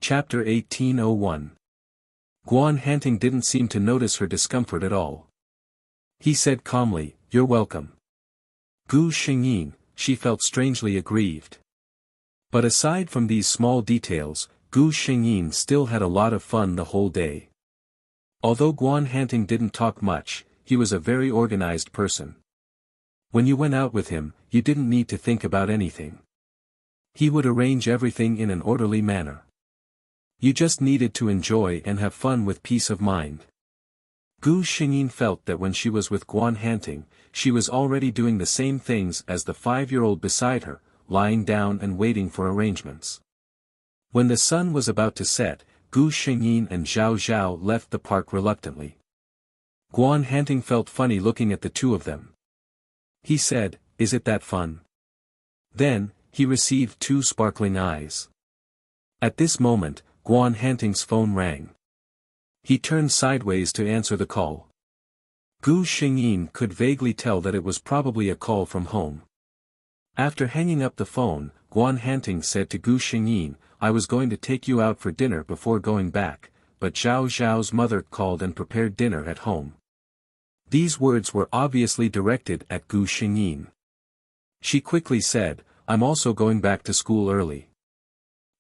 Chapter 1801. Guan Hanting didn't seem to notice her discomfort at all. He said calmly, "You're welcome." Gu Xingyin, she felt strangely aggrieved. But aside from these small details, Gu Xingyin still had a lot of fun the whole day. Although Guan Hanting didn't talk much, he was a very organized person. When you went out with him, you didn't need to think about anything. He would arrange everything in an orderly manner. You just needed to enjoy and have fun with peace of mind. Gu Xingyin felt that when she was with Guan Hanting, she was already doing the same things as the 5-year-old beside her, lying down and waiting for arrangements. When the sun was about to set, Gu Xingyin and Zhao Zhao left the park reluctantly. Guan Hanting felt funny looking at the two of them. He said, "Is it that fun?" Then, he received two sparkling eyes. At this moment, Guan Hanting's phone rang. He turned sideways to answer the call. Gu Xingyin could vaguely tell that it was probably a call from home. After hanging up the phone, Guan Hanting said to Gu Xingyin, "I was going to take you out for dinner before going back, but Zhao Zhao's mother called and prepared dinner at home." These words were obviously directed at Gu Xingyin. She quickly said, "I'm also going back to school early.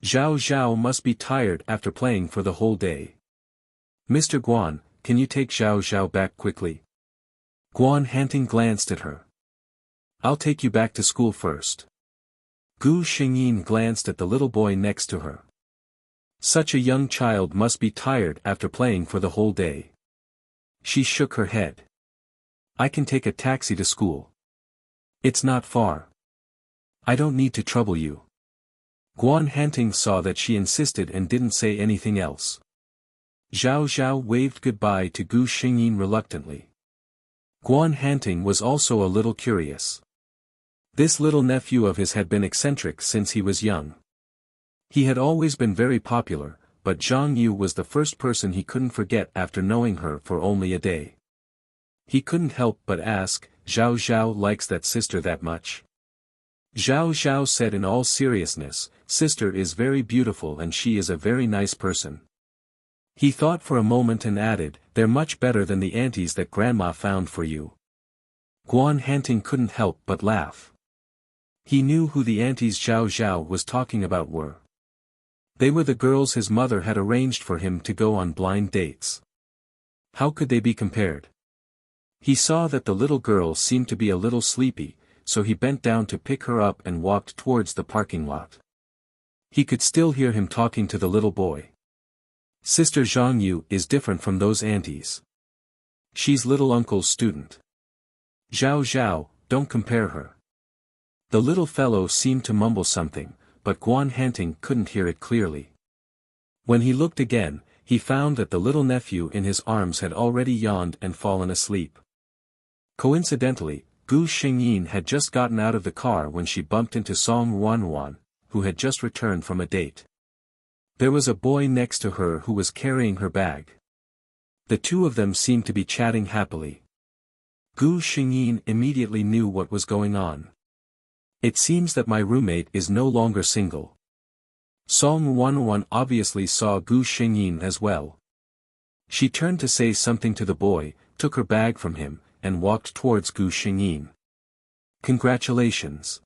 Zhao Zhao must be tired after playing for the whole day. Mr. Guan, can you take Zhao Zhao back quickly?" Guan Hanting glanced at her. "I'll take you back to school first." Gu Xingyin glanced at the little boy next to her. Such a young child must be tired after playing for the whole day. She shook her head. "I can take a taxi to school. It's not far. I don't need to trouble you." Guan Hanting saw that she insisted and didn't say anything else. Zhao Zhao waved goodbye to Gu Xingyin reluctantly. Guan Hanting was also a little curious. This little nephew of his had been eccentric since he was young. He had always been very popular, but Zhang Yu was the first person he couldn't forget after knowing her for only a day. He couldn't help but ask, "Zhao Zhao likes that sister that much?" Zhao Zhao said in all seriousness, "Sister is very beautiful and she is a very nice person." He thought for a moment and added, "They're much better than the aunties that grandma found for you." Guan Hanting couldn't help but laugh. He knew who the aunties Zhao Zhao was talking about were. They were the girls his mother had arranged for him to go on blind dates. How could they be compared? He saw that the little girl seemed to be a little sleepy, so he bent down to pick her up and walked towards the parking lot. He could still hear him talking to the little boy. "Sister Zhang Yu is different from those aunties. She's little uncle's student. Zhao Zhao, don't compare her." The little fellow seemed to mumble something, but Guan Hanting couldn't hear it clearly. When he looked again, he found that the little nephew in his arms had already yawned and fallen asleep. Coincidentally, Gu Xingyin had just gotten out of the car when she bumped into Song Wanwan, who had just returned from a date. There was a boy next to her who was carrying her bag. The two of them seemed to be chatting happily. Gu Xingyin immediately knew what was going on. "It seems that my roommate is no longer single." Song Wanwan obviously saw Gu Xingyin as well. She turned to say something to the boy, took her bag from him, and walked towards Gu Xingyin. "Congratulations."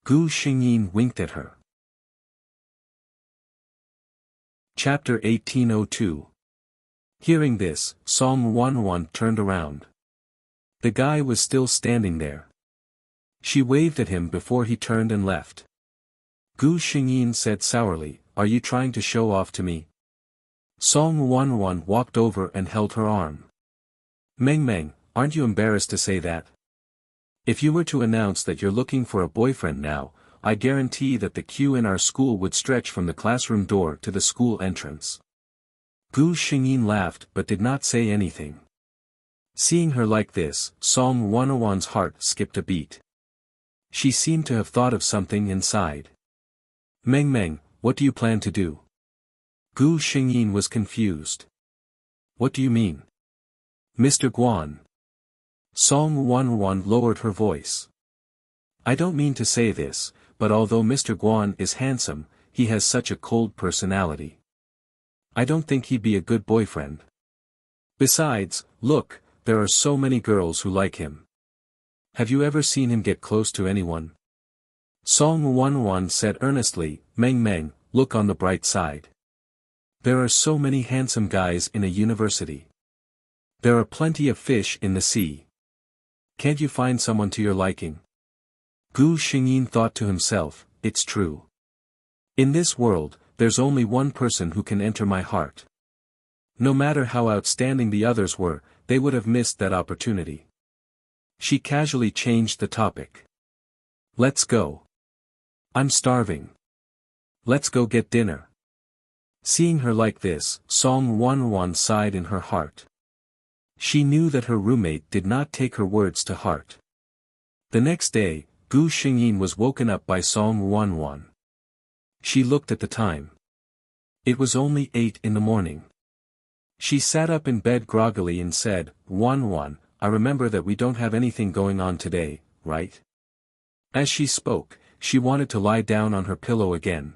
Gu Xingyin winked at her. Chapter 1802. Hearing this, Song Wanwan turned around. The guy was still standing there. She waved at him before he turned and left. Gu Xingyin said sourly, "Are you trying to show off to me?" Song Wanwan walked over and held her arm. "Meng Meng, aren't you embarrassed to say that? If you were to announce that you're looking for a boyfriend now, I guarantee that the queue in our school would stretch from the classroom door to the school entrance." Gu Xingyin laughed but did not say anything. Seeing her like this, Song Wanwan's heart skipped a beat. She seemed to have thought of something inside. "Meng Meng, what do you plan to do?" Gu Xingyin was confused. "What do you mean?" "Mr. Guan." Song Wanwan lowered her voice. "I don't mean to say this, but although Mr. Guan is handsome, he has such a cold personality. I don't think he'd be a good boyfriend. Besides, look, there are so many girls who like him. Have you ever seen him get close to anyone? Song Wanwan said earnestly, Meng Meng, look on the bright side. There are so many handsome guys in a university. There are plenty of fish in the sea. Can't you find someone to your liking? Gu Xingyin thought to himself, it's true. In this world, there's only one person who can enter my heart. No matter how outstanding the others were, they would have missed that opportunity. She casually changed the topic. Let's go. I'm starving. Let's go get dinner. Seeing her like this, Song Wanwan sighed in her heart. She knew that her roommate did not take her words to heart. The next day, Gu Xingyin was woken up by Song Wanwan. She looked at the time. It was only 8 in the morning. She sat up in bed groggily and said, Wanwan, I remember that we don't have anything going on today, right? As she spoke, she wanted to lie down on her pillow again.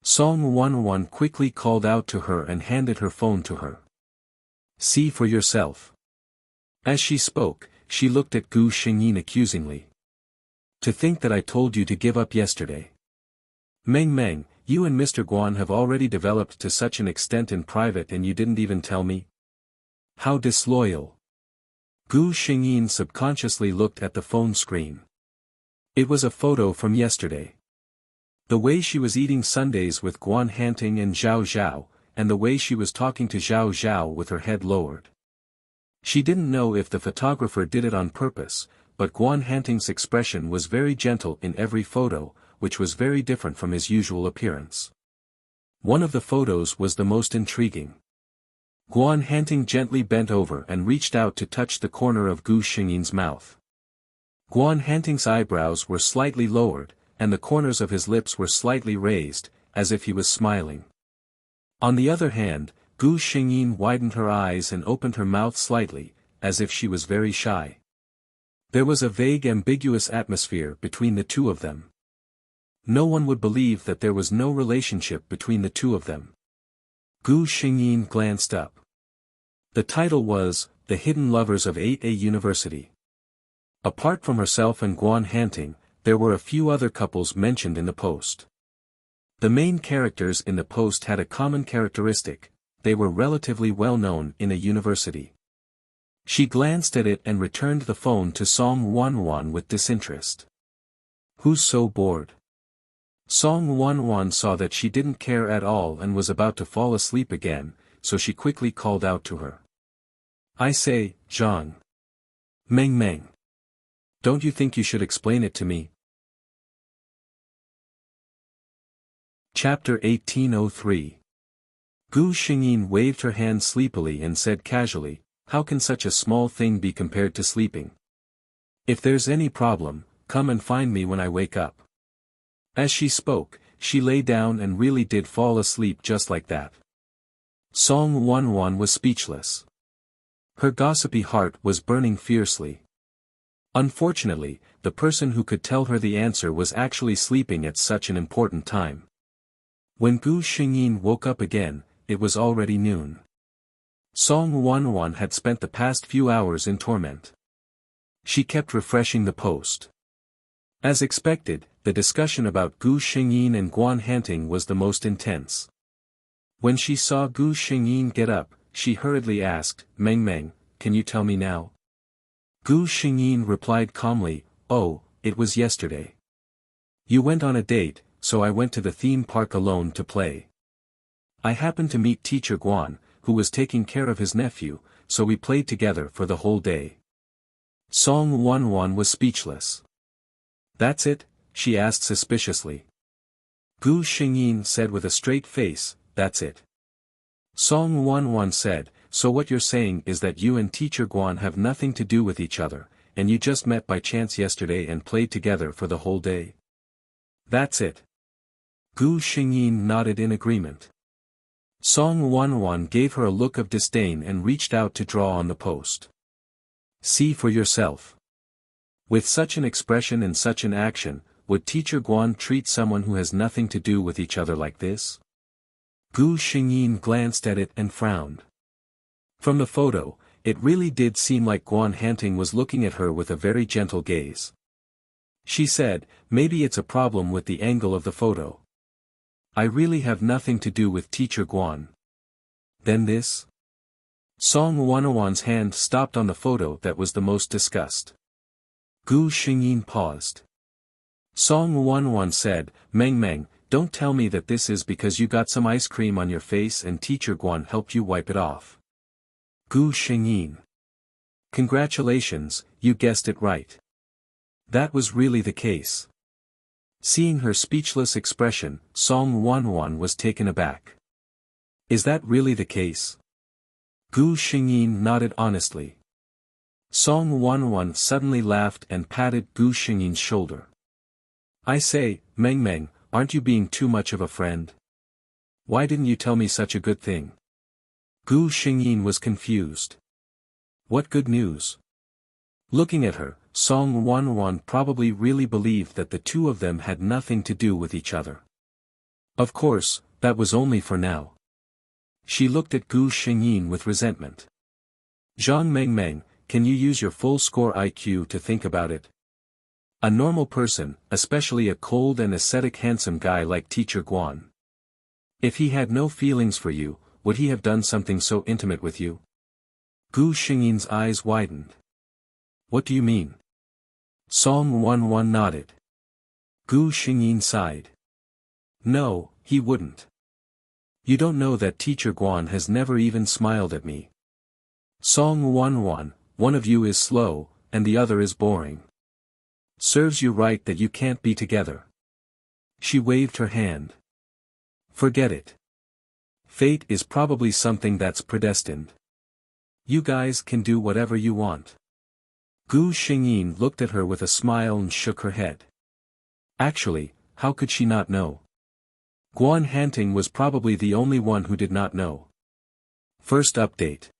Song Wanwan quickly called out to her and handed her phone to her. See for yourself. As she spoke, she looked at Gu Xingyin accusingly. To think that I told you to give up yesterday. Meng Meng, you and Mr. Guan have already developed to such an extent in private and you didn't even tell me? How disloyal. Gu Xingyin subconsciously looked at the phone screen. It was a photo from yesterday. The way she was eating sundaes with Guan Hanting and Zhao Zhao, and the way she was talking to Zhao Zhao with her head lowered. She didn't know if the photographer did it on purpose, but Guan Hanting's expression was very gentle in every photo, which was very different from his usual appearance. One of the photos was the most intriguing. Guan Hanting gently bent over and reached out to touch the corner of Gu Xingyin's mouth. Guan Hanting's eyebrows were slightly lowered, and the corners of his lips were slightly raised, as if he was smiling. On the other hand, Gu Xingyin widened her eyes and opened her mouth slightly, as if she was very shy. There was a vague ambiguous atmosphere between the two of them. No one would believe that there was no relationship between the two of them. Gu Xingyin glanced up. The title was, The Hidden Lovers of 8A University. Apart from herself and Guan Hanting, there were a few other couples mentioned in the post. The main characters in the post had a common characteristic, they were relatively well known in a university. She glanced at it and returned the phone to Song Wanwan with disinterest. Who's so bored? Song Wanwan saw that she didn't care at all and was about to fall asleep again, so she quickly called out to her. I say, Zhang. Meng Meng. Don't you think you should explain it to me? Chapter 1803. Gu Xingyin waved her hand sleepily and said casually, how can such a small thing be compared to sleeping? If there's any problem, come and find me when I wake up. As she spoke, she lay down and really did fall asleep just like that. Song Wanwan was speechless. Her gossipy heart was burning fiercely. Unfortunately, the person who could tell her the answer was actually sleeping at such an important time. When Gu Xingyin woke up again, it was already noon. Song Wanwan had spent the past few hours in torment. She kept refreshing the post. As expected, the discussion about Gu Xingyin and Guan Hanting was the most intense. When she saw Gu Xingyin get up, she hurriedly asked, Meng Meng, can you tell me now? Gu Xingyin replied calmly, oh, it was yesterday. You went on a date, so I went to the theme park alone to play. I happened to meet teacher Guan, who was taking care of his nephew, so we played together for the whole day. Song Wanwan was speechless. That's it? She asked suspiciously. Gu Xingyin said with a straight face, that's it. Song Wanwan said, so what you're saying is that you and teacher Guan have nothing to do with each other, and you just met by chance yesterday and played together for the whole day? That's it. Gu Xingyin nodded in agreement. Song Wanwan gave her a look of disdain and reached out to draw on the post. See for yourself. With such an expression and such an action, would Teacher Guan treat someone who has nothing to do with each other like this? Gu Xingyin glanced at it and frowned. From the photo, it really did seem like Guan Hanting was looking at her with a very gentle gaze. She said, maybe it's a problem with the angle of the photo. I really have nothing to do with Teacher Guan. Then this? Song Wanwan's hand stopped on the photo that was the most discussed. Gu Xingyin paused. Song Wanwan said, Meng Meng, don't tell me that this is because you got some ice cream on your face and Teacher Guan helped you wipe it off. Gu Xingyin. Congratulations, you guessed it right. That was really the case. Seeing her speechless expression, Song Wanwan was taken aback. Is that really the case? Gu Xingyin nodded honestly. Song Wanwan suddenly laughed and patted Gu Xingyin's shoulder. I say, Meng Meng, aren't you being too much of a friend? Why didn't you tell me such a good thing? Gu Xingyin was confused. What good news? Looking at her, Song Wanwan probably really believed that the two of them had nothing to do with each other. Of course, that was only for now. She looked at Gu Xingyin with resentment. Zhang Meng Meng, can you use your full score IQ to think about it? A normal person, especially a cold and ascetic handsome guy like Teacher Guan. If he had no feelings for you, would he have done something so intimate with you? Gu Xingyin's eyes widened. What do you mean? Song Wanwan nodded. Gu Xingyin sighed. No, he wouldn't. You don't know that Teacher Guan has never even smiled at me. Song Wanwan, one of you is slow, and the other is boring. Serves you right that you can't be together. She waved her hand. Forget it. Fate is probably something that's predestined. You guys can do whatever you want. Gu Xingyin looked at her with a smile and shook her head. Actually, how could she not know? Guan Hanting was probably the only one who did not know. First update.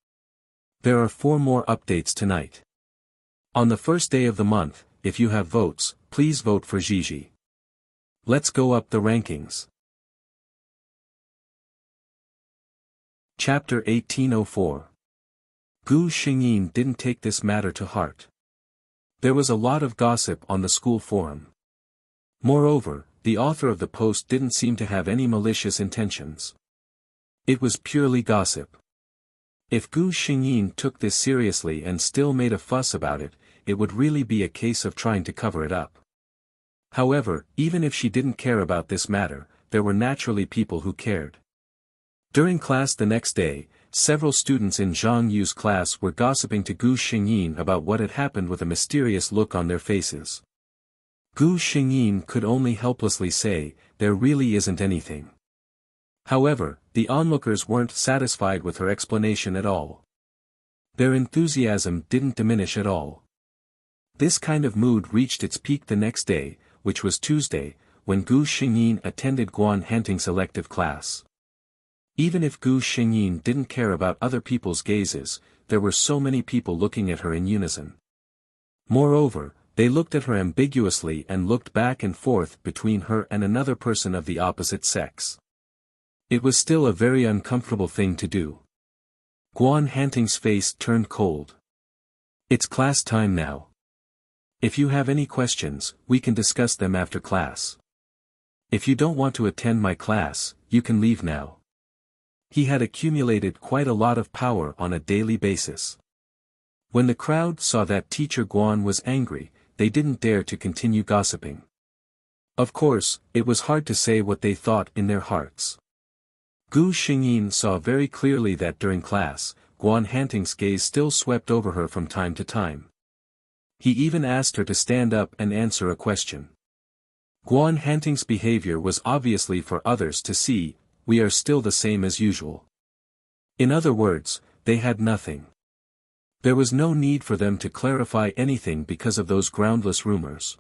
There are 4 more updates tonight. On the first day of the month, if you have votes, please vote for Gigi. Let's go up the rankings. Chapter 1804. Gu Xingyin didn't take this matter to heart. There was a lot of gossip on the school forum. Moreover, the author of the post didn't seem to have any malicious intentions. It was purely gossip. If Gu Xingyin took this seriously and still made a fuss about it, it would really be a case of trying to cover it up. However, even if she didn't care about this matter, there were naturally people who cared. During class the next day, several students in Zhang Yu's class were gossiping to Gu Xingyin about what had happened with a mysterious look on their faces. Gu Xingyin could only helplessly say, there really isn't anything. However, the onlookers weren't satisfied with her explanation at all. Their enthusiasm didn't diminish at all. This kind of mood reached its peak the next day, which was Tuesday, when Gu Xingyin attended Guan Hanting's elective class. Even if Gu Xingyin didn't care about other people's gazes, there were so many people looking at her in unison. Moreover, they looked at her ambiguously and looked back and forth between her and another person of the opposite sex. It was still a very uncomfortable thing to do. Guan Hanting's face turned cold. It's class time now. If you have any questions, we can discuss them after class. If you don't want to attend my class, you can leave now. He had accumulated quite a lot of power on a daily basis. When the crowd saw that Teacher Guan was angry, they didn't dare to continue gossiping. Of course, it was hard to say what they thought in their hearts. Gu Xingyin saw very clearly that during class, Guan Hanting's gaze still swept over her from time to time. He even asked her to stand up and answer a question. Guan Hanting's behavior was obviously for others to see, we are still the same as usual. In other words, they had nothing. There was no need for them to clarify anything because of those groundless rumors.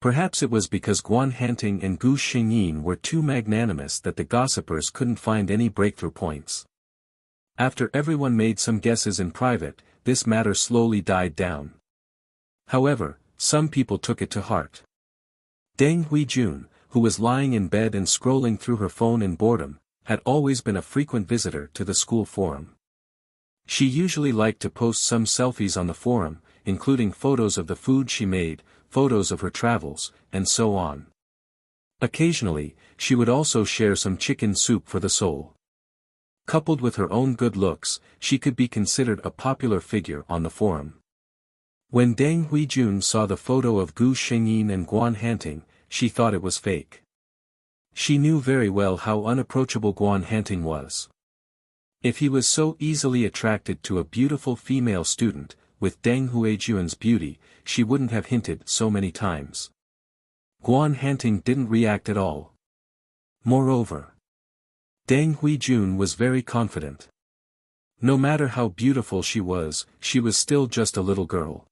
Perhaps it was because Guan Hanting and Gu Xingyin were too magnanimous that the gossipers couldn't find any breakthrough points. After everyone made some guesses in private, this matter slowly died down. However, some people took it to heart. Deng Huijun, who was lying in bed and scrolling through her phone in boredom, had always been a frequent visitor to the school forum. She usually liked to post some selfies on the forum, including photos of the food she made, photos of her travels, and so on. Occasionally, she would also share some chicken soup for the soul. Coupled with her own good looks, she could be considered a popular figure on the forum. When Deng Huijun saw the photo of Gu Shengyin and Guan Hanting, she thought it was fake. She knew very well how unapproachable Guan Hanting was. If he was so easily attracted to a beautiful female student, with Deng Huijun's beauty, she wouldn't have hinted so many times. Guan Hanting didn't react at all. Moreover, Deng Huijun was very confident. No matter how beautiful she was still just a little girl.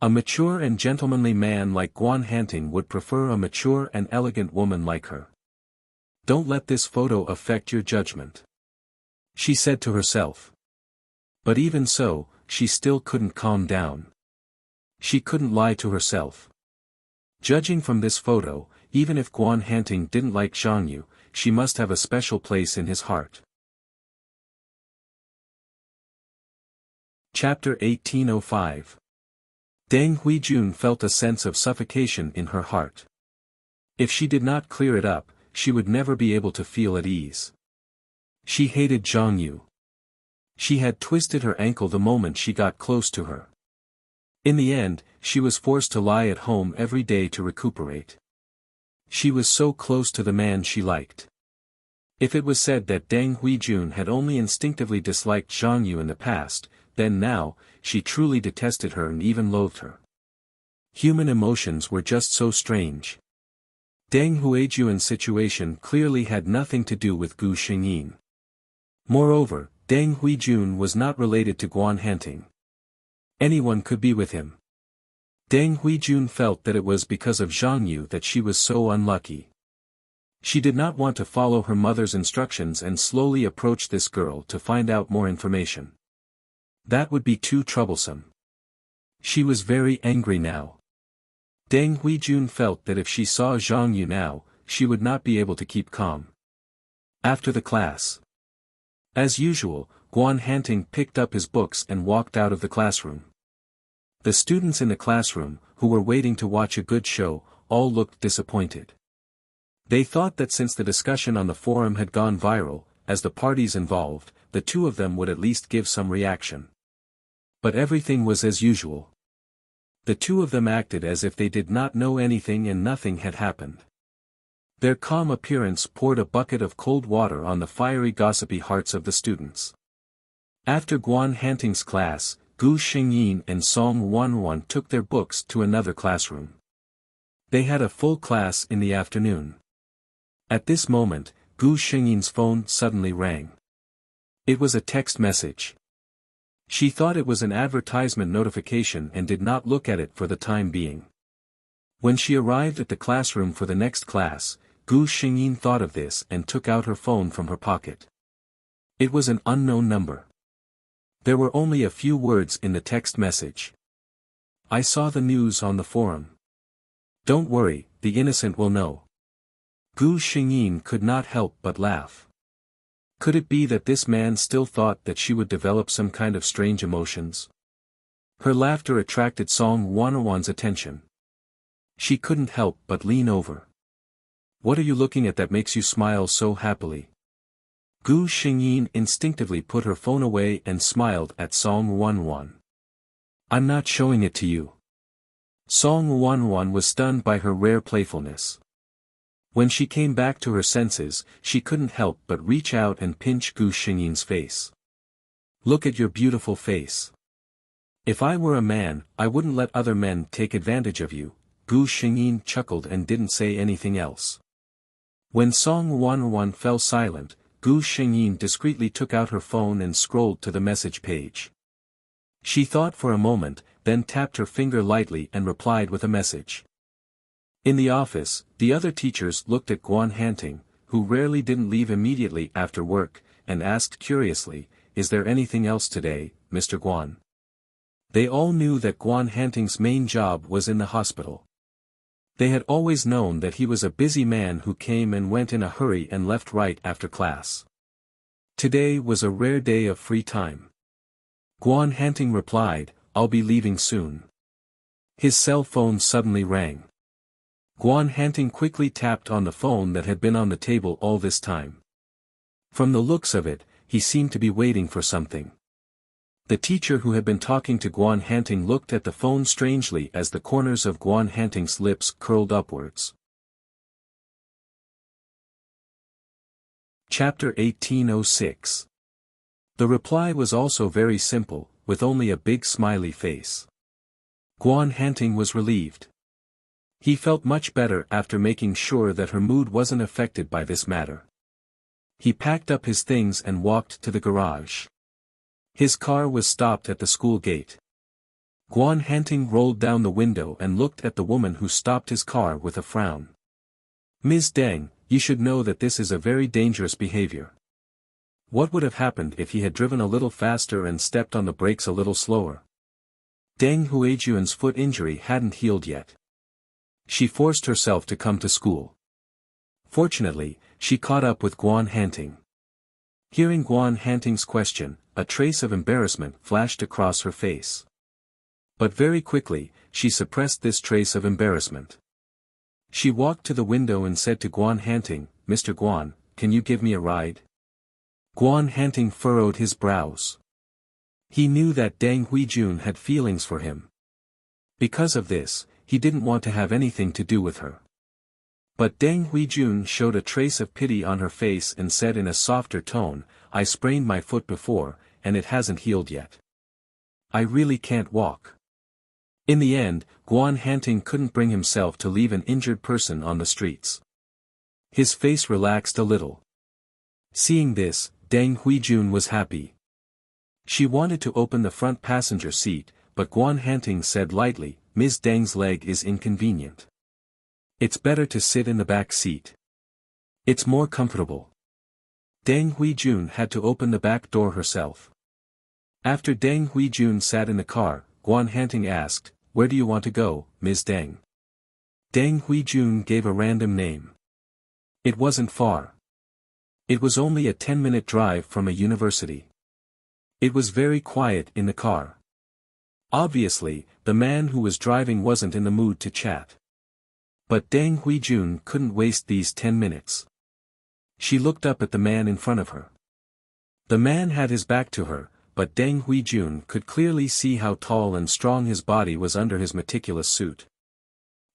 A mature and gentlemanly man like Guan Hanting would prefer a mature and elegant woman like her. Don't let this photo affect your judgment, she said to herself. But even so, she still couldn't calm down. She couldn't lie to herself. Judging from this photo, even if Guan Hanting didn't like Zhang Yu, she must have a special place in his heart. Chapter 1805. Deng Huijun felt a sense of suffocation in her heart. If she did not clear it up, she would never be able to feel at ease. She hated Zhang Yu. She had twisted her ankle the moment she got close to her. In the end, she was forced to lie at home every day to recuperate. She was so close to the man she liked. If it was said that Deng Huijun had only instinctively disliked Zhang Yu in the past, then now, she truly detested her and even loathed her. Human emotions were just so strange. Deng Huijun's situation clearly had nothing to do with Gu Shengyin. Moreover, Deng Huijun was not related to Guan Hanting. Anyone could be with him. Deng Huijun felt that it was because of Zhang Yu that she was so unlucky. She did not want to follow her mother's instructions and slowly approach this girl to find out more information. That would be too troublesome. She was very angry now. Deng Huijun felt that if she saw Zhang Yu now, she would not be able to keep calm. After the class. As usual, Guan Hanting picked up his books and walked out of the classroom. The students in the classroom, who were waiting to watch a good show, all looked disappointed. They thought that since the discussion on the forum had gone viral, as the parties involved, the two of them would at least give some reaction. But everything was as usual. The two of them acted as if they did not know anything and nothing had happened. Their calm appearance poured a bucket of cold water on the fiery gossipy hearts of the students. After Guan Hanting's class, Gu Shengyin and Song Wanwan took their books to another classroom. They had a full class in the afternoon. At this moment, Gu Shengyin's phone suddenly rang. It was a text message. She thought it was an advertisement notification and did not look at it for the time being. When she arrived at the classroom for the next class, Gu Shengyin thought of this and took out her phone from her pocket. It was an unknown number. There were only a few words in the text message. I saw the news on the forum. Don't worry, the innocent will know. Gu Shengyin could not help but laugh. Could it be that this man still thought that she would develop some kind of strange emotions? Her laughter attracted Song Wanwan's attention. She couldn't help but lean over. What are you looking at that makes you smile so happily? Gu Shengyin instinctively put her phone away and smiled at Song Wanwan. I'm not showing it to you. Song Wanwan was stunned by her rare playfulness. When she came back to her senses, she couldn't help but reach out and pinch Gu Shengyin's face. Look at your beautiful face. If I were a man, I wouldn't let other men take advantage of you. Gu Shengyin chuckled and didn't say anything else. When Song Wanwan fell silent, Gu Shengyin discreetly took out her phone and scrolled to the message page. She thought for a moment, then tapped her finger lightly and replied with a message. In the office, the other teachers looked at Guan Hanting, who rarely didn't leave immediately after work, and asked curiously, "Is there anything else today, Mr. Guan?" They all knew that Guan Hanting's main job was in the hospital. They had always known that he was a busy man who came and went in a hurry and left right after class. Today was a rare day of free time. Guan Hanting replied, "I'll be leaving soon." His cell phone suddenly rang. Guan Hanting quickly tapped on the phone that had been on the table all this time. From the looks of it, he seemed to be waiting for something. The teacher who had been talking to Guan Hanting looked at the phone strangely as the corners of Guan Hanting's lips curled upwards. Chapter 1806. The reply was also very simple, with only a big smiley face. Guan Hanting was relieved. He felt much better after making sure that her mood wasn't affected by this matter. He packed up his things and walked to the garage. His car was stopped at the school gate. Guan Hanting rolled down the window and looked at the woman who stopped his car with a frown. "Ms. Deng, you should know that this is a very dangerous behavior. What would have happened if he had driven a little faster and stepped on the brakes a little slower?" Deng Huijuan's foot injury hadn't healed yet. She forced herself to come to school. Fortunately, she caught up with Guan Hanting. Hearing Guan Hanting's question, a trace of embarrassment flashed across her face. But very quickly, she suppressed this trace of embarrassment. She walked to the window and said to Guan Hanting, "Mr. Guan, can you give me a ride?" Guan Hanting furrowed his brows. He knew that Deng Huijun had feelings for him. Because of this, he didn't want to have anything to do with her. But Deng Huijun showed a trace of pity on her face and said in a softer tone, "I sprained my foot before, and it hasn't healed yet. I really can't walk." In the end, Guan Hanting couldn't bring himself to leave an injured person on the streets. His face relaxed a little. Seeing this, Deng Huijun was happy. She wanted to open the front passenger seat, but Guan Hanting said lightly, "Ms. Deng's leg is inconvenient. It's better to sit in the back seat. It's more comfortable." Deng Huijun had to open the back door herself. After Deng Huijun sat in the car, Guan Hanting asked, "Where do you want to go, Ms. Deng?" Deng Huijun gave a random name. It wasn't far. It was only a 10-minute drive from a university. It was very quiet in the car. Obviously, the man who was driving wasn't in the mood to chat. But Deng Huijun couldn't waste these 10 minutes. She looked up at the man in front of her. The man had his back to her, but Deng Huijun could clearly see how tall and strong his body was under his meticulous suit.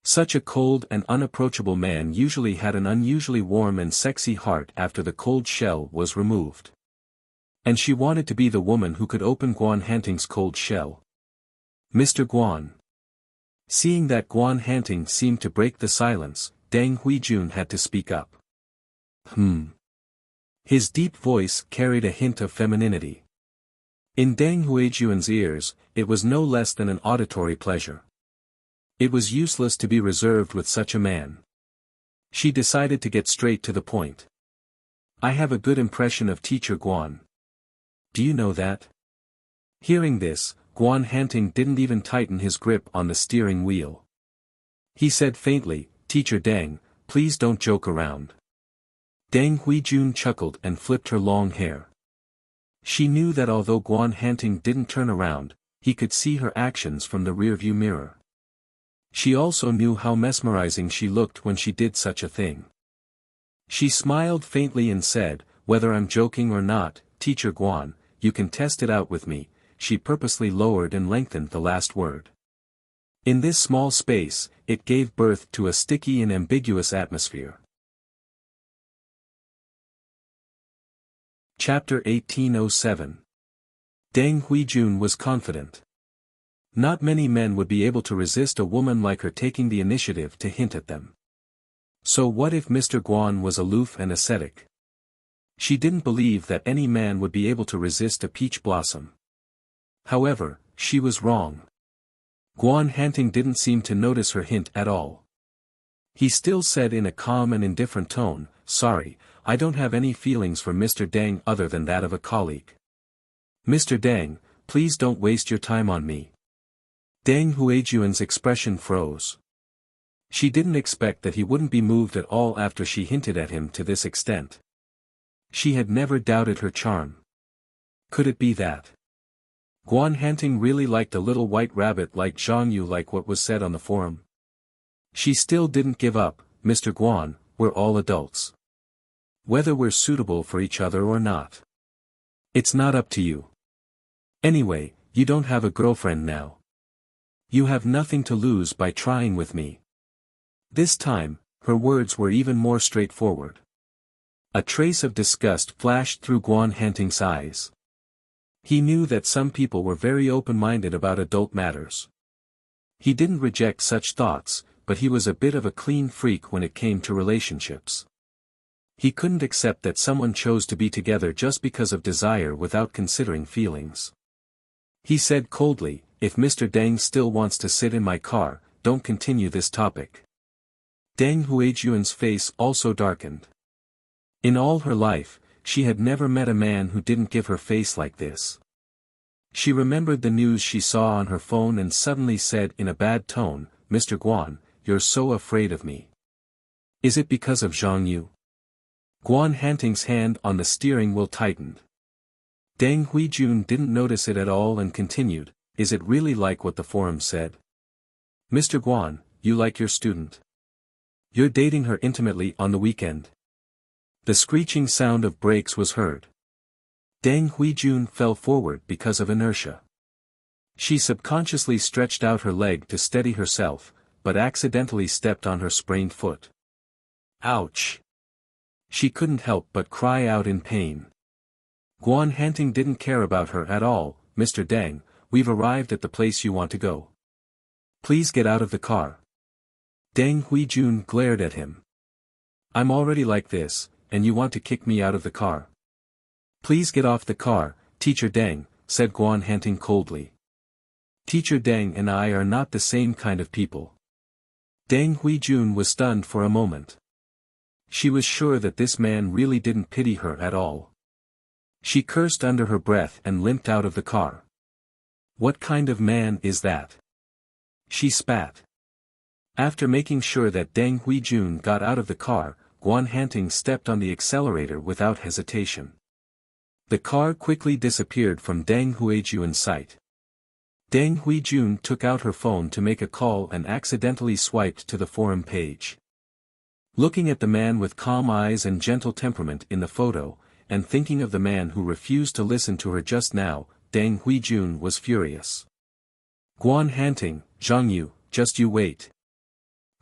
Such a cold and unapproachable man usually had an unusually warm and sexy heart after the cold shell was removed. And she wanted to be the woman who could open Guan Hanting's cold shell. "Mr. Guan." Seeing that Guan Hanting seemed to break the silence, Deng Huijun had to speak up. His deep voice carried a hint of femininity. In Deng Huijuan's ears, it was no less than an auditory pleasure. It was useless to be reserved with such a man. She decided to get straight to the point. "I have a good impression of Teacher Guan. Do you know that?" Hearing this, Guan Hanting didn't even tighten his grip on the steering wheel. He said faintly, "Teacher Deng, please don't joke around." Deng Huijun chuckled and flipped her long hair. She knew that although Guan Hanting didn't turn around, he could see her actions from the rearview mirror. She also knew how mesmerizing she looked when she did such a thing. She smiled faintly and said, "Whether I'm joking or not, Teacher Guan, you can test it out with me." She purposely lowered and lengthened the last word. In this small space, it gave birth to a sticky and ambiguous atmosphere. Chapter 1807. Deng Huijun was confident. Not many men would be able to resist a woman like her taking the initiative to hint at them. So what if Mr. Guan was aloof and ascetic? She didn't believe that any man would be able to resist a peach blossom. However, she was wrong. Guan Hanting didn't seem to notice her hint at all. He still said in a calm and indifferent tone, "Sorry, I don't have any feelings for Mr. Deng other than that of a colleague. Mr. Deng, please don't waste your time on me." Deng Huijuan's expression froze. She didn't expect that he wouldn't be moved at all after she hinted at him to this extent. She had never doubted her charm. Could it be that Guan Hanting really liked a little white rabbit like Zhang Yu, like what was said on the forum? She still didn't give up. Mr. Guan, we're all adults. Whether we're suitable for each other or not, it's not up to you. Anyway, you don't have a girlfriend now. You have nothing to lose by trying with me. This time, her words were even more straightforward. A trace of disgust flashed through Guan Hanting's eyes. He knew that some people were very open-minded about adult matters. He didn't reject such thoughts, but he was a bit of a clean freak when it came to relationships. He couldn't accept that someone chose to be together just because of desire without considering feelings. He said coldly, "If Mr. Deng still wants to sit in my car, don't continue this topic." Deng Huijuan's face also darkened. In all her life, she had never met a man who didn't give her face like this. She remembered the news she saw on her phone and suddenly said in a bad tone, "Mr. Guan, you're so afraid of me. Is it because of Zhang Yu?" Guan Hanting's hand on the steering wheel tightened. Deng Huijun didn't notice it at all and continued, "Is it really like what the forum said? Mr. Guan, you like your student. You're dating her intimately on the weekend." The screeching sound of brakes was heard. Deng Huijun fell forward because of inertia. She subconsciously stretched out her leg to steady herself, but accidentally stepped on her sprained foot. Ouch! She couldn't help but cry out in pain. Guan Hanting didn't care about her at all. "Mr. Deng, we've arrived at the place you want to go. Please get out of the car." Deng Huijun glared at him. "I'm already like this, and you want to kick me out of the car? Please get off the car, Teacher Deng," said Guan Hanting coldly. "Teacher Deng and I are not the same kind of people." Deng Huijun was stunned for a moment. She was sure that this man really didn't pity her at all. She cursed under her breath and limped out of the car. What kind of man is that? She spat. After making sure that Deng Huijun got out of the car, Guan Hanting stepped on the accelerator without hesitation. The car quickly disappeared from Deng Huijun's sight. Deng Huijun took out her phone to make a call and accidentally swiped to the forum page. Looking at the man with calm eyes and gentle temperament in the photo, and thinking of the man who refused to listen to her just now, Deng Huijun was furious. "Guan Hanting, Zhang Yu, just you wait."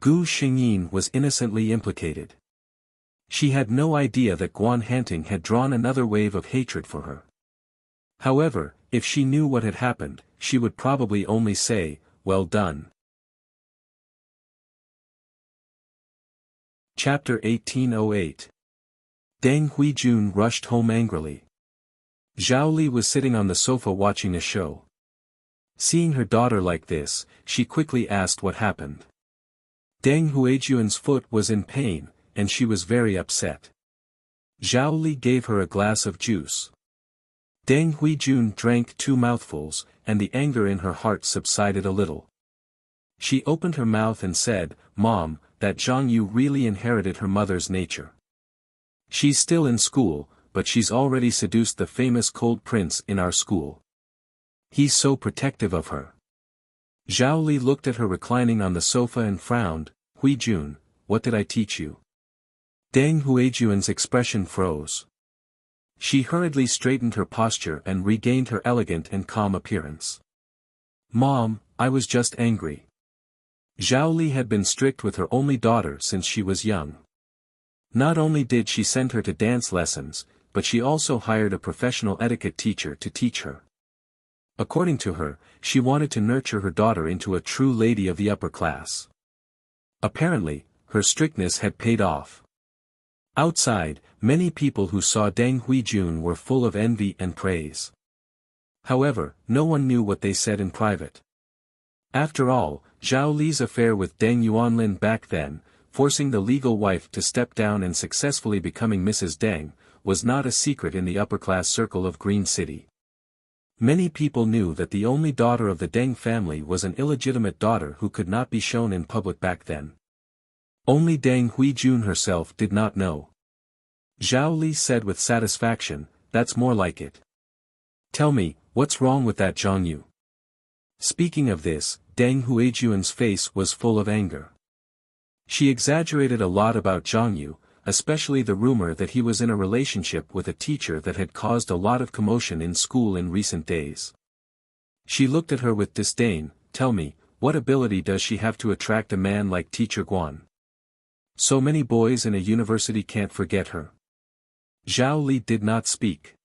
Gu Xingyin was innocently implicated. She had no idea that Guan Hanting had drawn another wave of hatred for her. However, if she knew what had happened, she would probably only say, "Well done." Chapter 1808. Deng Huijun rushed home angrily. Zhao Li was sitting on the sofa watching a show. Seeing her daughter like this, she quickly asked what happened. Deng Huijun's foot was in pain, and she was very upset. Zhao Li gave her a glass of juice. Deng Huijun drank 2 mouthfuls, and the anger in her heart subsided a little. She opened her mouth and said, "Mom, that Zhang Yu really inherited her mother's nature. She's still in school, but she's already seduced the famous cold prince in our school. He's so protective of her." Zhao Li looked at her reclining on the sofa and frowned. "Huijun, what did I teach you?" Deng Huijun's expression froze. She hurriedly straightened her posture and regained her elegant and calm appearance. "Mom, I was just angry." Zhao Li had been strict with her only daughter since she was young. Not only did she send her to dance lessons, but she also hired a professional etiquette teacher to teach her. According to her, she wanted to nurture her daughter into a true lady of the upper class. Apparently, her strictness had paid off. Outside, many people who saw Deng Huijun were full of envy and praise. However, no one knew what they said in private. After all, Zhao Li's affair with Deng Yuanlin back then, forcing the legal wife to step down and successfully becoming Mrs. Deng, was not a secret in the upper-class circle of Green City. Many people knew that the only daughter of the Deng family was an illegitimate daughter who could not be shown in public back then. Only Deng Huijun herself did not know. Zhao Li said with satisfaction, "That's more like it. Tell me, what's wrong with that Zhang Yu?" Speaking of this, Deng Huijun's face was full of anger. She exaggerated a lot about Zhang Yu, especially the rumor that he was in a relationship with a teacher that had caused a lot of commotion in school in recent days. She looked at her with disdain. "Tell me, what ability does she have to attract a man like Teacher Guan? So many boys in a university can't forget her." Zhao Li did not speak.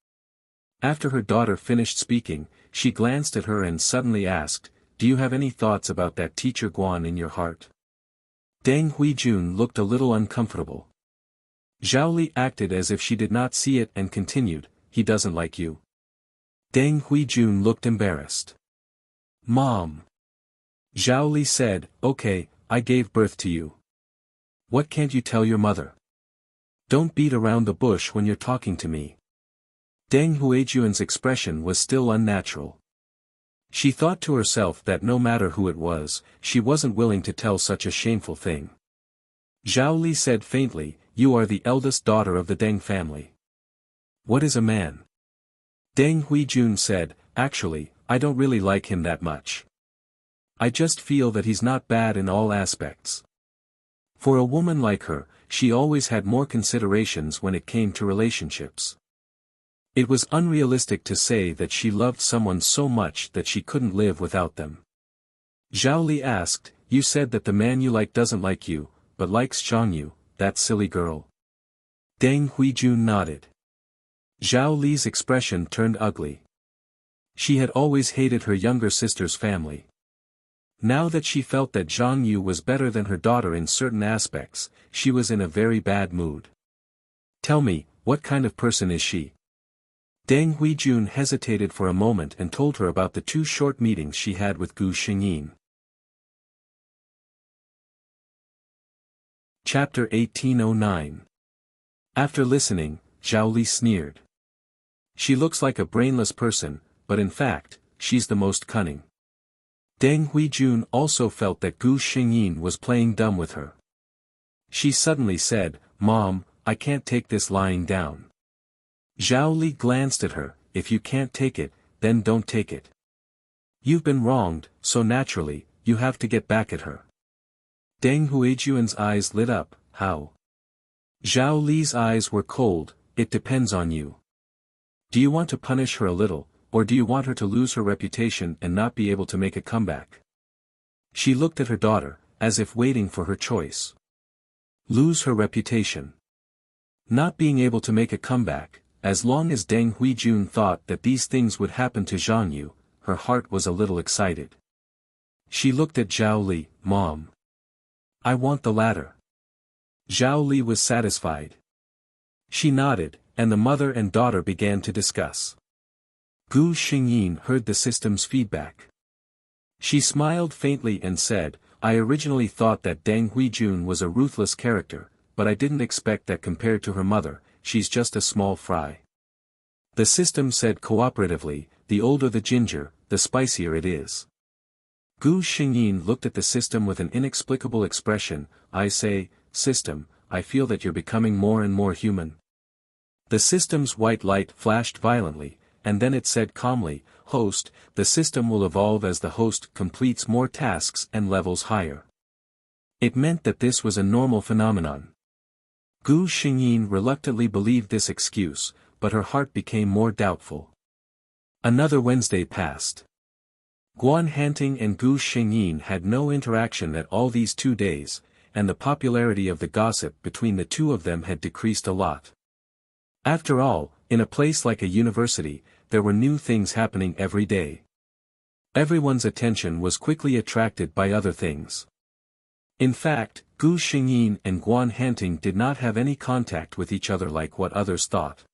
After her daughter finished speaking, she glanced at her and suddenly asked, "Do you have any thoughts about that Teacher Guan in your heart?" Deng Huijun looked a little uncomfortable. Zhao Li acted as if she did not see it and continued, "He doesn't like you." Deng Huijun looked embarrassed. "Mom." Zhao Li said, "Okay, I gave birth to you. What can't you tell your mother? Don't beat around the bush when you're talking to me." Deng Huijun's expression was still unnatural. She thought to herself that no matter who it was, she wasn't willing to tell such a shameful thing. Zhao Li said faintly, "You are the eldest daughter of the Deng family. What is a man?" Deng Huijun said, "Actually, I don't really like him that much. I just feel that he's not bad in all aspects." For a woman like her, she always had more considerations when it came to relationships. It was unrealistic to say that she loved someone so much that she couldn't live without them. Zhao Li asked, "You said that the man you like doesn't like you, but likes Zhang Yu, that silly girl." Deng Huijun nodded. Zhao Li's expression turned ugly. She had always hated her younger sister's family. Now that she felt that Zhang Yu was better than her daughter in certain aspects, she was in a very bad mood. "Tell me, what kind of person is she?" Deng Huijun hesitated for a moment and told her about the 2 short meetings she had with Gu Xingyin. Chapter 1809. After listening, Zhao Li sneered. "She looks like a brainless person, but in fact, she's the most cunning." Deng Huijun also felt that Gu Xingyin was playing dumb with her. She suddenly said, "Mom, I can't take this lying down." Zhao Li glanced at her, "If you can't take it, then don't take it. You've been wronged, so naturally, you have to get back at her." Deng Huijun's eyes lit up. "How?" Zhao Li's eyes were cold. "It depends on you. Do you want to punish her a little, or do you want her to lose her reputation and not be able to make a comeback?" She looked at her daughter, as if waiting for her choice. Lose her reputation. Not being able to make a comeback. As long as Deng Huijun thought that these things would happen to Zhang Yu, her heart was a little excited. She looked at Zhao Li, "Mom. I want the latter." Zhao Li was satisfied. She nodded, and the mother and daughter began to discuss. Gu Xingyin heard the system's feedback. She smiled faintly and said, "I originally thought that Deng Huijun was a ruthless character, but I didn't expect that compared to her mother, she's just a small fry." The system said cooperatively, "The older the ginger, the spicier it is." Gu Xingyin looked at the system with an inexplicable expression. "I say, system, I feel that you're becoming more and more human." The system's white light flashed violently, and then it said calmly, "Host, the system will evolve as the host completes more tasks and levels higher." It meant that this was a normal phenomenon. Gu Xingyin reluctantly believed this excuse, but her heart became more doubtful. Another Wednesday passed. Guan Hanting and Gu Xingyin had no interaction at all these 2 days, and the popularity of the gossip between the two of them had decreased a lot. After all, in a place like a university, there were new things happening every day. Everyone's attention was quickly attracted by other things. In fact, Gu Xingyin and Guan Hanting did not have any contact with each other like what others thought.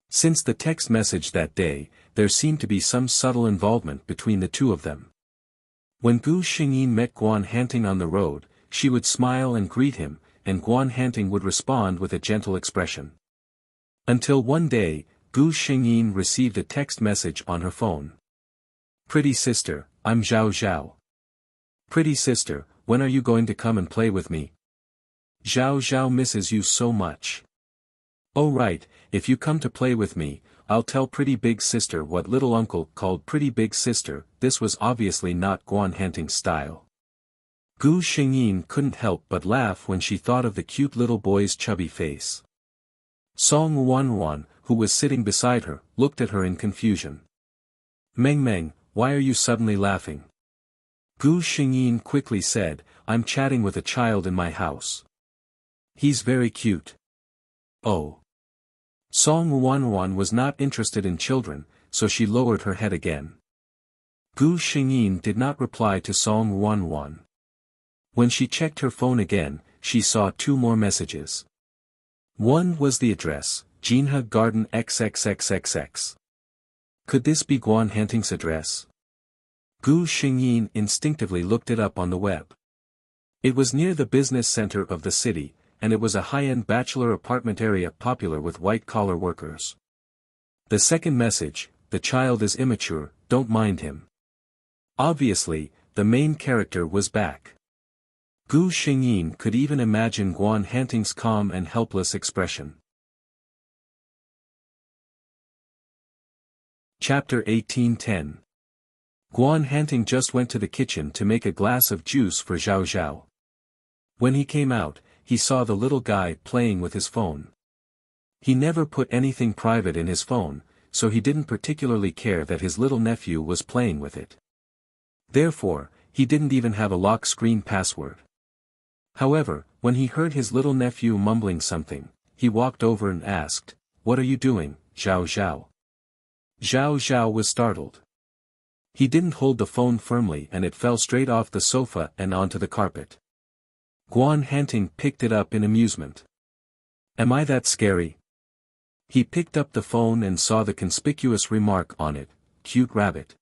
Since the text message that day, there seemed to be some subtle involvement between the two of them. When Gu Xingyin met Guan Hanting on the road, she would smile and greet him, and Guan Hanting would respond with a gentle expression. Until one day, Gu Xingyin received a text message on her phone. "Pretty sister, I'm Zhao Zhao. Pretty sister, when are you going to come and play with me?" Zhao Zhao misses you so much. Oh right, if you come to play with me, I'll tell pretty big sister what little uncle called pretty big sister. This was obviously not Guan Hanting's style. Gu Xingyin couldn't help but laugh when she thought of the cute little boy's chubby face. Song Wanwan, who was sitting beside her, looked at her in confusion. Meng Meng, why are you suddenly laughing? Gu Xingyin quickly said, I'm chatting with a child in my house. He's very cute. Oh. Song Wanwan was not interested in children, so she lowered her head again. Gu Xingyin did not reply to Song Wanwan. When she checked her phone again, she saw 2 more messages. One was the address, Jinhe Garden XXXXX. Could this be Guan Hanting's address? Gu Xingyin instinctively looked it up on the web. It was near the business center of the city, and it was a high-end bachelor apartment area popular with white-collar workers. The second message, the child is immature, don't mind him. Obviously, the main character was back. Gu Xingyin could even imagine Guan Hanting's calm and helpless expression. Chapter 18:10. Guan Hanting just went to the kitchen to make a glass of juice for Zhao Zhao. When he came out, he saw the little guy playing with his phone. He never put anything private in his phone, so he didn't particularly care that his little nephew was playing with it. Therefore, he didn't even have a lock screen password. However, when he heard his little nephew mumbling something, he walked over and asked, "What are you doing, Zhao Zhao?" Zhao Zhao was startled. He didn't hold the phone firmly and it fell straight off the sofa and onto the carpet. Guan Hanting picked it up in amusement. Am I that scary? He picked up the phone and saw the conspicuous remark on it, cute rabbit.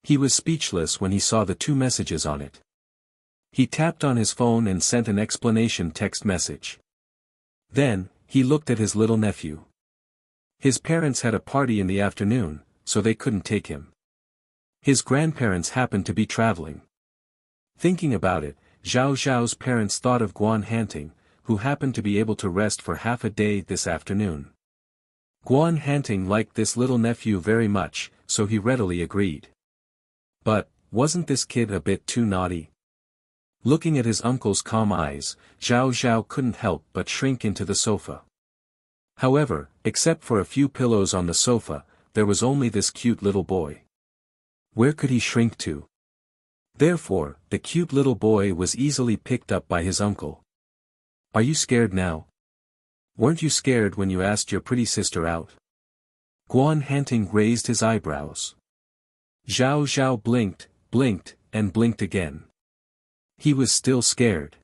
He was speechless when he saw the 2 messages on it. He tapped on his phone and sent an explanation text message. Then, he looked at his little nephew. His parents had a party in the afternoon, so they couldn't take him. His grandparents happened to be traveling. Thinking about it, Zhao Zhao's parents thought of Guan Hanting, who happened to be able to rest for half a day this afternoon. Guan Hanting liked this little nephew very much, so he readily agreed. But, wasn't this kid a bit too naughty? Looking at his uncle's calm eyes, Zhao Zhao couldn't help but shrink into the sofa. However, except for a few pillows on the sofa, there was only this cute little boy. Where could he shrink to? Therefore, the cute little boy was easily picked up by his uncle. Are you scared now? Weren't you scared when you asked your pretty sister out? Guan Hanting raised his eyebrows. Zhao Zhao blinked, and blinked again. He was still scared.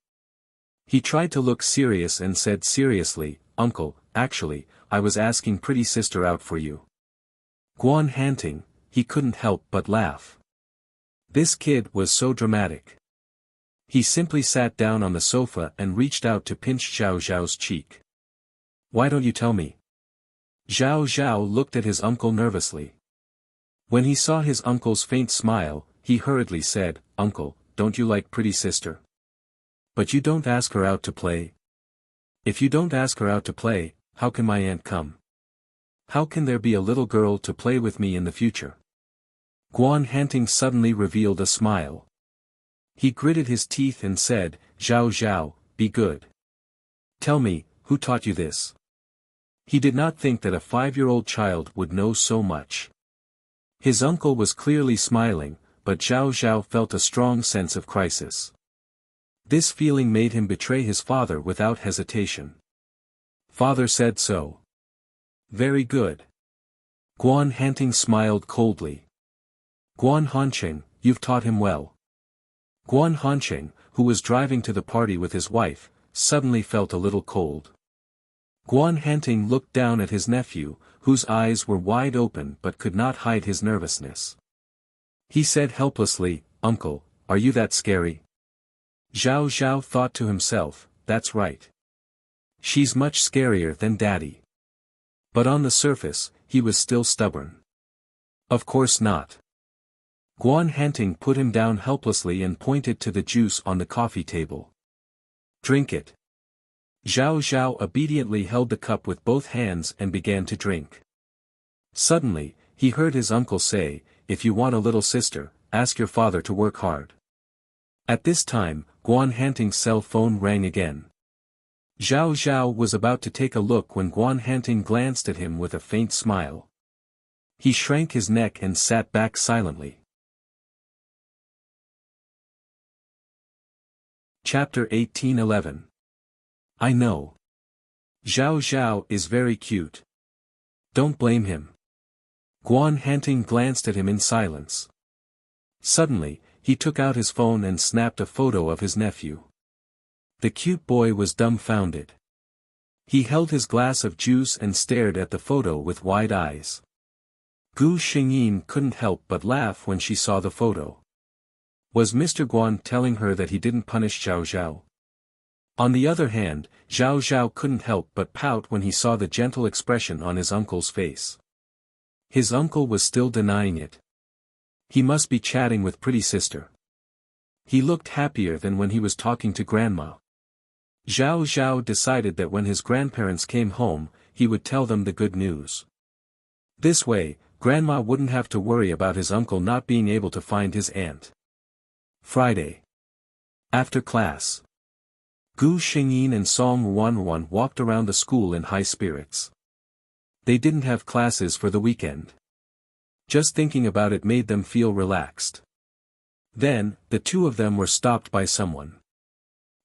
He tried to look serious and said seriously, Uncle, actually, I was asking pretty sister out for you. Guan Hanting, he couldn't help but laugh. This kid was so dramatic. He simply sat down on the sofa and reached out to pinch Zhao Zhao's cheek. Why don't you tell me? Zhao Zhao looked at his uncle nervously. When he saw his uncle's faint smile, he hurriedly said, Uncle, don't you like pretty sister? But you don't ask her out to play. If you don't ask her out to play, how can my aunt come? How can there be a little girl to play with me in the future? Guan Hanting suddenly revealed a smile. He gritted his teeth and said, Zhao Zhao, be good. Tell me, who taught you this? He did not think that a 5-year-old child would know so much. His uncle was clearly smiling, but Zhao Zhao felt a strong sense of crisis. This feeling made him betray his father without hesitation. Father said so. Very good. Guan Hanting smiled coldly. Guan Hanqing, you've taught him well. Guan Hanqing, who was driving to the party with his wife, suddenly felt a little cold. Guan Hanting looked down at his nephew, whose eyes were wide open but could not hide his nervousness. He said helplessly, Uncle, are you that scary? Zhao Zhao thought to himself, that's right. She's much scarier than Daddy. But on the surface, he was still stubborn. Of course not. Guan Hanting put him down helplessly and pointed to the juice on the coffee table. Drink it. Zhao Zhao obediently held the cup with both hands and began to drink. Suddenly, he heard his uncle say, "If you want a little sister, ask your father to work hard." At this time, Guan Hanting's cell phone rang again. Zhao Zhao was about to take a look when Guan Hanting glanced at him with a faint smile. He shrank his neck and sat back silently. Chapter 18:11. I know. Zhao Zhao is very cute. Don't blame him. Guan Hanting glanced at him in silence. Suddenly, he took out his phone and snapped a photo of his nephew. The cute boy was dumbfounded. He held his glass of juice and stared at the photo with wide eyes. Gu Xingyin couldn't help but laugh when she saw the photo. Was Mr. Guan telling her that he didn't punish Zhao Zhao? On the other hand, Zhao Zhao couldn't help but pout when he saw the gentle expression on his uncle's face. His uncle was still denying it. He must be chatting with pretty sister. He looked happier than when he was talking to grandma. Zhao Zhao decided that when his grandparents came home, he would tell them the good news. This way, grandma wouldn't have to worry about his uncle not being able to find his aunt. Friday. After class. Gu Xingyin and Song Wanwan walked around the school in high spirits. They didn't have classes for the weekend. Just thinking about it made them feel relaxed. Then, the two of them were stopped by someone.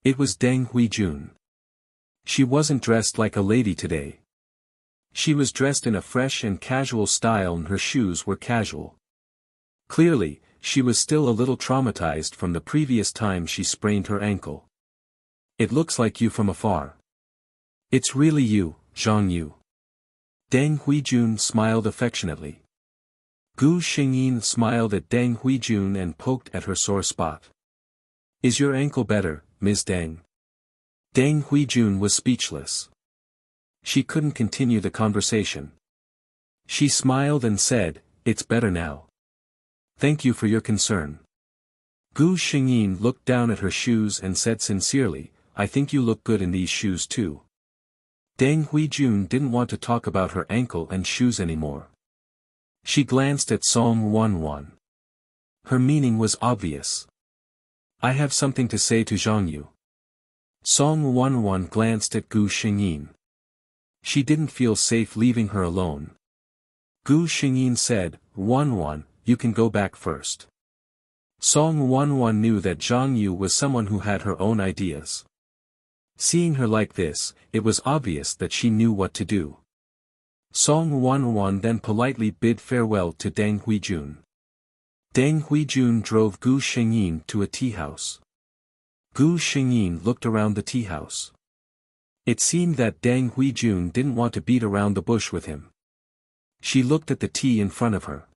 It was Deng Huijun. She wasn't dressed like a lady today. She was dressed in a fresh and casual style and her shoes were casual. Clearly, she was still a little traumatized from the previous time she sprained her ankle. It looks like you from afar. It's really you, Zhang Yu. Deng Huijun smiled affectionately. Gu Xingyin smiled at Deng Huijun and poked at her sore spot. Is your ankle better, Ms. Deng? Deng Huijun was speechless. She couldn't continue the conversation. She smiled and said, "It's better now. Thank you for your concern." Gu Xingyin looked down at her shoes and said sincerely, "I think you look good in these shoes too." Deng Huijun didn't want to talk about her ankle and shoes anymore. She glanced at Song Wanwan. Her meaning was obvious. "I have something to say to Zhang Yu." Song Wanwan glanced at Gu Xingyin. She didn't feel safe leaving her alone. Gu Xingyin said, "Wanwan, you can go back first." Song Wanwan knew that Zhang Yu was someone who had her own ideas. Seeing her like this, it was obvious that she knew what to do. Song Wanwan then politely bid farewell to Deng Huijun. Deng Huijun drove Gu Xingyin to a tea house. Gu Xingyin looked around the tea house. It seemed that Deng Huijun didn't want to beat around the bush with him. She looked at the tea in front of her.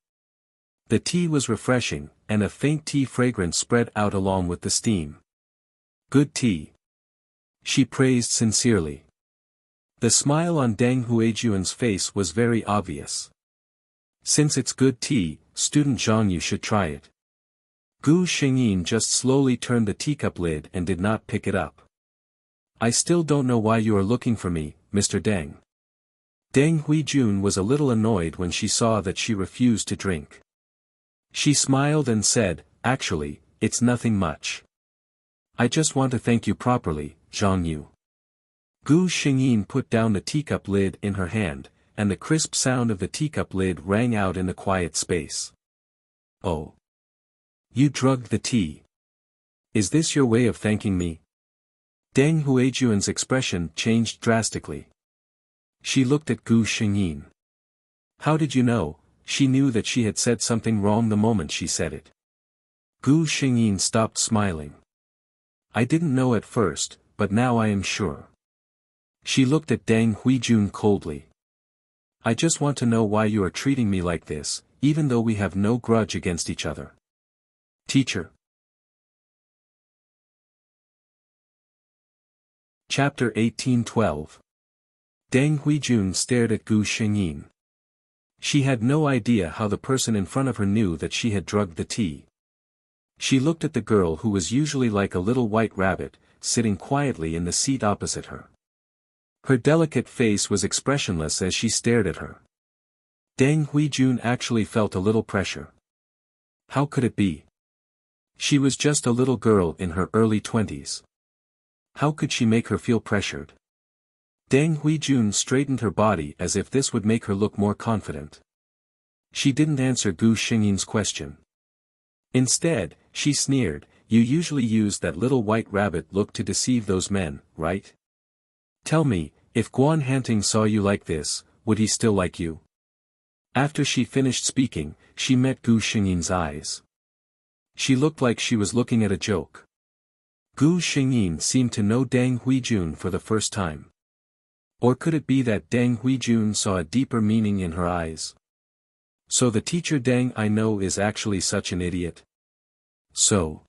The tea was refreshing, and a faint tea fragrance spread out along with the steam. "Good tea," she praised sincerely. The smile on Deng Huijun's face was very obvious. "Since it's good tea, student Zhang Yu should try it." Gu Xingyin just slowly turned the teacup lid and did not pick it up. "I still don't know why you are looking for me, Mr. Deng." Deng Huijun was a little annoyed when she saw that she refused to drink. She smiled and said, "Actually, it's nothing much. I just want to thank you properly, Zhang Yu." Gu Xingyin put down the teacup lid in her hand, and the crisp sound of the teacup lid rang out in the quiet space. "Oh. You drugged the tea. Is this your way of thanking me?" Deng Huijun's expression changed drastically. She looked at Gu Xingyin. "How did you know?" She knew that she had said something wrong the moment she said it. Gu Xingyin stopped smiling. "I didn't know at first, but now I am sure." She looked at Deng Huijun coldly. "I just want to know why you are treating me like this, even though we have no grudge against each other." Teacher. Chapter 18:12. Deng Huijun stared at Gu Xingyin. She had no idea how the person in front of her knew that she had drugged the tea. She looked at the girl who was usually like a little white rabbit, sitting quietly in the seat opposite her. Her delicate face was expressionless as she stared at her. Deng Huijun actually felt a little pressure. How could it be? She was just a little girl in her early 20s. How could she make her feel pressured? Deng Huijun straightened her body as if this would make her look more confident. She didn't answer Gu Xingyin's question. Instead, she sneered, "You usually use that little white rabbit look to deceive those men, right? Tell me, if Guan Hanting saw you like this, would he still like you?" After she finished speaking, she met Gu Xingyin's eyes. She looked like she was looking at a joke. Gu Xingyin seemed to know Deng Huijun for the first time. Or could it be that Deng Huijun saw a deeper meaning in her eyes? So the teacher Deng I know is actually such an idiot. So.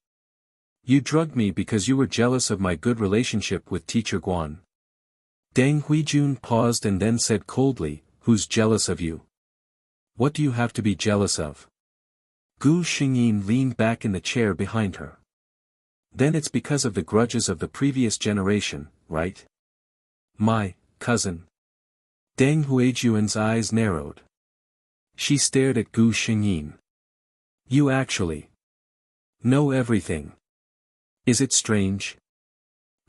You drugged me because you were jealous of my good relationship with teacher Guan. Deng Huijun paused and then said coldly, "Who's jealous of you? What do you have to be jealous of?" Gu Xingyin leaned back in the chair behind her. Then it's because of the grudges of the previous generation, right? My cousin. Deng Huijuan's eyes narrowed. She stared at Gu Xingyin. You actually know everything. Is it strange?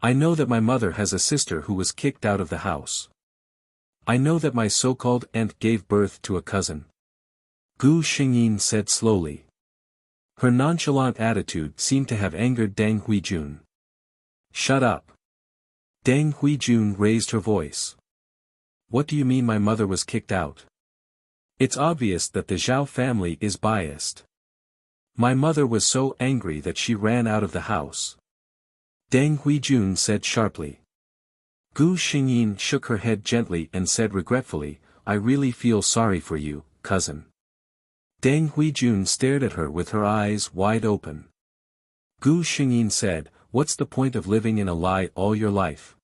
I know that my mother has a sister who was kicked out of the house. I know that my so-called aunt gave birth to a cousin. Gu Xingyin said slowly. Her nonchalant attitude seemed to have angered Deng Huijun. Shut up. Deng Huijun raised her voice. What do you mean my mother was kicked out? It's obvious that the Zhao family is biased. My mother was so angry that she ran out of the house. Deng Huijun said sharply. Gu Xingyin shook her head gently and said regretfully, I really feel sorry for you, cousin. Deng Huijun stared at her with her eyes wide open. Gu Xingyin said, what's the point of living in a lie all your life?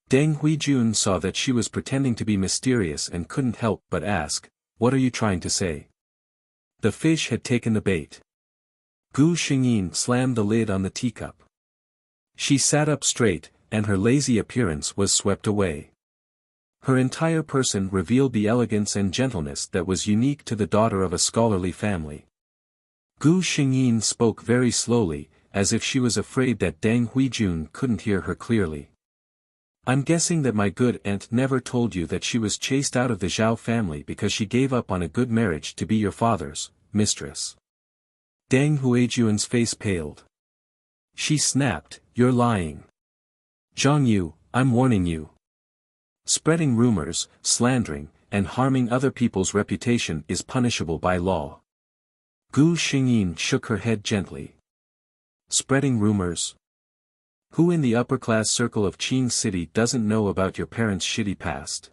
Deng Huijun saw that she was pretending to be mysterious and couldn't help but ask, what are you trying to say? The fish had taken the bait. Gu Xingyin slammed the lid on the teacup. She sat up straight, and her lazy appearance was swept away. Her entire person revealed the elegance and gentleness that was unique to the daughter of a scholarly family. Gu Xingyin spoke very slowly, as if she was afraid that Deng Huijun couldn't hear her clearly. I'm guessing that my good aunt never told you that she was chased out of the Zhao family because she gave up on a good marriage to be your father's mistress. Deng Huijuan's face paled. She snapped, you're lying. Zhang Yu, I'm warning you. Spreading rumors, slandering, and harming other people's reputation is punishable by law. Gu Xingyin shook her head gently. Spreading rumors? Who in the upper-class circle of Qing City doesn't know about your parents' shitty past?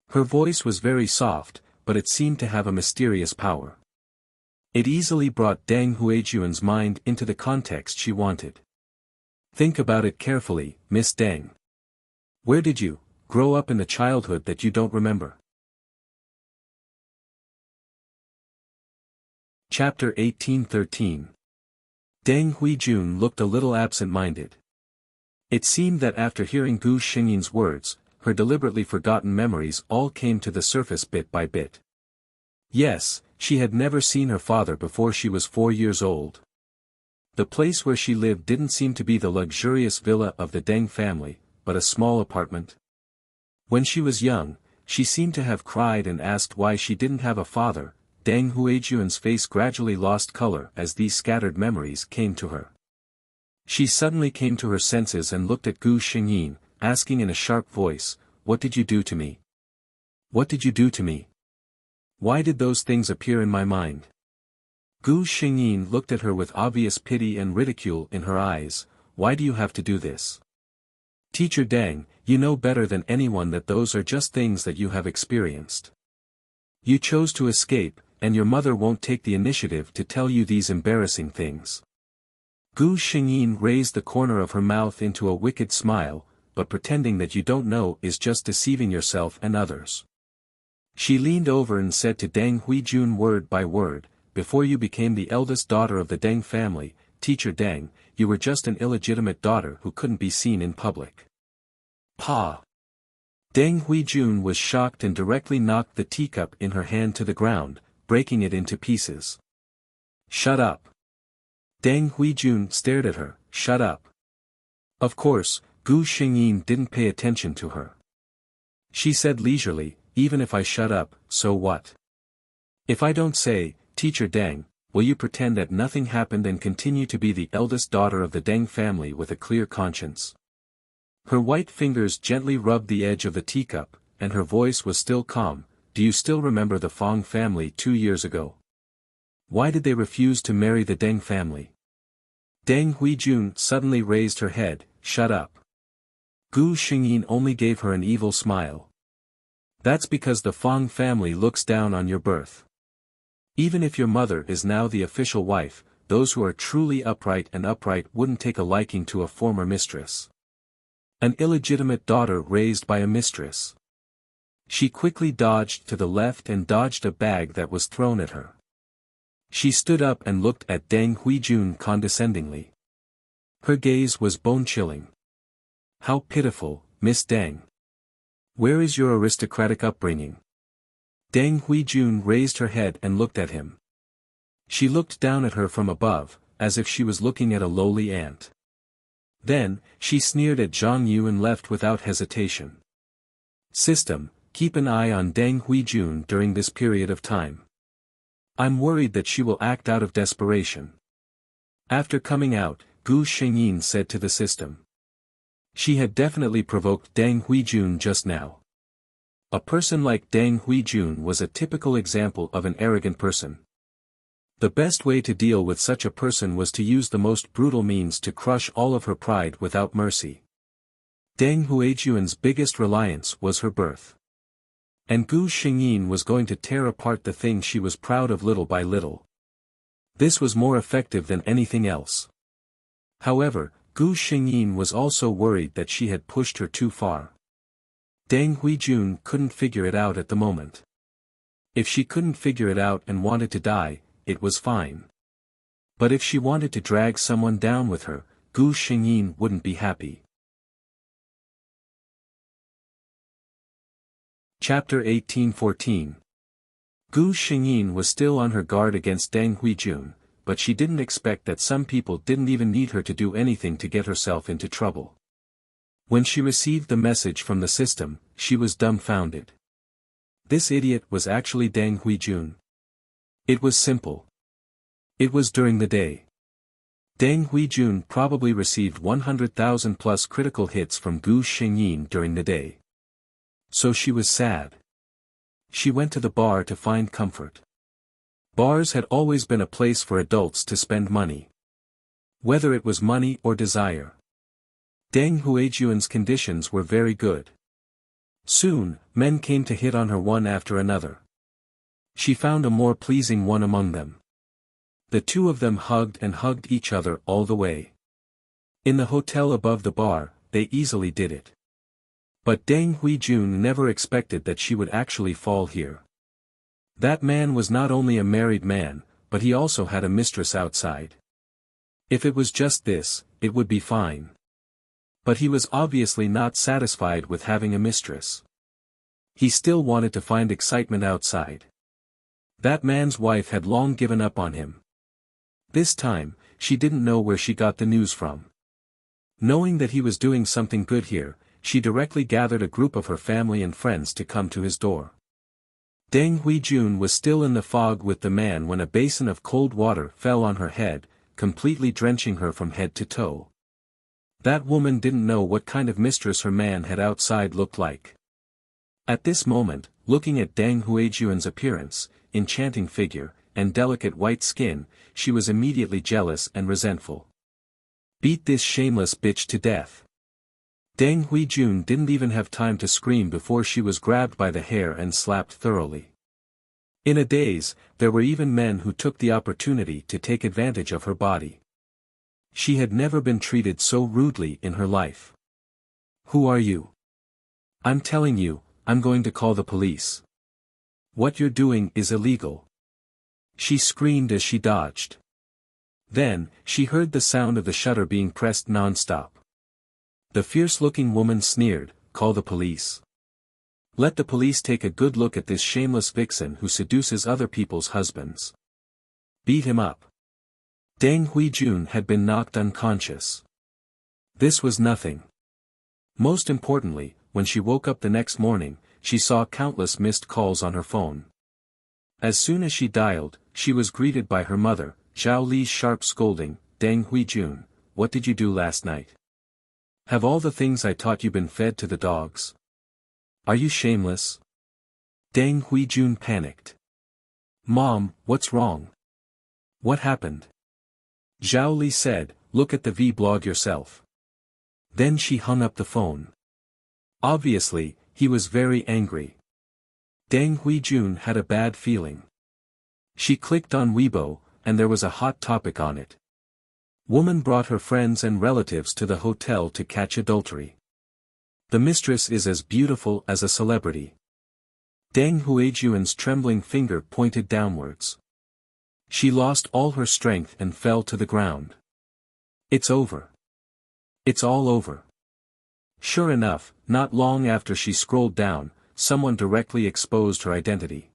Her voice was very soft, but it seemed to have a mysterious power. It easily brought Deng Huijuan's mind into the context she wanted. Think about it carefully, Miss Deng. Where did you grow up in the childhood that you don't remember? Chapter 1813. Deng Huijun looked a little absent-minded. It seemed that after hearing Gu Xingyin's words, her deliberately forgotten memories all came to the surface bit by bit. Yes, she had never seen her father before she was 4 years old. The place where she lived didn't seem to be the luxurious villa of the Deng family, but a small apartment. When she was young, she seemed to have cried and asked why she didn't have a father. Deng Huijuan's face gradually lost color as these scattered memories came to her. She suddenly came to her senses and looked at Gu Xingyin, asking in a sharp voice, what did you do to me? What did you do to me? Why did those things appear in my mind? Gu Xingyin looked at her with obvious pity and ridicule in her eyes. Why do you have to do this? Teacher Deng, you know better than anyone that those are just things that you have experienced. You chose to escape, and your mother won't take the initiative to tell you these embarrassing things. Gu Xingyin raised the corner of her mouth into a wicked smile, but pretending that you don't know is just deceiving yourself and others. She leaned over and said to Deng Huijun word by word, before you became the eldest daughter of the Deng family, Teacher Deng, you were just an illegitimate daughter who couldn't be seen in public. Pa! Deng Huijun was shocked and directly knocked the teacup in her hand to the ground, breaking it into pieces. Shut up. Deng Huijun stared at her. Shut up. Of course, Gu Xingyin didn't pay attention to her. She said leisurely, even if I shut up, so what? If I don't say, Teacher Deng, will you pretend that nothing happened and continue to be the eldest daughter of the Deng family with a clear conscience? Her white fingers gently rubbed the edge of the teacup, and her voice was still calm. Do you still remember the Fong family 2 years ago? Why did they refuse to marry the Deng family? Deng Huijun suddenly raised her head. Shut up. Gu Xingyin only gave her an evil smile. That's because the Fong family looks down on your birth. Even if your mother is now the official wife, those who are truly upright wouldn't take a liking to a former mistress. An illegitimate daughter raised by a mistress. She quickly dodged to the left and dodged a bag that was thrown at her. She stood up and looked at Deng Huijun condescendingly. Her gaze was bone-chilling. How pitiful, Miss Deng. Where is your aristocratic upbringing? Deng Huijun raised her head and looked at him. She looked down at her from above, as if she was looking at a lowly ant. Then, she sneered at Zhang Yu and left without hesitation. System, keep an eye on Deng Huijun during this period of time. I'm worried that she will act out of desperation. After coming out, Gu Xingyin said to the system. She had definitely provoked Deng Huijun just now. A person like Deng Huijun was a typical example of an arrogant person. The best way to deal with such a person was to use the most brutal means to crush all of her pride without mercy. Deng Huijun's biggest reliance was her birth. And Gu Xingyin was going to tear apart the thing she was proud of little by little. This was more effective than anything else. However, Gu Xingyin was also worried that she had pushed her too far. Deng Huijun couldn't figure it out at the moment. If she couldn't figure it out and wanted to die, it was fine. But if she wanted to drag someone down with her, Gu Xingyin wouldn't be happy. Chapter 1814. Gu Xingyin was still on her guard against Deng Huijun, but she didn't expect that some people didn't even need her to do anything to get herself into trouble. When she received the message from the system, she was dumbfounded. This idiot was actually Deng Huijun. It was simple. It was during the day. Deng Huijun probably received 100,000 plus critical hits from Gu Xingyin during the day. So she was sad. She went to the bar to find comfort. Bars had always been a place for adults to spend money. Whether it was money or desire. Deng Huijun's conditions were very good. Soon, men came to hit on her one after another. She found a more pleasing one among them. The two of them hugged and hugged each other all the way. In the hotel above the bar, they easily did it. But Deng Huijun never expected that she would actually fall here. That man was not only a married man, but he also had a mistress outside. If it was just this, it would be fine. But he was obviously not satisfied with having a mistress. He still wanted to find excitement outside. That man's wife had long given up on him. This time, she didn't know where she got the news from. Knowing that he was doing something good here, she directly gathered a group of her family and friends to come to his door. Deng Huijun was still in the fog with the man when a basin of cold water fell on her head, completely drenching her from head to toe. That woman didn't know what kind of mistress her man had outside looked like. At this moment, looking at Deng Huijun's appearance, enchanting figure, and delicate white skin, she was immediately jealous and resentful. Beat this shameless bitch to death. Deng Huijun didn't even have time to scream before she was grabbed by the hair and slapped thoroughly. In a daze, there were even men who took the opportunity to take advantage of her body. She had never been treated so rudely in her life. Who are you? I'm telling you, I'm going to call the police. What you're doing is illegal. She screamed as she dodged. Then, she heard the sound of the shutter being pressed non-stop. The fierce-looking woman sneered, "Call the police. Let the police take a good look at this shameless vixen who seduces other people's husbands. Beat him up. Deng Huijun had been knocked unconscious. This was nothing. Most importantly, when she woke up the next morning, she saw countless missed calls on her phone. As soon as she dialed, she was greeted by her mother, Zhao Li's sharp scolding, "Deng Huijun, what did you do last night? Have all the things I taught you been fed to the dogs? Are you shameless?" Deng Huijun panicked. "Mom, what's wrong? What happened?" Zhao Li said, "Look at the vlog yourself." Then she hung up the phone. Obviously, he was very angry. Deng Huijun had a bad feeling. She clicked on Weibo, and there was a hot topic on it. Woman brought her friends and relatives to the hotel to catch adultery. The mistress is as beautiful as a celebrity. Deng Huijun's trembling finger pointed downwards. She lost all her strength and fell to the ground. It's over. It's all over. Sure enough, not long after she scrolled down, someone directly exposed her identity.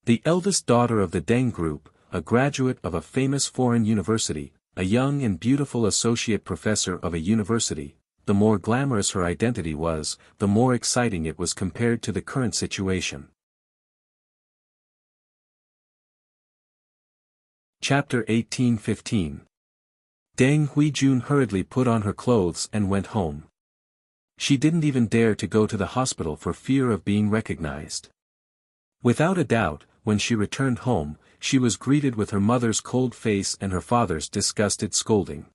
The eldest daughter of the Deng group, a graduate of a famous foreign university, a young and beautiful associate professor of a university. The more glamorous her identity was, the more exciting it was compared to the current situation. Chapter 1815. Deng Huijun hurriedly put on her clothes and went home. She didn't even dare to go to the hospital for fear of being recognized. Without a doubt, when she returned home, she was greeted with her mother's cold face and her father's disgusted scolding.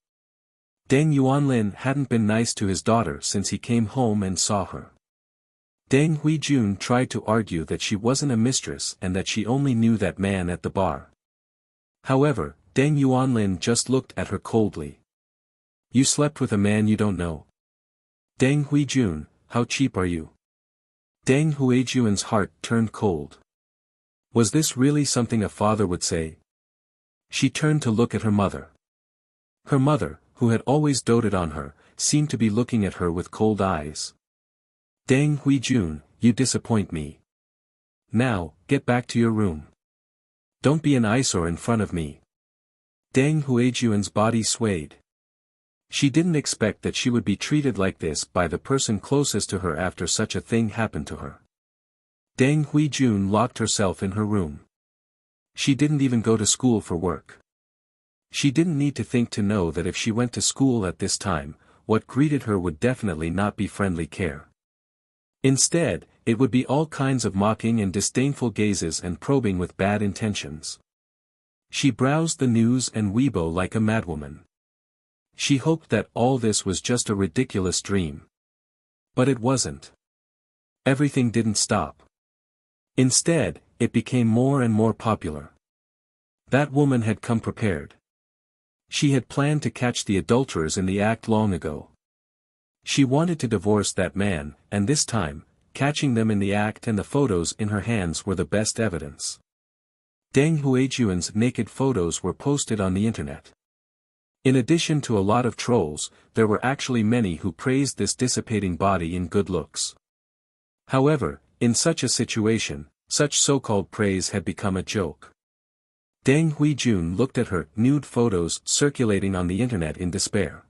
Deng Yuanlin hadn't been nice to his daughter since he came home and saw her. Deng Huijun tried to argue that she wasn't a mistress and that she only knew that man at the bar. However, Deng Yuanlin just looked at her coldly. "You slept with a man you don't know? Deng Huijun, how cheap are you?" Deng Huijun's heart turned cold. Was this really something a father would say? She turned to look at her mother. Her mother, who had always doted on her, seemed to be looking at her with cold eyes. "Deng Huijun, you disappoint me. Now, get back to your room. Don't be an eyesore in front of me." Deng Huijun's body swayed. She didn't expect that she would be treated like this by the person closest to her after such a thing happened to her. Deng Huijun locked herself in her room. She didn't even go to school for work. She didn't need to think to know that if she went to school at this time, what greeted her would definitely not be friendly care. Instead, it would be all kinds of mocking and disdainful gazes and probing with bad intentions. She browsed the news and Weibo like a madwoman. She hoped that all this was just a ridiculous dream. But it wasn't. Everything didn't stop. Instead, it became more and more popular. That woman had come prepared. She had planned to catch the adulterers in the act long ago. She wanted to divorce that man, and this time, catching them in the act and the photos in her hands were the best evidence. Deng Huijun's naked photos were posted on the internet. In addition to a lot of trolls, there were actually many who praised this dissipating body in good looks. However, in such a situation, such so-called praise had become a joke. Deng Huijun looked at her nude photos circulating on the internet in despair.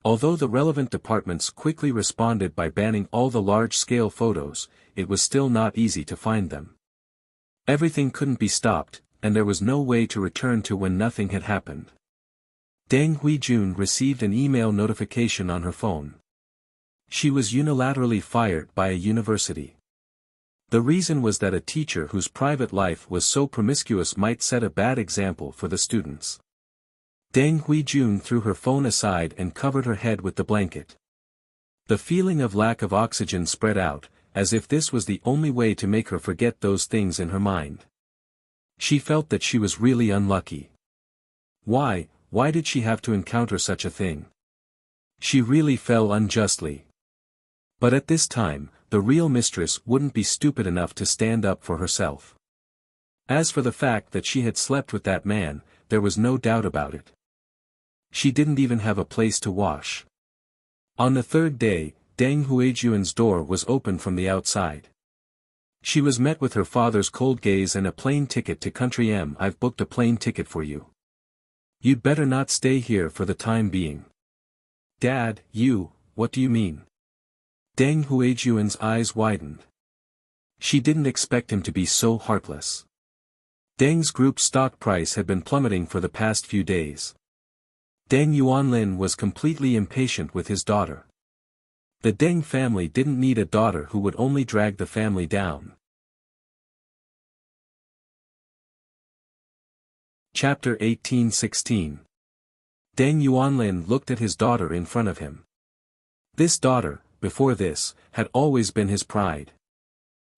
Although the relevant departments quickly responded by banning all the large-scale photos, it was still not easy to find them. Everything couldn't be stopped, and there was no way to return to when nothing had happened. Deng Huijun received an email notification on her phone. She was unilaterally fired by a university. The reason was that a teacher whose private life was so promiscuous might set a bad example for the students. Deng Huijun threw her phone aside and covered her head with the blanket. The feeling of lack of oxygen spread out, as if this was the only way to make her forget those things in her mind. She felt that she was really unlucky. Why did she have to encounter such a thing? She really fell unjustly. But at this time, the real mistress wouldn't be stupid enough to stand up for herself. As for the fact that she had slept with that man, there was no doubt about it. She didn't even have a place to wash. On the third day, Deng Huijuan's door was open from the outside. She was met with her father's cold gaze and a plane ticket to Country M. I've booked a plane ticket for you. You'd better not stay here for the time being. Dad, what do you mean? Deng Huijuan's eyes widened. She didn't expect him to be so heartless. Deng's group stock price had been plummeting for the past few days. Deng Yuanlin was completely impatient with his daughter. The Deng family didn't need a daughter who would only drag the family down. Chapter 18:16. Deng Yuanlin looked at his daughter in front of him. This daughter, before this, had always been his pride.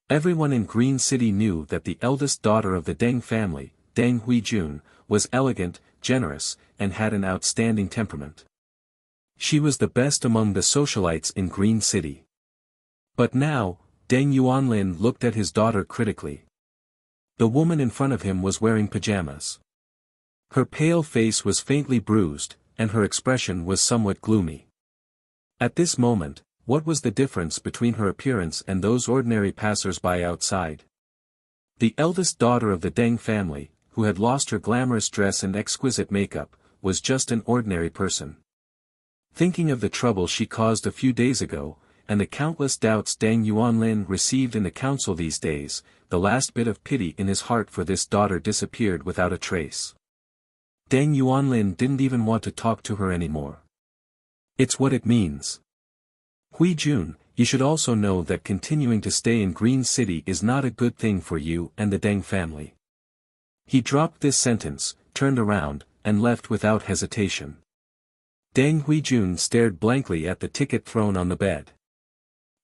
Everyone in Green City knew that the eldest daughter of the Deng family, Deng Huijun, was elegant, generous, and had an outstanding temperament. She was the best among the socialites in Green City. But now, Deng Yuanlin looked at his daughter critically. The woman in front of him was wearing pajamas. Her pale face was faintly bruised, and her expression was somewhat gloomy. At this moment, what was the difference between her appearance and those ordinary passers-by outside? The eldest daughter of the Deng family, who had lost her glamorous dress and exquisite makeup, was just an ordinary person. Thinking of the trouble she caused a few days ago, and the countless doubts Deng Yuanlin received in the council these days, the last bit of pity in his heart for this daughter disappeared without a trace. Deng Yuanlin didn't even want to talk to her anymore. It's what it means. Huijun, you should also know that continuing to stay in Green City is not a good thing for you and the Deng family. He dropped this sentence, turned around, and left without hesitation. Deng Huijun stared blankly at the ticket thrown on the bed.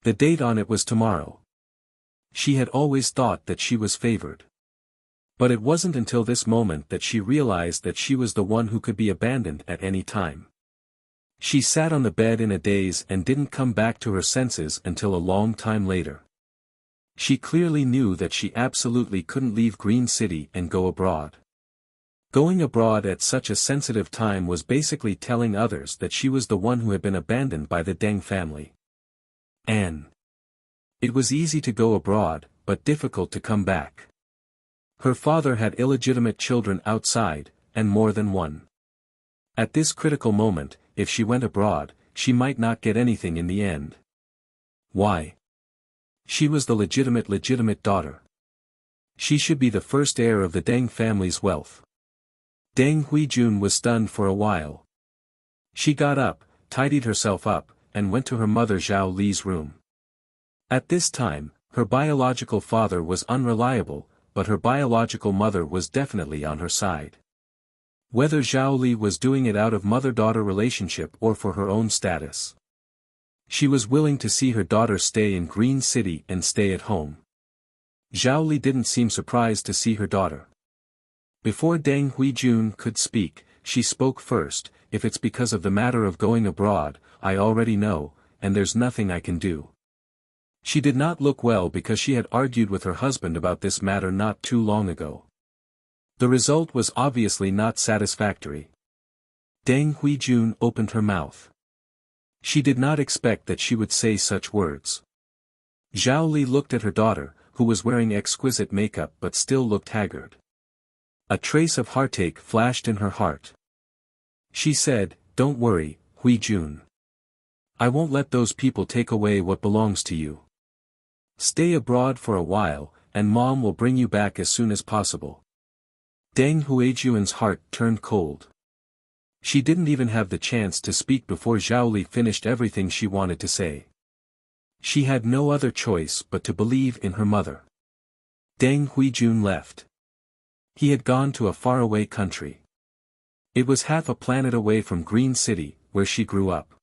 The date on it was tomorrow. She had always thought that she was favored. But it wasn't until this moment that she realized that she was the one who could be abandoned at any time. She sat on the bed in a daze and didn't come back to her senses until a long time later. She clearly knew that she absolutely couldn't leave Green City and go abroad. Going abroad at such a sensitive time was basically telling others that she was the one who had been abandoned by the Deng family. It was easy to go abroad, but difficult to come back. Her father had illegitimate children outside, and more than one. At this critical moment, if she went abroad, she might not get anything in the end. Why? She was the legitimate daughter. She should be the first heir of the Deng family's wealth. Deng Huijun was stunned for a while. She got up, tidied herself up, and went to her mother Zhao Li's room. At this time, her biological father was unreliable, but her biological mother was definitely on her side. Whether Zhao Li was doing it out of mother-daughter relationship or for her own status. She was willing to see her daughter stay in Green City and stay at home. Zhao Li didn't seem surprised to see her daughter. Before Deng Huijun could speak, she spoke first. If it's because of the matter of going abroad, I already know, and there's nothing I can do. She did not look well because she had argued with her husband about this matter not too long ago. The result was obviously not satisfactory. Deng Huijun opened her mouth. She did not expect that she would say such words. Zhao Li looked at her daughter, who was wearing exquisite makeup but still looked haggard. A trace of heartache flashed in her heart. She said, "Don't worry, Huijun. I won't let those people take away what belongs to you. Stay abroad for a while, and Mom will bring you back as soon as possible." Deng Huijuan's heart turned cold. She didn't even have the chance to speak before Zhao Li finished everything she wanted to say. She had no other choice but to believe in her mother. Deng Huijun left. He had gone to a faraway country. It was half a planet away from Green City, where she grew up.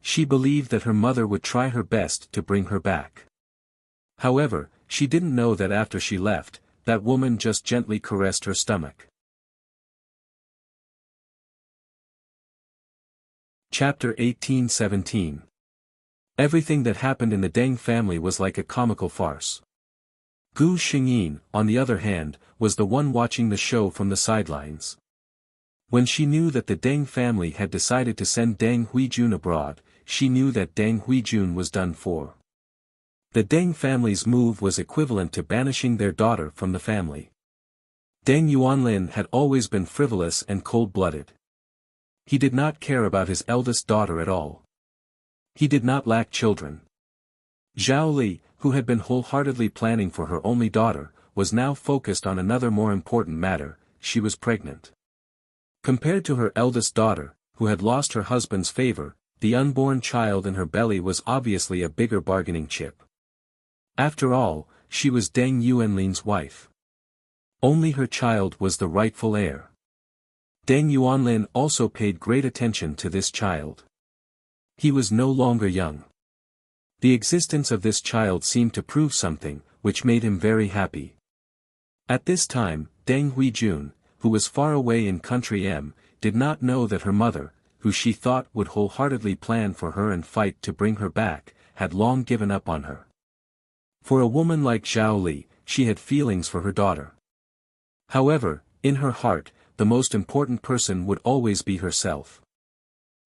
She believed that her mother would try her best to bring her back. However, she didn't know that after she left, that woman just gently caressed her stomach. Chapter 18:17. Everything that happened in the Deng family was like a comical farce. Gu Xingyin, on the other hand, was the one watching the show from the sidelines. When she knew that the Deng family had decided to send Deng Huijun abroad, she knew that Deng Huijun was done for. The Deng family's move was equivalent to banishing their daughter from the family. Deng Yuanlin had always been frivolous and cold-blooded. He did not care about his eldest daughter at all. He did not lack children. Zhao Li, who had been wholeheartedly planning for her only daughter, was now focused on another more important matter: she was pregnant. Compared to her eldest daughter, who had lost her husband's favor, the unborn child in her belly was obviously a bigger bargaining chip. After all, she was Deng Yuanlin's wife. Only her child was the rightful heir. Deng Yuanlin also paid great attention to this child. He was no longer young. The existence of this child seemed to prove something, which made him very happy. At this time, Deng Huijun, who was far away in country M, did not know that her mother, who she thought would wholeheartedly plan for her and fight to bring her back, had long given up on her. For a woman like Zhao Li, she had feelings for her daughter. However, in her heart, the most important person would always be herself.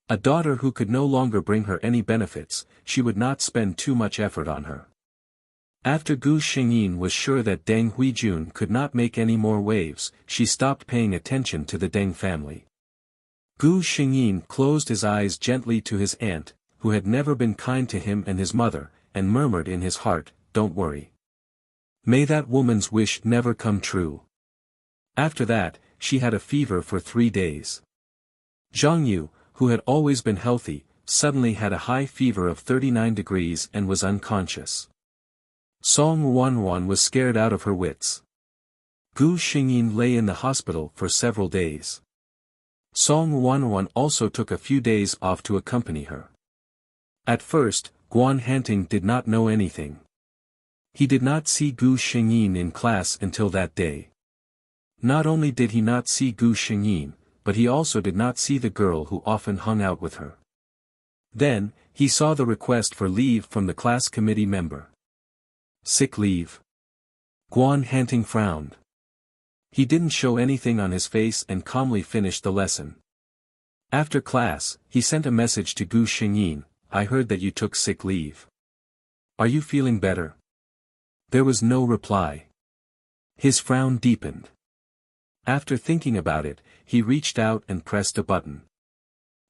A daughter who could no longer bring her any benefits, she would not spend too much effort on her. After Gu Xingyin was sure that Deng Huijun could not make any more waves, she stopped paying attention to the Deng family. Gu Xingyin closed his eyes gently to his aunt, who had never been kind to him and his mother, and murmured in his heart, "Don't worry. May that woman's wish never come true." After that, she had a fever for 3 days. Zhang Yu, who had always been healthy, suddenly had a high fever of 39 degrees and was unconscious. Song Wanwan was scared out of her wits. Gu Xingyin lay in the hospital for several days. Song Wanwan also took a few days off to accompany her. At first, Guan Hanting did not know anything. He did not see Gu Xingyin in class until that day. Not only did he not see Gu Xingyin, but he also did not see the girl who often hung out with her. Then, he saw the request for leave from the class committee member. Sick leave. Guan Hanting frowned. He didn't show anything on his face and calmly finished the lesson. After class, he sent a message to Gu Xingyin, "I heard that you took sick leave. Are you feeling better?" There was no reply. His frown deepened. After thinking about it, he reached out and pressed a button.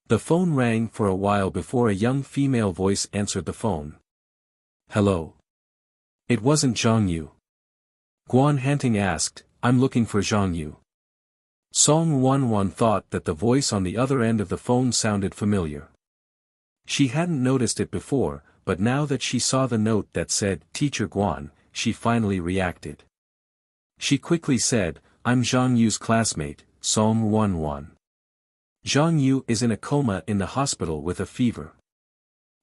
The phone rang for a while before a young female voice answered the phone. "Hello." It wasn't Zhang Yu. Guan Hanting asked, "I'm looking for Zhang Yu." Song Wanwan thought that the voice on the other end of the phone sounded familiar. She hadn't noticed it before, but now that she saw the note that said, "Teacher Guan," she finally reacted. She quickly said, "I'm Zhang Yu's classmate, Song Wanwan. Zhang Yu is in a coma in the hospital with a fever.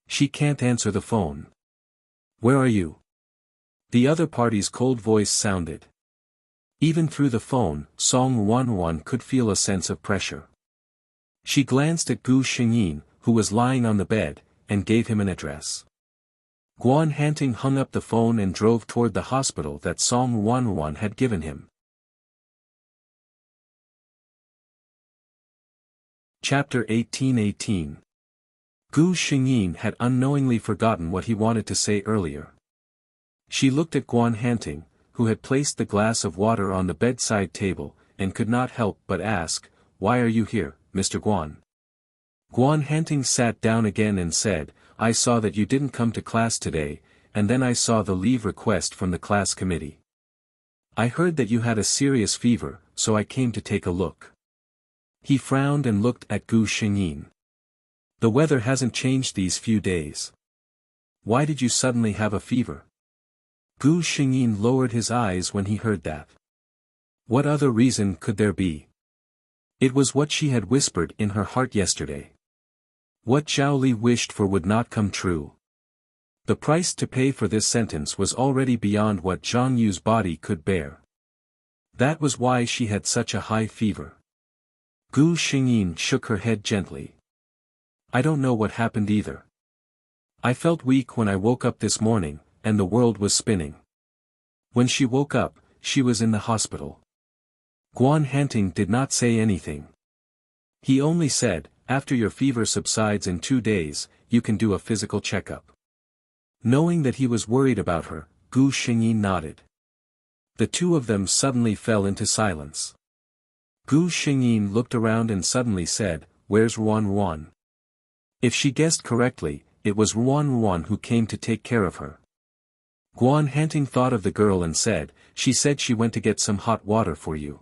She can't answer the phone. Where are you?" The other party's cold voice sounded. Even through the phone, Song Wanwan could feel a sense of pressure. She glanced at Gu Xingyin, who was lying on the bed, and gave him an address. Guan Hanting hung up the phone and drove toward the hospital that Song Wanwan had given him. Chapter 18:18. Gu Xingyin had unknowingly forgotten what he wanted to say earlier. She looked at Guan Hanting, who had placed the glass of water on the bedside table, and could not help but ask, "Why are you here, Mr. Guan?" Guan Hanting sat down again and said, "I saw that you didn't come to class today, and then I saw the leave request from the class committee. I heard that you had a serious fever, so I came to take a look." He frowned and looked at Gu Xingyin. "The weather hasn't changed these few days. Why did you suddenly have a fever?" Gu Xingyin lowered his eyes when he heard that. What other reason could there be? It was what she had whispered in her heart yesterday. What Zhao Li wished for would not come true. The price to pay for this sentence was already beyond what Zhang Yu's body could bear. That was why she had such a high fever. Gu Xingyin shook her head gently. "I don't know what happened either. I felt weak when I woke up this morning, and the world was spinning." When she woke up, she was in the hospital. Guan Hanting did not say anything. He only said, after your fever subsides in 2 days, you can do a physical checkup. Knowing that he was worried about her, Gu Xingyi nodded. The two of them suddenly fell into silence. Gu Xingyi looked around and suddenly said, "Where's Ruan?" If she guessed correctly, it was Ruan who came to take care of her. Guan Hanting thought of the girl and said, "She said she went to get some hot water for you."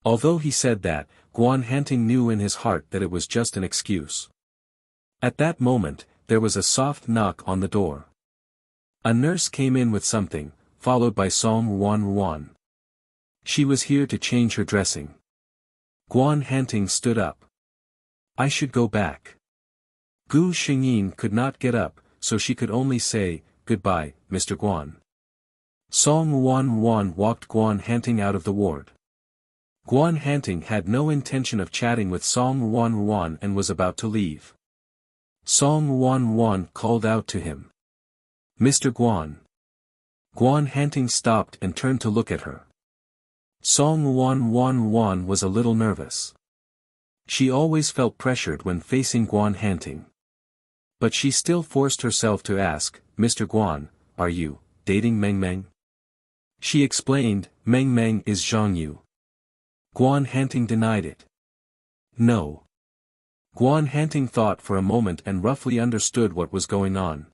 Although he said that, Guan Hanting knew in his heart that it was just an excuse. At that moment, there was a soft knock on the door. A nurse came in with something, followed by Song Ruan. She was here to change her dressing. Guan Hanting stood up. "I should go back." Gu Xingyin could not get up, so she could only say, "Goodbye, Mr. Guan." Song Ruan walked Guan Hanting out of the ward. Guan Hanting had no intention of chatting with Song Ruan and was about to leave. Song Ruan called out to him. "Mr. Guan." Guan Hanting stopped and turned to look at her. Song Ruan was a little nervous. She always felt pressured when facing Guan Hanting. But she still forced herself to ask, "Mr. Guan, are you dating Meng Meng?" She explained, "Meng Meng is Zhang Yu." Guan Hanting denied it. "No." Guan Hanting thought for a moment and roughly understood what was going on.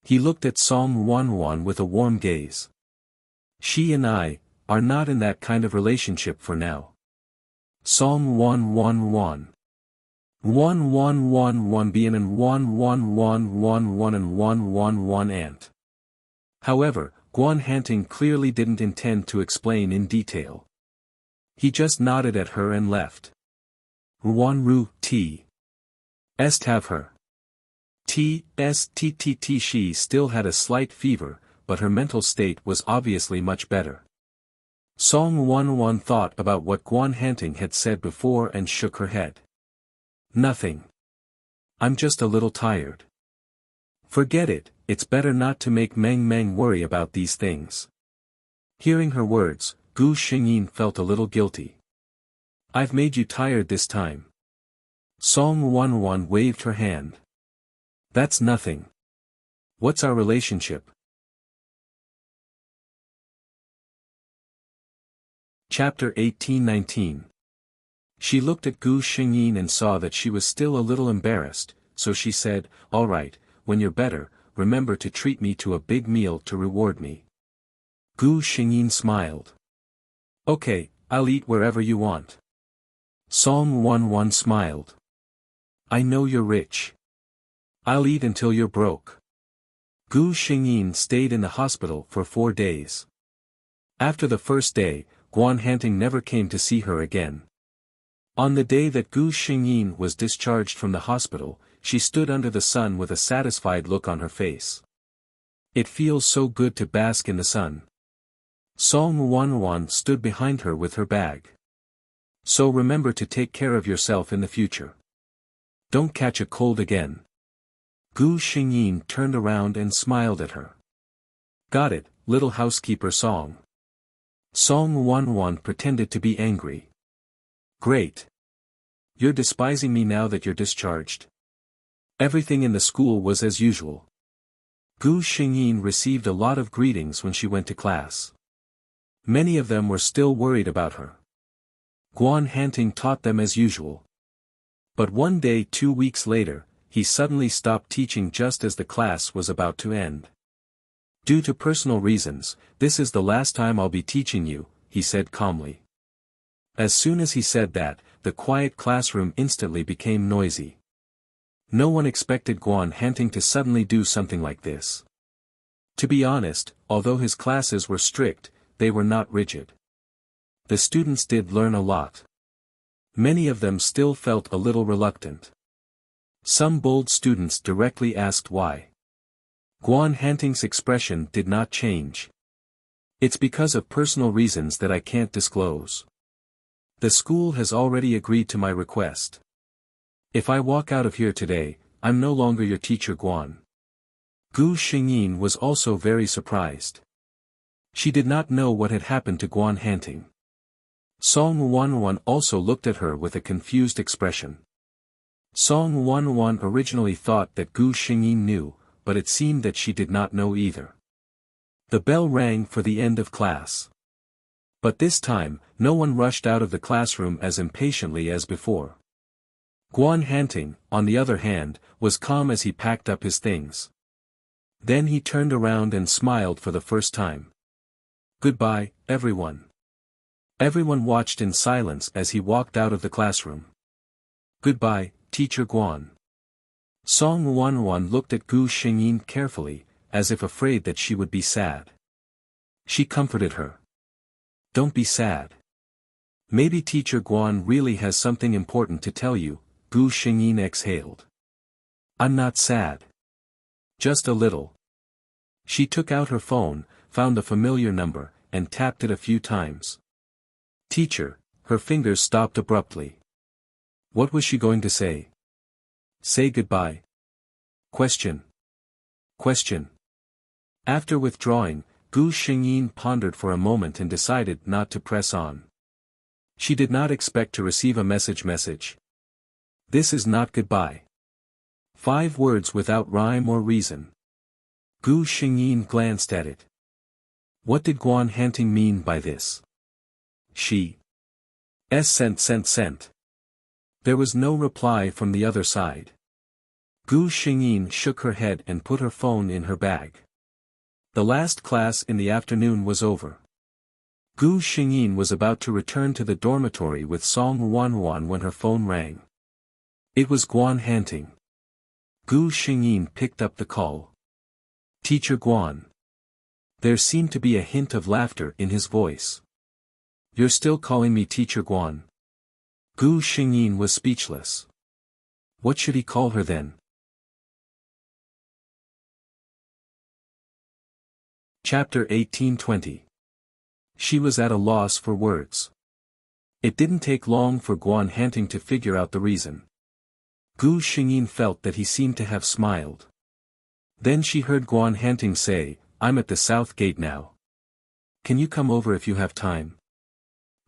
He looked at Song Ruan with a warm gaze. "She and I are not in that kind of relationship for now." Song Ruan Bian and Ruan Ant. However, Guan Hanting clearly didn't intend to explain in detail. He just nodded at her and left. Ruan T. Est have her. She still had a slight fever, but her mental state was obviously much better. Song Ruan thought about what Guan Hanting had said before and shook her head. "Nothing. I'm just a little tired." "Forget it, it's better not to make Meng Meng worry about these things." Hearing her words, Gu Xingyin felt a little guilty. "I've made you tired this time." Song Ruan waved her hand. "That's nothing. What's our relationship?" Chapter 18-19. She looked at Gu Xingyin and saw that she was still a little embarrassed, so she said, "All right, when you're better, remember to treat me to a big meal to reward me." Gu Xingyin smiled. "Okay, I'll eat wherever you want." Song Ruan smiled. "I know you're rich. I'll eat until you're broke." Gu Xingyin stayed in the hospital for 4 days. After the first day, Guan Hanting never came to see her again. On the day that Gu Xingyin was discharged from the hospital, she stood under the sun with a satisfied look on her face. "It feels so good to bask in the sun." Song Ruan stood behind her with her bag. "So remember to take care of yourself in the future. Don't catch a cold again." Gu Xingyin turned around and smiled at her. "Got it, little housekeeper Song." Song Ruan pretended to be angry. "Great. You're despising me now that you're discharged?" Everything in the school was as usual. Gu Xingyin received a lot of greetings when she went to class. Many of them were still worried about her. Guan Hanting taught them as usual. But one day 2 weeks later, he suddenly stopped teaching just as the class was about to end. "Due to personal reasons, this is the last time I'll be teaching you," he said calmly. As soon as he said that, the quiet classroom instantly became noisy. No one expected Guan Hanting to suddenly do something like this. To be honest, although his classes were strict, they were not rigid. The students did learn a lot. Many of them still felt a little reluctant. Some bold students directly asked why. Guan Hanting's expression did not change. "It's because of personal reasons that I can't disclose. The school has already agreed to my request. If I walk out of here today, I'm no longer your teacher Guan." Gu Xingyin was also very surprised. She did not know what had happened to Guan Hanting. Song Ruan also looked at her with a confused expression. Song Wanwan originally thought that Gu Xingyin knew, but it seemed that she did not know either. The bell rang for the end of class. But this time, no one rushed out of the classroom as impatiently as before. Guan Hanting, on the other hand, was calm as he packed up his things. Then he turned around and smiled for the first time. "Goodbye, everyone." Everyone watched in silence as he walked out of the classroom. "Goodbye, Teacher Guan." Song Wanwan looked at Gu Xingyin carefully, as if afraid that she would be sad. She comforted her. "Don't be sad. Maybe Teacher Guan really has something important to tell you," Gu Xingyin exhaled. "I'm not sad. Just a little." She took out her phone, found a familiar number, and tapped it a few times. "Teacher," her fingers stopped abruptly. What was she going to say? "Say goodbye." Question. After withdrawing, Gu Xingyin pondered for a moment and decided not to press on. She did not expect to receive a message. This is not goodbye. 5 words without rhyme or reason. Gu Xingyin glanced at it. What did Guan Hanting mean by this? She sent. There was no reply from the other side. Gu Xingyin shook her head and put her phone in her bag. The last class in the afternoon was over. Gu Xingyin was about to return to the dormitory with Song Wanwan when her phone rang. It was Guan Hanting. Gu Xingyin picked up the call. "Teacher Guan." There seemed to be a hint of laughter in his voice. "You're still calling me Teacher Guan?" Gu Xingyin was speechless. What should he call her then? Chapter 18-20. She was at a loss for words. It didn't take long for Guan Hanting to figure out the reason. Gu Xingyin felt that he seemed to have smiled. Then she heard Guan Hanting say, "I'm at the south gate now. Can you come over if you have time?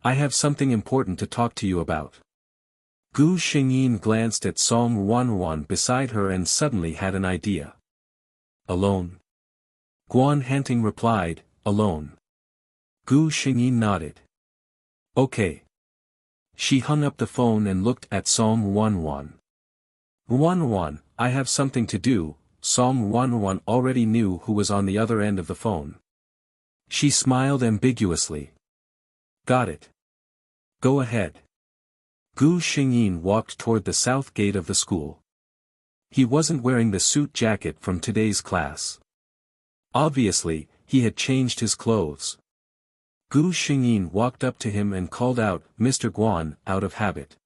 I have something important to talk to you about." Gu Xingyin glanced at Song Wanwan beside her and suddenly had an idea. "Alone?" Guan Hanting replied, "Alone." Gu Xingyin nodded. "Okay." She hung up the phone and looked at Song Wanwan. "Wanwan, I have something to do." Song Wanwan already knew who was on the other end of the phone. She smiled ambiguously. "Got it. Go ahead." Gu Xingyin walked toward the south gate of the school. He wasn't wearing the suit jacket from today's class. Obviously, he had changed his clothes. Gu Xingyin walked up to him and called out, "Mr. Guan," out of habit.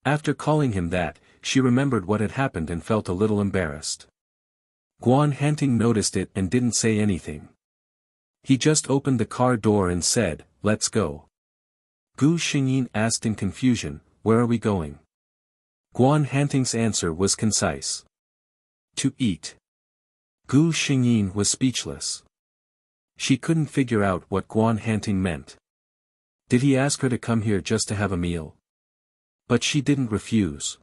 After calling him that, she remembered what had happened and felt a little embarrassed. Guan Hanting noticed it and didn't say anything. He just opened the car door and said, "Let's go." Gu Xingyin asked in confusion, "Where are we going?" Guan Hanting's answer was concise. "To eat." Gu Xingyin was speechless. She couldn't figure out what Guan Hanting meant. Did he ask her to come here just to have a meal? But she didn't refuse.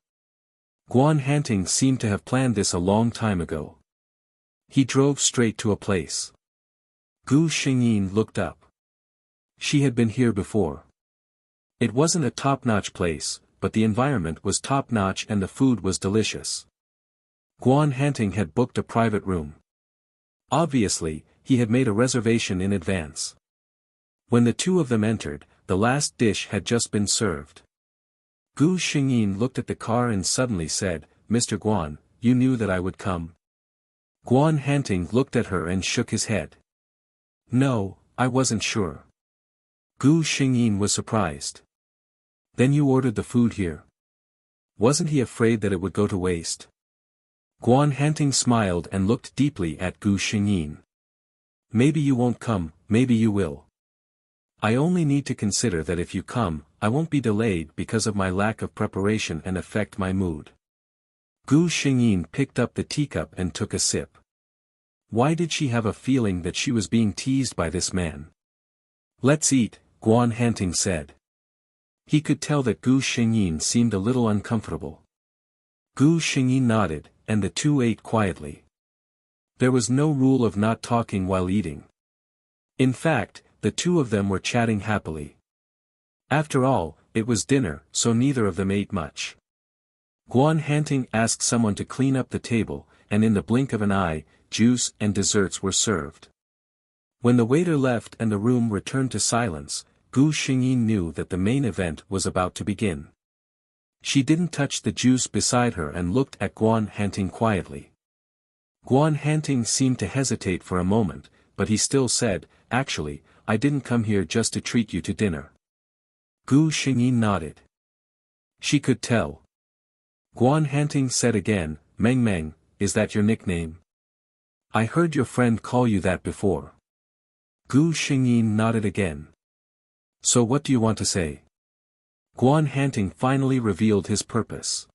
Guan Hanting seemed to have planned this a long time ago. He drove straight to a place. Gu Xingyin looked up. She had been here before. It wasn't a top-notch place, but the environment was top-notch and the food was delicious. Guan Hanting had booked a private room. Obviously, he had made a reservation in advance. When the two of them entered, the last dish had just been served. Gu Xingyin looked at the car and suddenly said, "Mr. Guan, you knew that I would come?" Guan Hanting looked at her and shook his head. "No, I wasn't sure." Gu Xingyin was surprised. "Then you ordered the food here. Wasn't he afraid that it would go to waste?" Guan Hanting smiled and looked deeply at Gu Xingyin. "Maybe you won't come, maybe you will. I only need to consider that if you come, I won't be delayed because of my lack of preparation and affect my mood." Gu Xingyin picked up the teacup and took a sip. Why did she have a feeling that she was being teased by this man? "Let's eat," Guan Hanting said. He could tell that Gu Xingyin seemed a little uncomfortable. Gu Xingyi nodded, and the two ate quietly. There was no rule of not talking while eating. In fact, the two of them were chatting happily. After all, it was dinner, so neither of them ate much. Guan Hanting asked someone to clean up the table, and in the blink of an eye, juice and desserts were served. When the waiter left and the room returned to silence, Gu Xingyi knew that the main event was about to begin. She didn't touch the juice beside her and looked at Guan Hanting quietly. Guan Hanting seemed to hesitate for a moment, but he still said, "Actually, I didn't come here just to treat you to dinner." Gu Xingyi nodded. She could tell. Guan Hanting said again, "Meng Meng, is that your nickname? I heard your friend call you that before." Gu Xingyi nodded again. "So what do you want to say?" Guan Hanting finally revealed his purpose.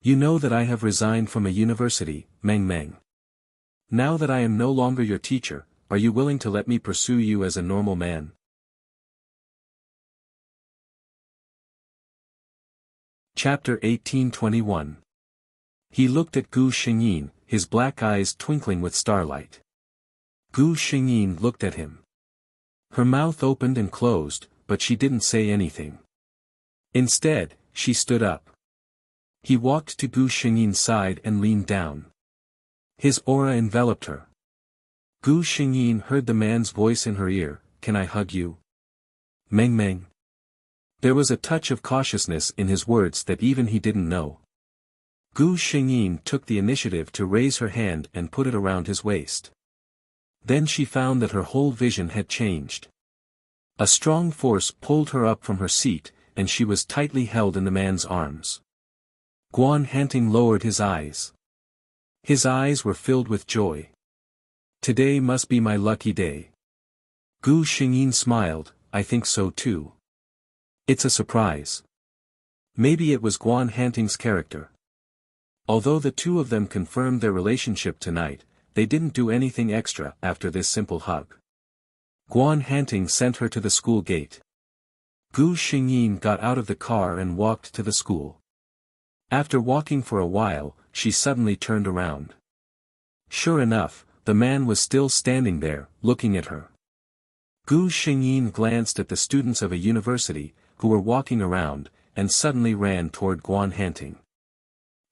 "You know that I have resigned from a university, Meng Meng. Now that I am no longer your teacher, are you willing to let me pursue you as a normal man?" Chapter 1821. He looked at Gu Xingyi, his black eyes twinkling with starlight. Gu Xingyi looked at him. Her mouth opened and closed, but she didn't say anything. Instead, she stood up. He walked to Gu Xingyi's side and leaned down. His aura enveloped her. Gu Xingyi heard the man's voice in her ear, "Can I hug you?" "Meng Meng." There was a touch of cautiousness in his words that even he didn't know. Gu Xingyi took the initiative to raise her hand and put it around his waist. Then she found that her whole vision had changed. A strong force pulled her up from her seat, and she was tightly held in the man's arms. Guan Hanting lowered his eyes. His eyes were filled with joy. "Today must be my lucky day." Gu Xingyi smiled, "I think so too. It's a surprise." Maybe it was Guan Hanting's character. Although the two of them confirmed their relationship tonight, they didn't do anything extra after this simple hug. Guan Hanting sent her to the school gate. Gu Xingyi got out of the car and walked to the school. After walking for a while, she suddenly turned around. Sure enough, the man was still standing there, looking at her. Gu Xingyi glanced at the students of a university, who were walking around, and suddenly ran toward Guan Hanting.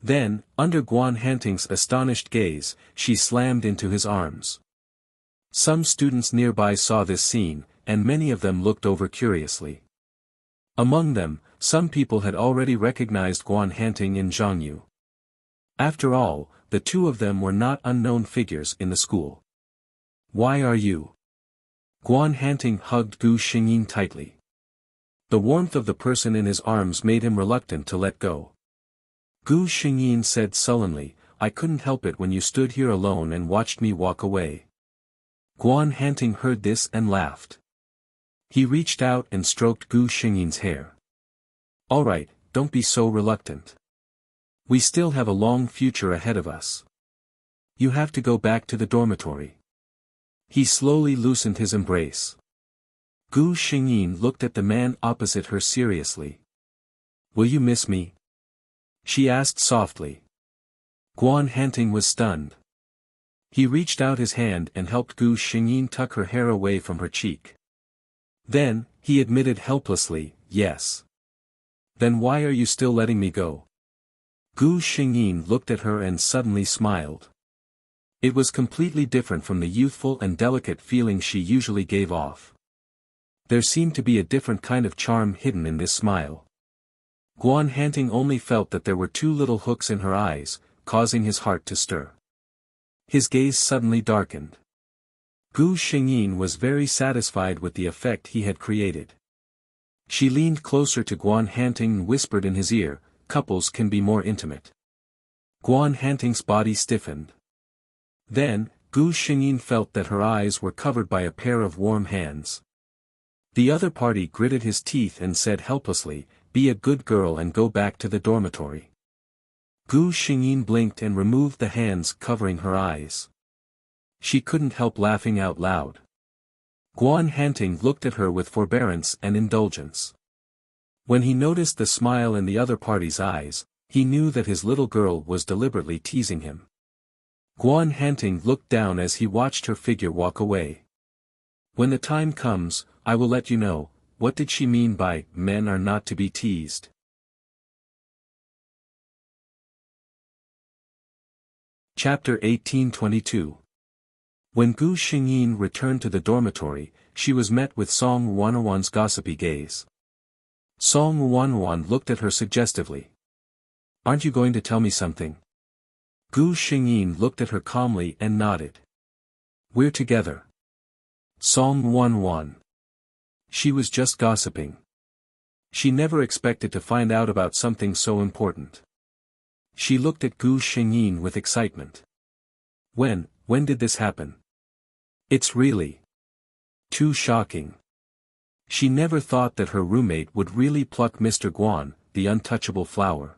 Then, under Guan Hanting's astonished gaze, she slammed into his arms. Some students nearby saw this scene, and many of them looked over curiously. Among them, some people had already recognized Guan Hanting in Zhangyu. After all, the two of them were not unknown figures in the school. "Why are you?" Guan Hanting hugged Gu Xingyi tightly. The warmth of the person in his arms made him reluctant to let go. Gu Xingyi said sullenly, "I couldn't help it when you stood here alone and watched me walk away." Guan Hanting heard this and laughed. He reached out and stroked Gu Xingyi's hair. "All right, don't be so reluctant. We still have a long future ahead of us. You have to go back to the dormitory." He slowly loosened his embrace. Gu Xingyi looked at the man opposite her seriously. "Will you miss me?" she asked softly. Guan Hanting was stunned. He reached out his hand and helped Gu Xingyi tuck her hair away from her cheek. Then, he admitted helplessly, "Yes." "Then why are you still letting me go?" Gu Xingyi looked at her and suddenly smiled. It was completely different from the youthful and delicate feeling she usually gave off. There seemed to be a different kind of charm hidden in this smile. Guan Hanting only felt that there were two little hooks in her eyes, causing his heart to stir. His gaze suddenly darkened. Gu Xingyi was very satisfied with the effect he had created. She leaned closer to Guan Hanting and whispered in his ear, "Couples can be more intimate." Guan Hanting's body stiffened. Then, Gu Xingyi felt that her eyes were covered by a pair of warm hands. The other party gritted his teeth and said helplessly, "Be a good girl and go back to the dormitory." Gu Xingyi blinked and removed the hands covering her eyes. She couldn't help laughing out loud. Guan Hanting looked at her with forbearance and indulgence. When he noticed the smile in the other party's eyes, He knew that his little girl was deliberately teasing him. Guan Hanting looked down as he watched her figure walk away. When the time comes, I will let you know. What did she mean by, men are not to be teased? Chapter 1822. When Gu Xingyin returned to the dormitory, she was met with Song Wanwan's gossipy gaze. Song Wanwan looked at her suggestively. Aren't you going to tell me something? Gu Xingyin looked at her calmly and nodded. We're together. Song Wanwan. She was just gossiping. She never expected to find out about something so important. She looked at Gu Xingyin with excitement. When did this happen? It's really too shocking. She never thought that her roommate would really pluck Mr. Guan, the untouchable flower.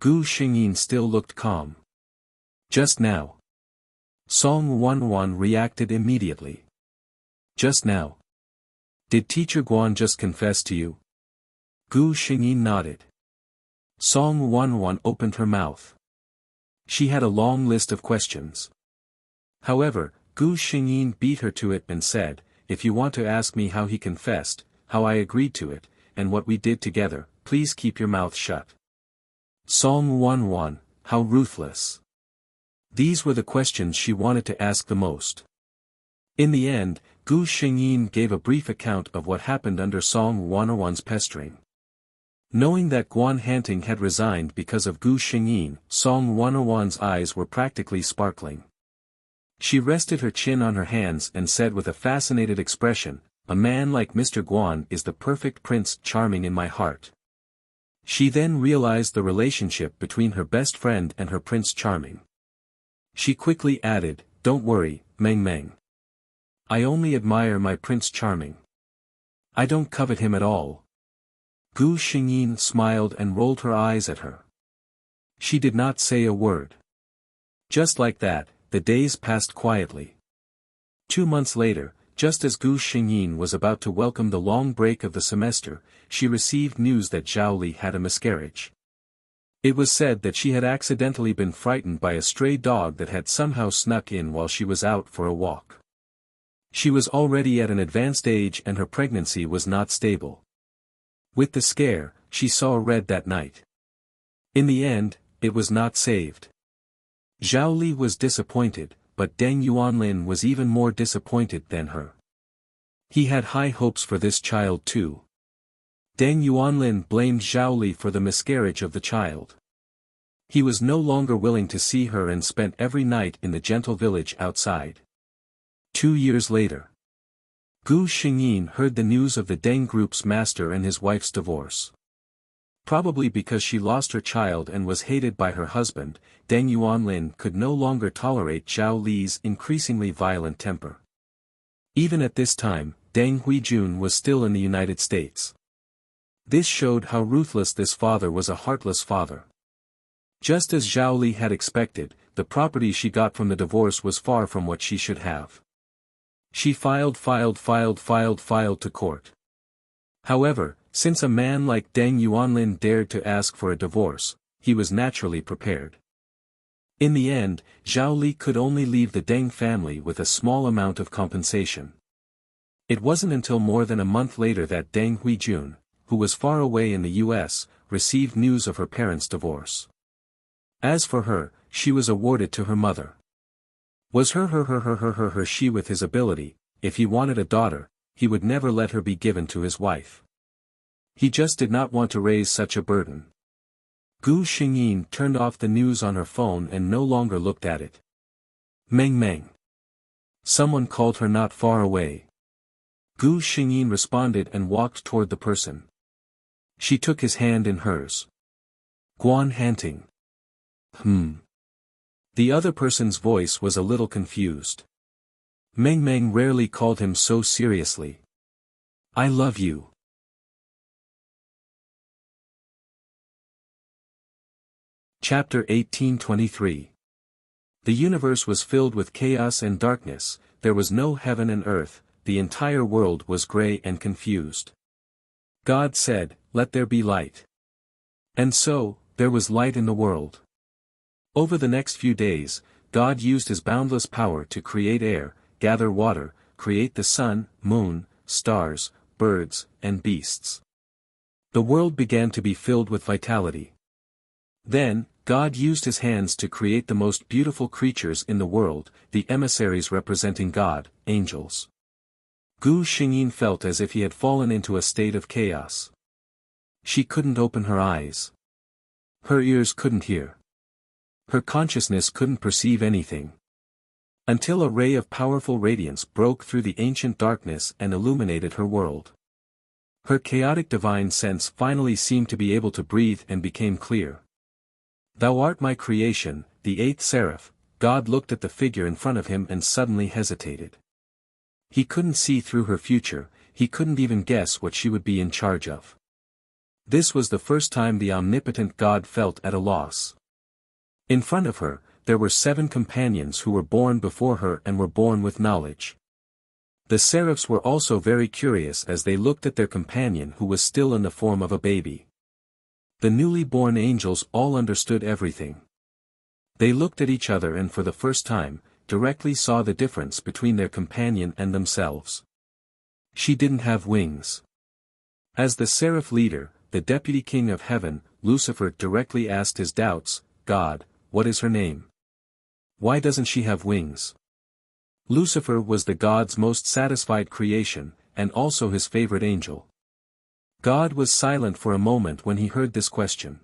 Gu Xingyin still looked calm. Just now. Song Wanwan reacted immediately. Just now. Did Teacher Guan just confess to you? Gu Xingyin nodded. Song Wanwan opened her mouth. She had a long list of questions. However, Gu Xingyin beat her to it and said, if you want to ask me how he confessed, how I agreed to it, and what we did together, please keep your mouth shut. Song Wanwan, how ruthless. These were the questions she wanted to ask the most. In the end, Gu Xingyin gave a brief account of what happened under Song Wanwan's pestering. Knowing that Guan Hanting had resigned because of Gu Xingyin, Song Wanwan's eyes were practically sparkling. She rested her chin on her hands and said with a fascinated expression, a man like Mr. Guan is the perfect Prince Charming in my heart. She then realized the relationship between her best friend and her Prince Charming. She quickly added, don't worry, Meng Meng. I only admire my Prince Charming. I don't covet him at all. Gu Xingyin smiled and rolled her eyes at her. She did not say a word. Just like that, the days passed quietly. 2 months later, just as Gu Xingyin was about to welcome the long break of the semester, she received news that Zhao Li had a miscarriage. It was said that she had accidentally been frightened by a stray dog that had somehow snuck in while she was out for a walk. She was already at an advanced age and her pregnancy was not stable. With the scare, she saw red that night. In the end, it was not saved. Zhao Li was disappointed, but Deng Yuanlin was even more disappointed than her. He had high hopes for this child too. Deng Yuanlin blamed Zhao Li for the miscarriage of the child. He was no longer willing to see her and spent every night in the gentle village outside. 2 years later. Gu Xingyin heard the news of the Deng Group's master and his wife's divorce. Probably because she lost her child and was hated by her husband, Deng Yuanlin could no longer tolerate Zhao Li's increasingly violent temper. Even at this time, Deng Huijun was still in the United States. This showed how ruthless this father was, a heartless father. Just as Zhao Li had expected, the property she got from the divorce was far from what she should have. She filed to court. However, since a man like Deng Yuanlin dared to ask for a divorce, he was naturally prepared. In the end, Zhao Li could only leave the Deng family with a small amount of compensation. It wasn't until more than a month later that Deng Huijun, who was far away in the US, received news of her parents' divorce. As for her, she was awarded to her mother. Was her she with his ability, if he wanted a daughter, he would never let her be given to his wife. He just did not want to raise such a burden. Gu Xingyin turned off the news on her phone and no longer looked at it. Meng Meng. Someone called her not far away. Gu Xingyin responded and walked toward the person. She took his hand in hers. Guan Hanting. The other person's voice was a little confused. Meng Meng rarely called him so seriously. I love you. Chapter 1823. The universe was filled with chaos and darkness, there was no heaven and earth, the entire world was gray and confused. God said, "Let there be light." And so, there was light in the world. Over the next few days, God used his boundless power to create air, gather water, create the sun, moon, stars, birds, and beasts. The world began to be filled with vitality. Then, God used his hands to create the most beautiful creatures in the world, the emissaries representing God, angels. Gu Xingyin felt as if he had fallen into a state of chaos. She couldn't open her eyes. Her ears couldn't hear. Her consciousness couldn't perceive anything. Until a ray of powerful radiance broke through the ancient darkness and illuminated her world. Her chaotic divine sense finally seemed to be able to breathe and became clear. Thou art my creation, the eighth seraph. God looked at the figure in front of him and suddenly hesitated. He couldn't see through her future, he couldn't even guess what she would be in charge of. This was the first time the omnipotent God felt at a loss. In front of her, there were 7 companions who were born before her and were born with knowledge. The seraphs were also very curious as they looked at their companion who was still in the form of a baby. The newly born angels all understood everything. They looked at each other and for the first time, directly saw the difference between their companion and themselves. She didn't have wings. As the seraph leader, the deputy king of heaven, Lucifer directly asked his doubts, God, what is her name? Why doesn't she have wings? Lucifer was the God's most satisfied creation, and also his favorite angel. God was silent for a moment when he heard this question.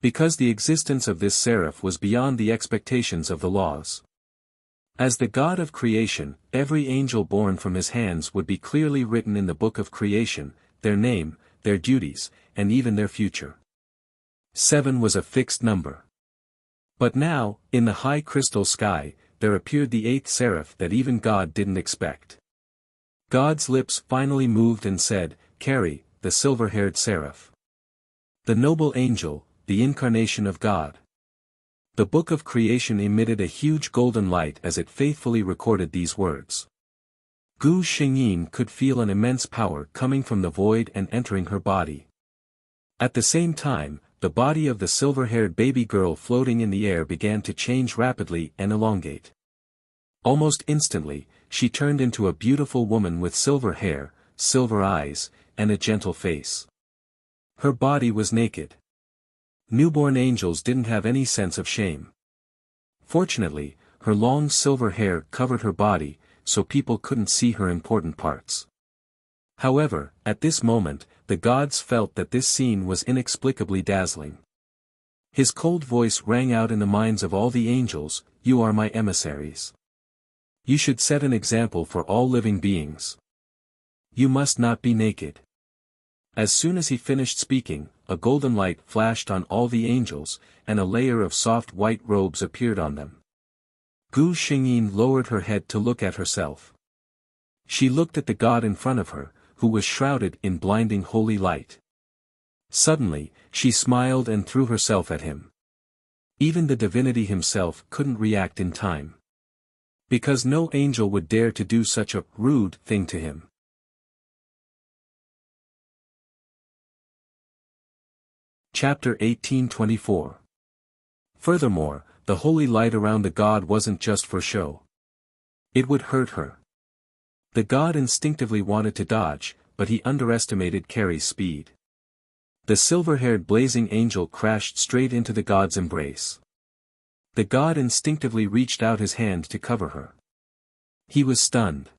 Because the existence of this seraph was beyond the expectations of the laws. As the God of creation, every angel born from his hands would be clearly written in the book of creation, their name, their duties, and even their future. 7 was a fixed number. But now, in the high crystal sky, there appeared the 8th seraph that even God didn't expect. God's lips finally moved and said, Carry, the silver-haired seraph. The noble angel, the incarnation of God. The book of creation emitted a huge golden light as it faithfully recorded these words. Gu Xingyin could feel an immense power coming from the void and entering her body. At the same time, the body of the silver-haired baby girl floating in the air began to change rapidly and elongate. Almost instantly, she turned into a beautiful woman with silver hair, silver eyes, and a gentle face. Her body was naked. Newborn angels didn't have any sense of shame. Fortunately, her long silver hair covered her body, so people couldn't see her important parts. However, at this moment, the gods felt that this scene was inexplicably dazzling. His cold voice rang out in the minds of all the angels, You are my emissaries. You should set an example for all living beings. You must not be naked. As soon as he finished speaking, a golden light flashed on all the angels, and a layer of soft white robes appeared on them. Gu Xingyin lowered her head to look at herself. She looked at the God in front of her, who was shrouded in blinding holy light. Suddenly, she smiled and threw herself at him. Even the divinity himself couldn't react in time. Because no angel would dare to do such a rude thing to him. Chapter 1824. Furthermore, the holy light around the god wasn't just for show. It would hurt her. The god instinctively wanted to dodge, but he underestimated Carrie's speed. The silver-haired blazing angel crashed straight into the god's embrace. The god instinctively reached out his hand to cover her. He was stunned.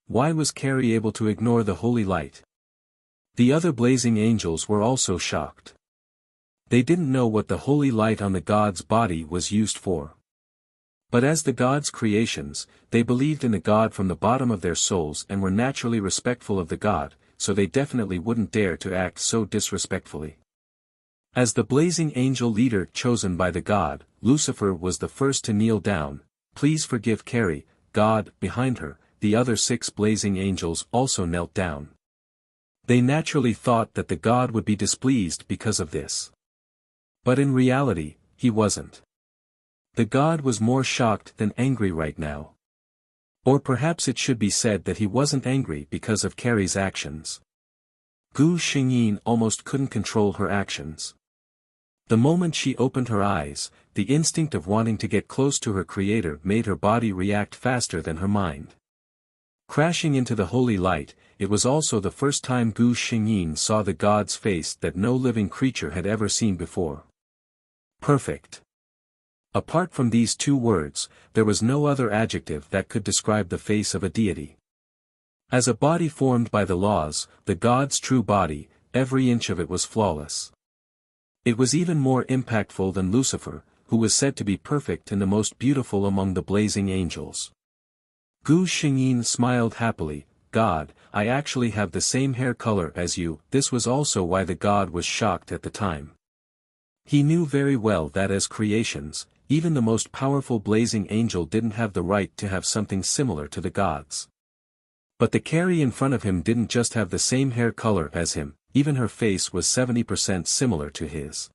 Why was Carrie able to ignore the holy light? The other blazing angels were also shocked. They didn't know what the holy light on the god's body was used for. But as the god's creations, they believed in the god from the bottom of their souls and were naturally respectful of the god, so they definitely wouldn't dare to act so disrespectfully. As the blazing angel leader chosen by the god, Lucifer was the first to kneel down. Please forgive Carrie, God. Behind her, the other 6 blazing angels also knelt down. They naturally thought that the god would be displeased because of this. But in reality, he wasn't. The god was more shocked than angry right now. Or perhaps it should be said that he wasn't angry because of Carrie's actions. Gu Xingyin almost couldn't control her actions. The moment she opened her eyes, the instinct of wanting to get close to her creator made her body react faster than her mind. Crashing into the holy light, it was also the first time Gu Xingyin saw the god's face that no living creature had ever seen before. Perfect. Apart from these two words, there was no other adjective that could describe the face of a deity. As a body formed by the laws, the god's true body, every inch of it was flawless. It was even more impactful than Lucifer, who was said to be perfect and the most beautiful among the blazing angels. Gu Xingyin smiled happily. God, I actually have the same hair color as you. This was also why the god was shocked at the time. He knew very well that as creations, even the most powerful blazing angel didn't have the right to have something similar to the gods. But the Carrie in front of him didn't just have the same hair color as him, even her face was 70% similar to his.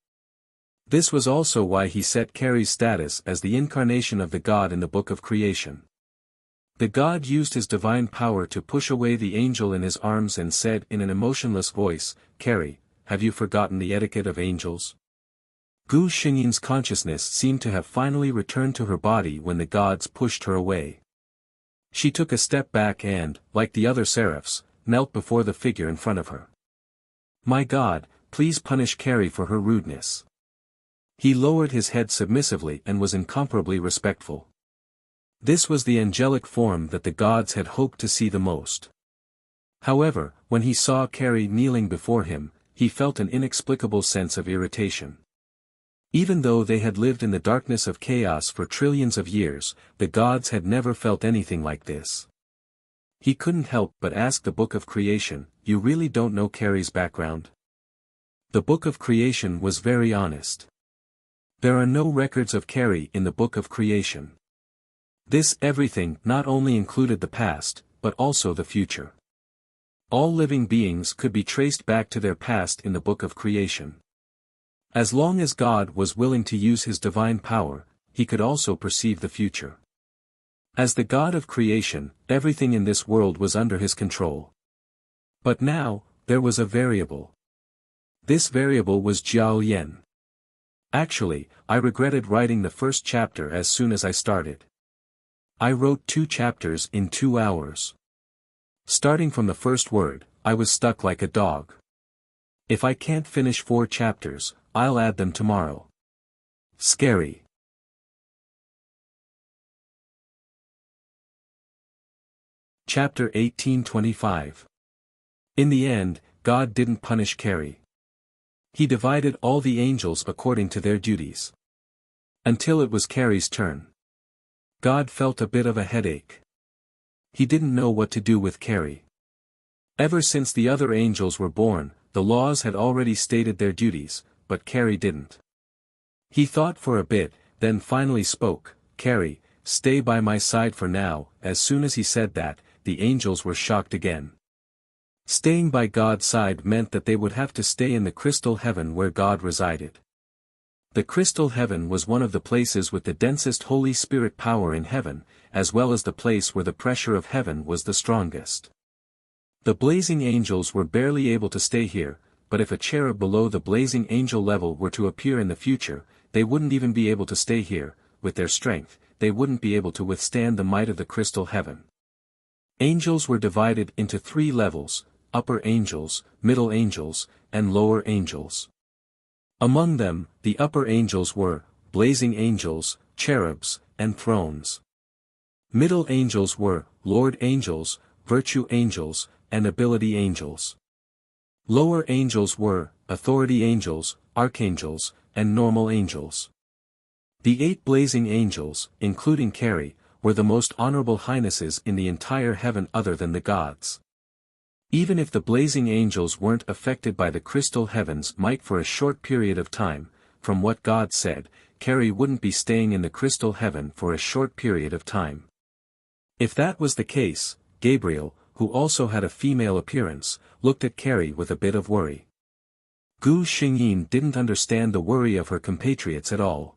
This was also why he set Carrie's status as the incarnation of the god in the Book of Creation. The god used his divine power to push away the angel in his arms and said in an emotionless voice, "Carrie, have you forgotten the etiquette of angels?" Gu Xingyin's consciousness seemed to have finally returned to her body when the gods pushed her away. She took a step back and, like the other seraphs, knelt before the figure in front of her. "My God, please punish Carrie for her rudeness." He lowered his head submissively and was incomparably respectful. This was the angelic form that the gods had hoped to see the most. However, when he saw Carrie kneeling before him, he felt an inexplicable sense of irritation. Even though they had lived in the darkness of chaos for trillions of years, the gods had never felt anything like this. He couldn't help but ask the Book of Creation, "You really don't know Carrie's background?" The Book of Creation was very honest. There are no records of Carrie in the Book of Creation. This everything not only included the past, but also the future. All living beings could be traced back to their past in the Book of Creation. As long as God was willing to use his divine power, he could also perceive the future. As the God of creation, everything in this world was under his control. But now, there was a variable. This variable was Jiao Yan. Actually, I regretted writing the first chapter as soon as I started. I wrote 2 chapters in 2 hours. Starting from the first word, I was stuck like a dog. If I can't finish 4 chapters, I'll add them tomorrow. Scary. Chapter 1825. In the end, God didn't punish Carrie. He divided all the angels according to their duties. Until it was Carrie's turn. God felt a bit of a headache. He didn't know what to do with Carrie. Ever since the other angels were born, the laws had already stated their duties, but Carrie didn't. He thought for a bit, then finally spoke, "Carrie, stay by my side for now." As soon as he said that, the angels were shocked again. Staying by God's side meant that they would have to stay in the crystal heaven where God resided. The crystal heaven was one of the places with the densest Holy Spirit power in heaven, as well as the place where the pressure of heaven was the strongest. The blazing angels were barely able to stay here, but if a cherub below the blazing angel level were to appear in the future, they wouldn't even be able to stay here. With their strength, they wouldn't be able to withstand the might of the crystal heaven. Angels were divided into 3 levels: upper angels, middle angels, and lower angels. Among them, the upper angels were blazing angels, cherubs, and thrones. Middle angels were Lord angels, virtue angels, and ability angels. Lower angels were authority angels, archangels, and normal angels. The 8 blazing angels, including Carrie, were the most honorable highnesses in the entire heaven other than the gods. Even if the blazing angels weren't affected by the crystal heavens might for a short period of time, from what God said, Carrie wouldn't be staying in the crystal heaven for a short period of time. If that was the case, Gabriel, who also had a female appearance, looked at Carrie with a bit of worry. Gu Xingyin didn't understand the worry of her compatriots at all.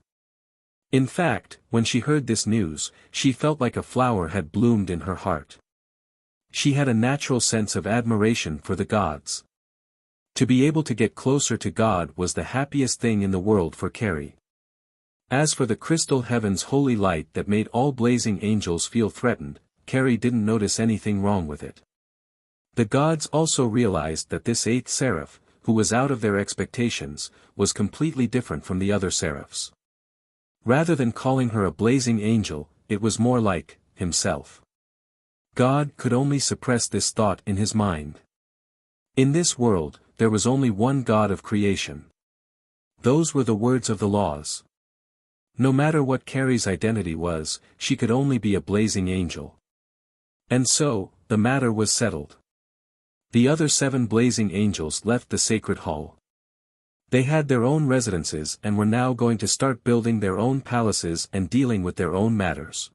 In fact, when she heard this news, she felt like a flower had bloomed in her heart. She had a natural sense of admiration for the gods. To be able to get closer to God was the happiest thing in the world for Carrie. As for the crystal heaven's holy light that made all blazing angels feel threatened, Carrie didn't notice anything wrong with it. The gods also realized that this eighth seraph, who was out of their expectations, was completely different from the other seraphs. Rather than calling her a blazing angel, it was more like himself. God could only suppress this thought in his mind. In this world, there was only one God of creation. Those were the words of the laws. No matter what Carrie's identity was, she could only be a blazing angel. And so, the matter was settled. The other 7 blazing angels left the sacred hall. They had their own residences and were now going to start building their own palaces and dealing with their own matters.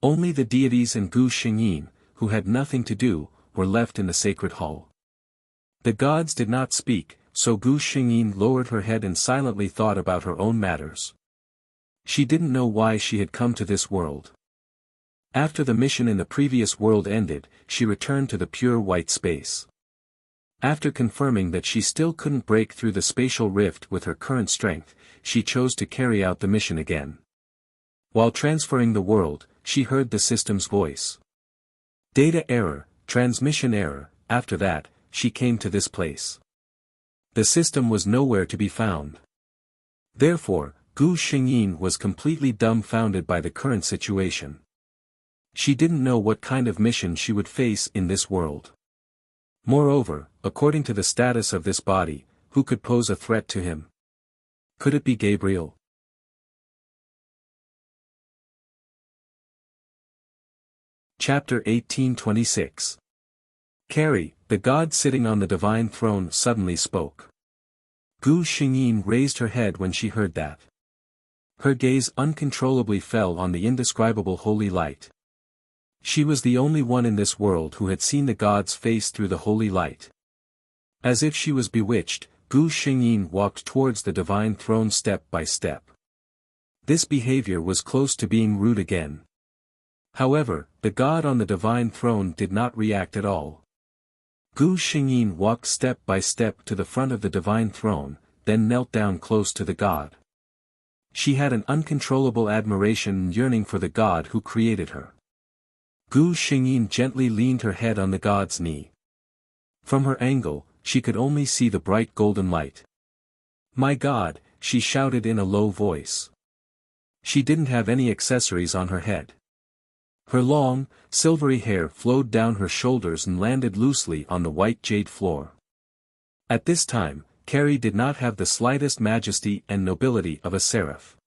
Only the deities and Gu Xingyin, who had nothing to do, were left in the sacred hall. The gods did not speak, so Gu Xingyin lowered her head and silently thought about her own matters. She didn't know why she had come to this world. After the mission in the previous world ended, she returned to the pure white space. After confirming that she still couldn't break through the spatial rift with her current strength, she chose to carry out the mission again. While transferring the world, she heard the system's voice. Data error, transmission error. After that, she came to this place. The system was nowhere to be found. Therefore, Gu Xingyin was completely dumbfounded by the current situation. She didn't know what kind of mission she would face in this world. Moreover, according to the status of this body, who could pose a threat to him? Could it be Gabriel? Chapter 1826. Carrie, the god sitting on the divine throne, suddenly spoke. Gu Xingyin raised her head when she heard that. Her gaze uncontrollably fell on the indescribable holy light. She was the only one in this world who had seen the god's face through the holy light. As if she was bewitched, Gu Xingyin walked towards the divine throne step by step. This behavior was close to being rude again. However, the god on the divine throne did not react at all. Gu Xingyin walked step by step to the front of the divine throne, then knelt down close to the god. She had an uncontrollable admiration and yearning for the god who created her. Gu Xingyin gently leaned her head on the god's knee. From her angle, she could only see the bright golden light. "My God," she shouted in a low voice. She didn't have any accessories on her head. Her long, silvery hair flowed down her shoulders and landed loosely on the white jade floor. At this time, Carrie did not have the slightest majesty and nobility of a seraph.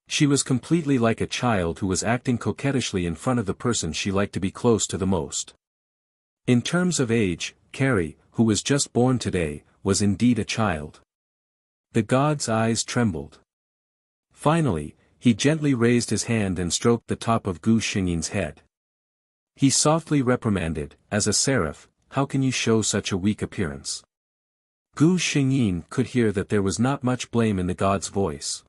She was completely like a child who was acting coquettishly in front of the person she liked to be close to the most. In terms of age, Carrie, who was just born today, was indeed a child. The god's eyes trembled. Finally, he gently raised his hand and stroked the top of Gu Xingyin's head. He softly reprimanded, "As a seraph, how can you show such a weak appearance?" Gu Xingyin could hear that there was not much blame in the god's voice.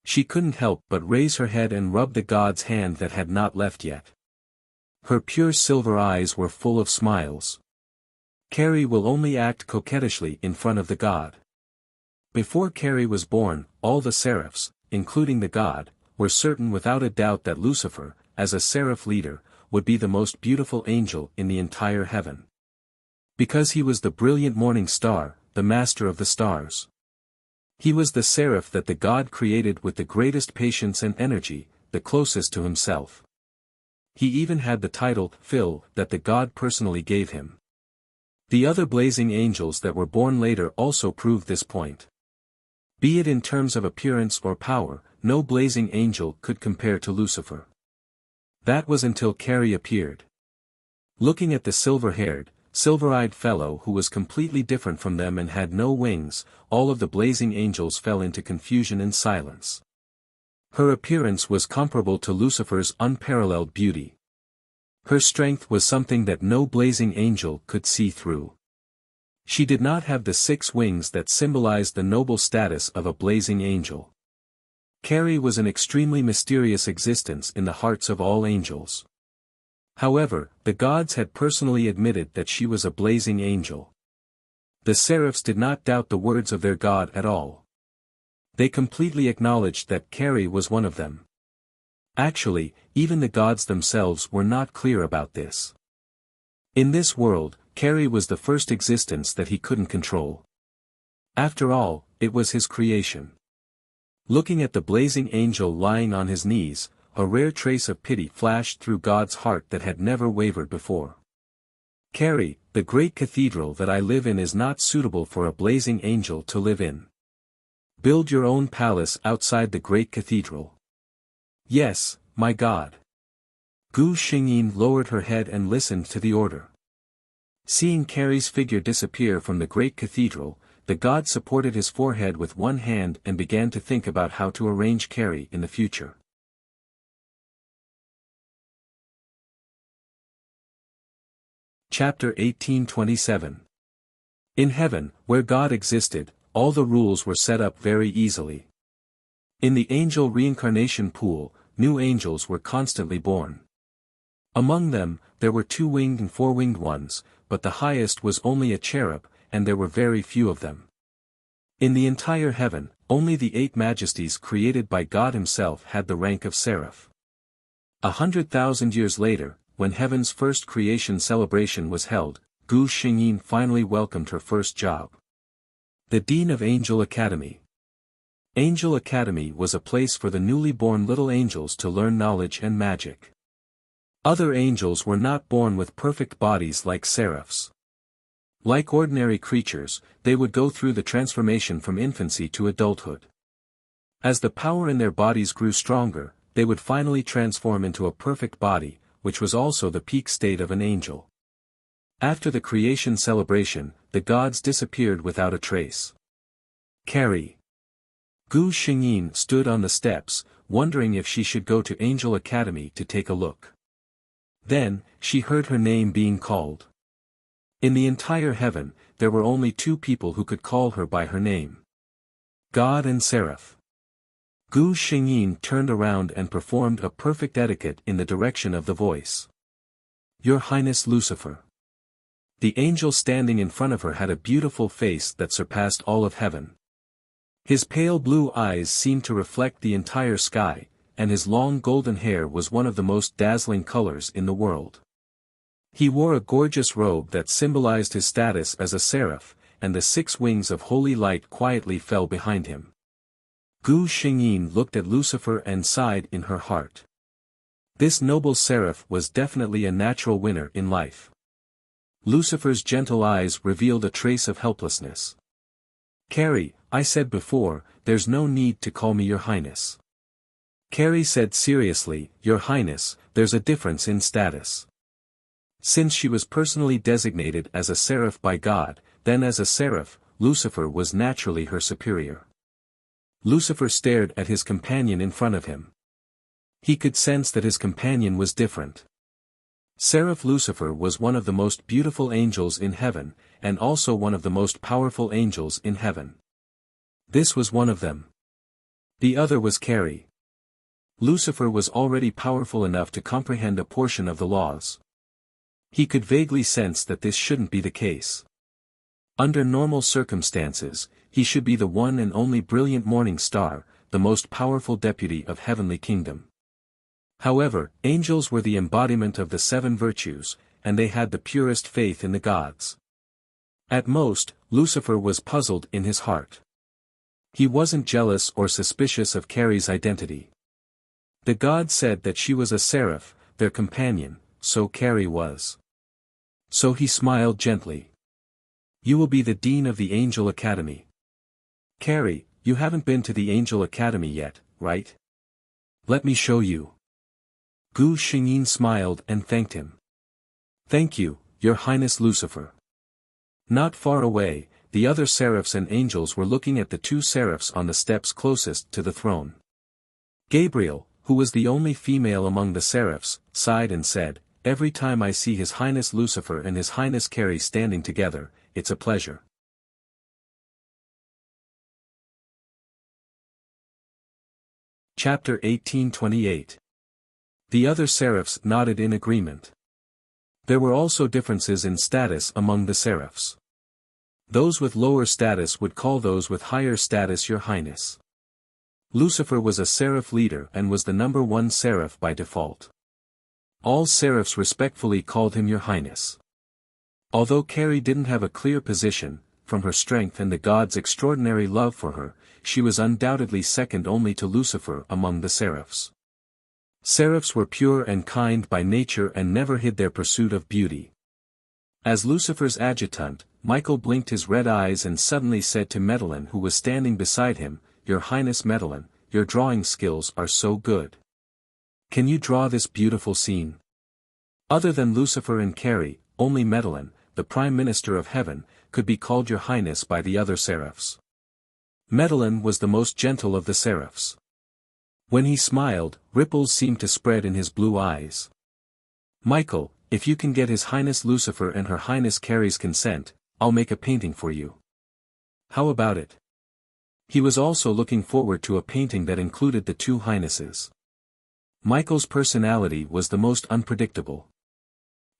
She couldn't help but raise her head and rub the god's hand that had not left yet. Her pure silver eyes were full of smiles. Carrie will only act coquettishly in front of the god. Before Carrie was born, all the seraphs, including the god, were certain without a doubt that Lucifer, as a seraph leader, would be the most beautiful angel in the entire heaven. Because he was the brilliant morning star, the master of the stars. He was the seraph that the god created with the greatest patience and energy, the closest to himself. He even had the title, Phil, that the god personally gave him. The other blazing angels that were born later also proved this point. Be it in terms of appearance or power, no blazing angel could compare to Lucifer. That was until Carrie appeared. Looking at the silver-haired, silver-eyed fellow who was completely different from them and had no wings, all of the blazing angels fell into confusion and silence. Her appearance was comparable to Lucifer's unparalleled beauty. Her strength was something that no blazing angel could see through. She did not have the 6 wings that symbolized the noble status of a blazing angel. Carrie was an extremely mysterious existence in the hearts of all angels. However, the gods had personally admitted that she was a blazing angel. The seraphs did not doubt the words of their god at all. They completely acknowledged that Carrie was one of them. Actually, even the gods themselves were not clear about this. In this world, Carrie was the first existence that he couldn't control. After all, it was his creation. Looking at the blazing angel lying on his knees, a rare trace of pity flashed through God's heart that had never wavered before. Carrie, the great cathedral that I live in is not suitable for a blazing angel to live in. Build your own palace outside the great cathedral. Yes, my God. Gu Xingyin lowered her head and listened to the order. Seeing Carrie's figure disappear from the great cathedral, the god supported his forehead with one hand and began to think about how to arrange Carrie in the future. Chapter 1827. In heaven, where God existed, all the rules were set up very easily. In the angel reincarnation pool, new angels were constantly born. Among them, there were 2-winged and 4-winged ones, but the highest was only a cherub, and there were very few of them. In the entire heaven, only the 8 majesties created by God himself had the rank of seraph. 100,000 years later, when heaven's first creation celebration was held, Gu Xingyin finally welcomed her first job. The Dean of Angel Academy. Angel Academy was a place for the newly born little angels to learn knowledge and magic. Other angels were not born with perfect bodies like seraphs. Like ordinary creatures, they would go through the transformation from infancy to adulthood. As the power in their bodies grew stronger, they would finally transform into a perfect body, which was also the peak state of an angel. After the creation celebration, the gods disappeared without a trace. Carrie. Gu Xingyin stood on the steps, wondering if she should go to Angel Academy to take a look. Then, she heard her name being called. In the entire heaven, there were only 2 people who could call her by her name. God and Seraph. Gu Xingyin turned around and performed a perfect etiquette in the direction of the voice. Your Highness Lucifer. The angel standing in front of her had a beautiful face that surpassed all of heaven. His pale blue eyes seemed to reflect the entire sky, and his long golden hair was one of the most dazzling colors in the world. He wore a gorgeous robe that symbolized his status as a seraph, and the 6 wings of holy light quietly fell behind him. Gu Xingyin looked at Lucifer and sighed in her heart. This noble seraph was definitely a natural winner in life. Lucifer's gentle eyes revealed a trace of helplessness. Carrie, I said before, there's no need to call me Your Highness. Carrie said seriously, Your Highness, there's a difference in status. Since she was personally designated as a seraph by God, then as a seraph, Lucifer was naturally her superior. Lucifer stared at his companion in front of him. He could sense that his companion was different. Seraph Lucifer was one of the most beautiful angels in heaven, and also one of the most powerful angels in heaven. This was one of them. The other was Carrie. Lucifer was already powerful enough to comprehend a portion of the laws. He could vaguely sense that this shouldn't be the case. Under normal circumstances, he should be the one and only brilliant morning star, the most powerful deputy of heavenly kingdom. However, angels were the embodiment of the 7 virtues, and they had the purest faith in the gods. At most, Lucifer was puzzled in his heart. He wasn't jealous or suspicious of Carrie's identity. The gods said that she was a seraph, their companion, so Carrie was. So he smiled gently. You will be the Dean of the Angel Academy. Carrie, you haven't been to the Angel Academy yet, right? Let me show you. Gu Xingyin smiled and thanked him. Thank you, Your Highness Lucifer. Not far away, the other seraphs and angels were looking at the 2 seraphs on the steps closest to the throne. Gabriel, who was the only female among the seraphs, sighed and said, Every time I see His Highness Lucifer and His Highness Carrie standing together, it's a pleasure. Chapter 1828. The other seraphs nodded in agreement. There were also differences in status among the seraphs. Those with lower status would call those with higher status Your Highness. Lucifer was a seraph leader and was the number one seraph by default. All seraphs respectfully called him Your Highness. Although Carrie didn't have a clear position, from her strength and the gods' extraordinary love for her, she was undoubtedly second only to Lucifer among the seraphs. Seraphs were pure and kind by nature and never hid their pursuit of beauty. As Lucifer's adjutant, Michael blinked his red eyes and suddenly said to Medellin, who was standing beside him, Your Highness Medellin, your drawing skills are so good. Can you draw this beautiful scene? Other than Lucifer and Carrie, only Medellin, the Prime Minister of Heaven, could be called Your Highness by the other seraphs. Medellin was the most gentle of the seraphs. When he smiled, ripples seemed to spread in his blue eyes. Michael, if you can get His Highness Lucifer and Her Highness Carrie's consent, I'll make a painting for you. How about it? He was also looking forward to a painting that included the two highnesses. Michael's personality was the most unpredictable.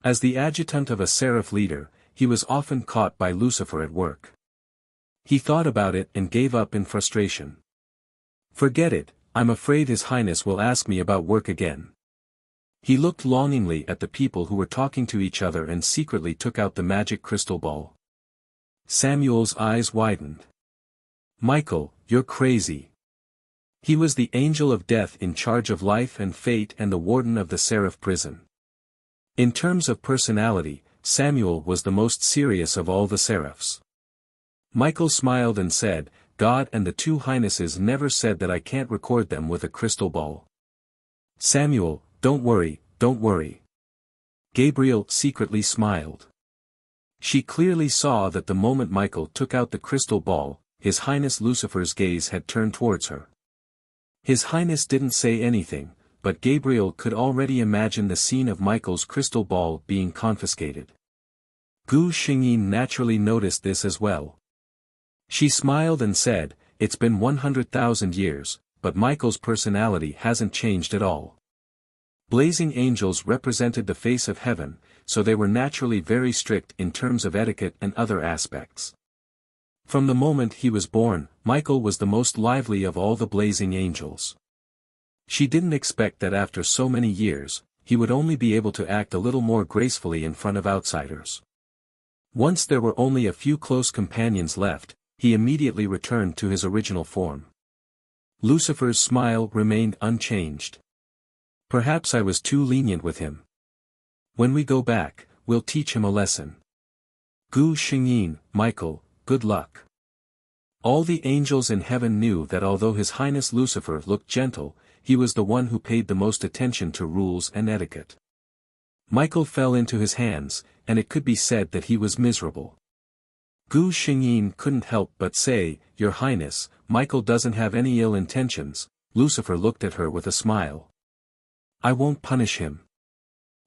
As the adjutant of a seraph leader, he was often caught by Lucifer at work. He thought about it and gave up in frustration. Forget it, I'm afraid His Highness will ask me about work again. He looked longingly at the people who were talking to each other and secretly took out the magic crystal ball. Samuel's eyes widened. Michael, you're crazy. He was the angel of death in charge of life and fate and the warden of the seraph prison. In terms of personality, Samuel was the most serious of all the seraphs. Michael smiled and said, God and the two highnesses never said that I can't record them with a crystal ball. Samuel, don't worry, don't worry. Gabriel secretly smiled. She clearly saw that the moment Michael took out the crystal ball, His Highness Lucifer's gaze had turned towards her. His Highness didn't say anything, but Gabriel could already imagine the scene of Michael's crystal ball being confiscated. Gu Xingyin naturally noticed this as well. She smiled and said, It's been 100,000 years, but Michael's personality hasn't changed at all. Blazing angels represented the face of heaven, so they were naturally very strict in terms of etiquette and other aspects. From the moment he was born, Michael was the most lively of all the blazing angels. She didn't expect that after so many years, he would only be able to act a little more gracefully in front of outsiders. Once there were only a few close companions left, he immediately returned to his original form. Lucifer's smile remained unchanged. Perhaps I was too lenient with him. When we go back, we'll teach him a lesson. Gu Xingyin, Michael, good luck. All the angels in heaven knew that although His Highness Lucifer looked gentle, he was the one who paid the most attention to rules and etiquette. Michael fell into his hands, and it could be said that he was miserable. Gu Xingyin couldn't help but say, Your Highness, Michael doesn't have any ill intentions. Lucifer looked at her with a smile. I won't punish him.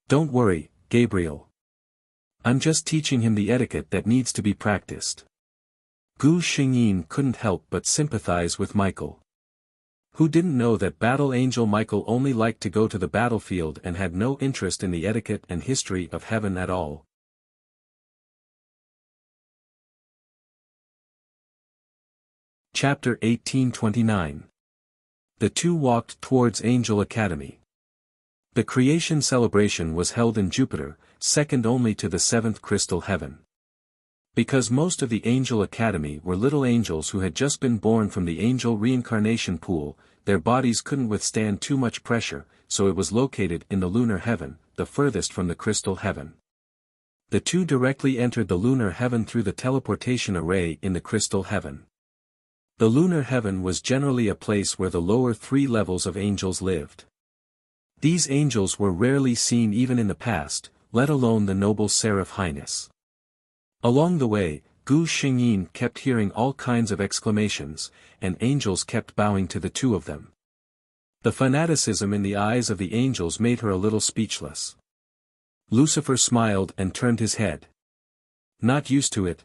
Don't worry, Gabriel. I'm just teaching him the etiquette that needs to be practiced. Gu Xingyin couldn't help but sympathize with Michael. Who didn't know that battle angel Michael only liked to go to the battlefield and had no interest in the etiquette and history of heaven at all? Chapter 1829. The two walked towards Angel Academy. The creation celebration was held in Jupiter, second only to the seventh crystal heaven. Because most of the Angel Academy were little angels who had just been born from the angel reincarnation pool, their bodies couldn't withstand too much pressure, so it was located in the lunar heaven, the furthest from the crystal heaven. The two directly entered the lunar heaven through the teleportation array in the crystal heaven. The lunar heaven was generally a place where the lower three levels of angels lived. These angels were rarely seen even in the past, let alone the noble seraph highness. Along the way, Gu Xingyin kept hearing all kinds of exclamations, and angels kept bowing to the two of them. The fanaticism in the eyes of the angels made her a little speechless. Lucifer smiled and turned his head. Not used to it?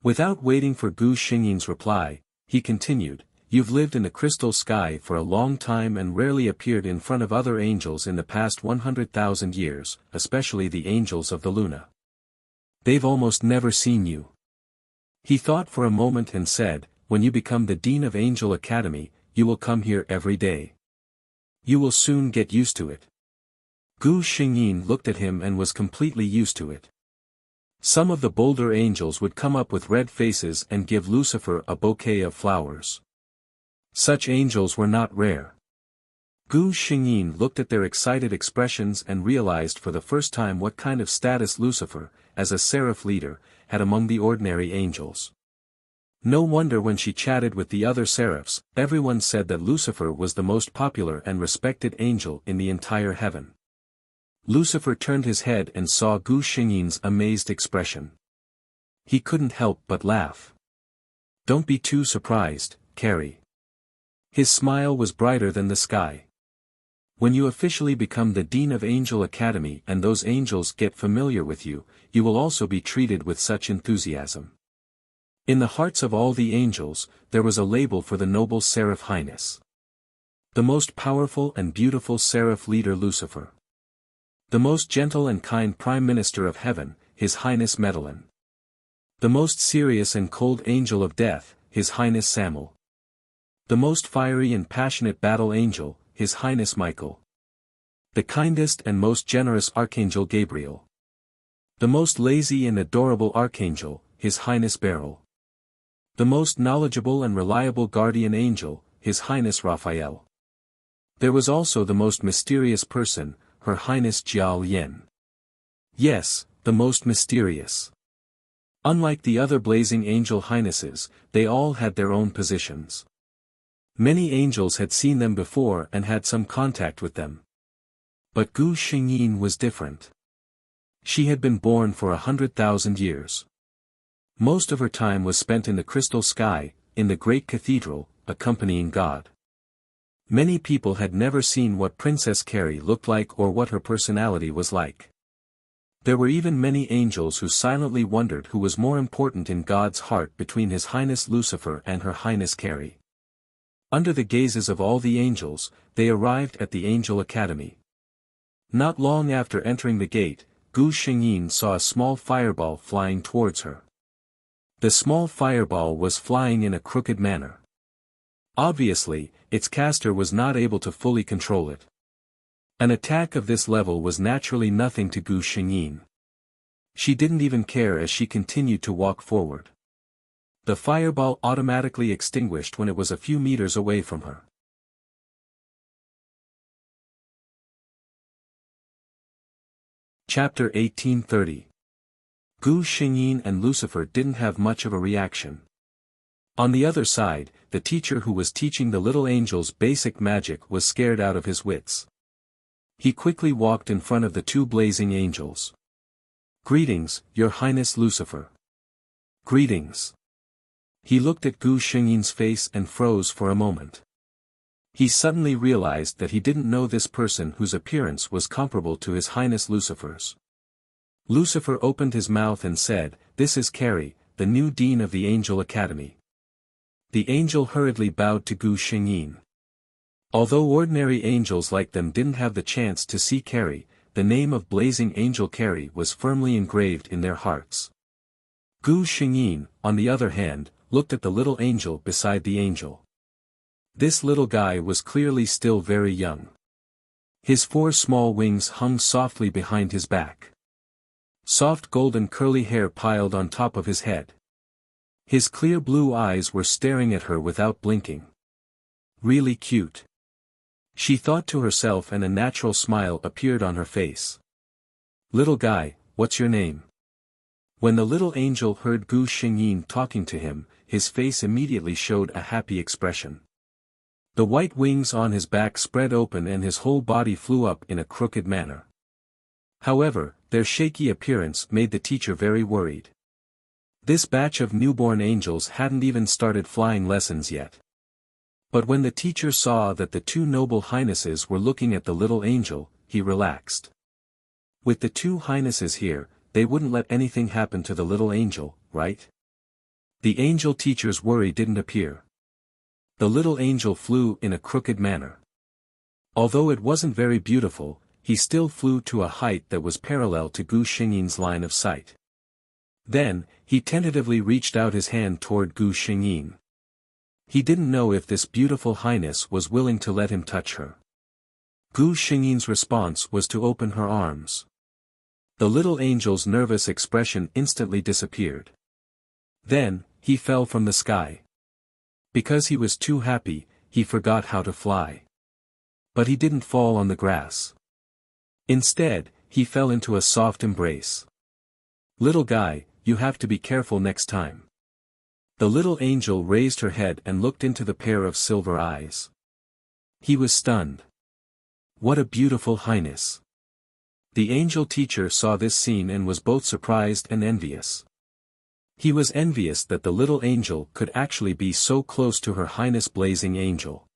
Without waiting for Gu Xingyin's reply, he continued, You've lived in the crystal sky for a long time and rarely appeared in front of other angels in the past 100,000 years, especially the angels of the Luna. They've almost never seen you. He thought for a moment and said, when you become the Dean of Angel Academy, you will come here every day. You will soon get used to it. Gu Xingyin looked at him and was completely used to it. Some of the bolder angels would come up with red faces and give Lucifer a bouquet of flowers. Such angels were not rare. Gu Xingyin looked at their excited expressions and realized for the first time what kind of status Lucifer, as a seraph leader, had among the ordinary angels. No wonder when she chatted with the other seraphs, everyone said that Lucifer was the most popular and respected angel in the entire heaven. Lucifer turned his head and saw Gu Xingyin's amazed expression. He couldn't help but laugh. Don't be too surprised, Carrie. His smile was brighter than the sky. When you officially become the Dean of Angel Academy and those angels get familiar with you, you will also be treated with such enthusiasm. In the hearts of all the angels, there was a label for the noble Seraph Highness. The most powerful and beautiful Seraph leader Lucifer. The most gentle and kind Prime Minister of Heaven, His Highness Medellin. The most serious and cold Angel of Death, His Highness Samuel. The most fiery and passionate battle angel, His Highness Michael. The kindest and most generous Archangel Gabriel. The most lazy and adorable Archangel, His Highness Beryl. The most knowledgeable and reliable guardian angel, His Highness Raphael. There was also the most mysterious person, Her Highness Jiao Yen. Yes, the most mysterious. Unlike the other blazing angel highnesses, they all had their own positions. Many angels had seen them before and had some contact with them. But Gu Xingyin was different. She had been born for 100,000 years. Most of her time was spent in the crystal sky, in the great cathedral, accompanying God. Many people had never seen what Princess Carrie looked like or what her personality was like. There were even many angels who silently wondered who was more important in God's heart between His Highness Lucifer and Her Highness Carrie. Under the gazes of all the angels, they arrived at the Angel Academy. Not long after entering the gate, Gu Xingyin saw a small fireball flying towards her. The small fireball was flying in a crooked manner. Obviously, its caster was not able to fully control it. An attack of this level was naturally nothing to Gu Xingyin. She didn't even care as she continued to walk forward. The fireball automatically extinguished when it was a few meters away from her. Chapter 1830. Gu Xingyin and Lucifer didn't have much of a reaction. On the other side, the teacher who was teaching the little angels basic magic was scared out of his wits. He quickly walked in front of the two blazing angels. Greetings, Your Highness Lucifer. Greetings. He looked at Gu Xingyin's face and froze for a moment. He suddenly realized that he didn't know this person whose appearance was comparable to His Highness Lucifer's. Lucifer opened his mouth and said, "This is Carrie, the new Dean of the Angel Academy." The angel hurriedly bowed to Gu Xingyin. Although ordinary angels like them didn't have the chance to see Carrie, the name of Blazing Angel Carrie was firmly engraved in their hearts. Gu Xingyin, on the other hand, looked at the little angel beside the angel. This little guy was clearly still very young. His 4 small wings hung softly behind his back. Soft golden curly hair piled on top of his head. His clear blue eyes were staring at her without blinking. Really cute. She thought to herself, and a natural smile appeared on her face. Little guy, what's your name? When the little angel heard Gu Xingyin talking to him, his face immediately showed a happy expression. The white wings on his back spread open and his whole body flew up in a crooked manner. However, their shaky appearance made the teacher very worried. This batch of newborn angels hadn't even started flying lessons yet. But when the teacher saw that the 2 noble highnesses were looking at the little angel, he relaxed. With the 2 highnesses here, they wouldn't let anything happen to the little angel, right? The angel teacher's worry didn't appear. The little angel flew in a crooked manner. Although it wasn't very beautiful, he still flew to a height that was parallel to Gu Xingyin's line of sight. Then, he tentatively reached out his hand toward Gu Xingyin. He didn't know if this beautiful highness was willing to let him touch her. Gu Xingyin's response was to open her arms. The little angel's nervous expression instantly disappeared. Then, he fell from the sky. Because he was too happy, he forgot how to fly. But he didn't fall on the grass. Instead, he fell into a soft embrace. "Little guy, you have to be careful next time." The little angel raised her head and looked into the pair of silver eyes. He was stunned. What a beautiful highness. The angel teacher saw this scene and was both surprised and envious. He was envious that the little angel could actually be so close to her highness blazing angel.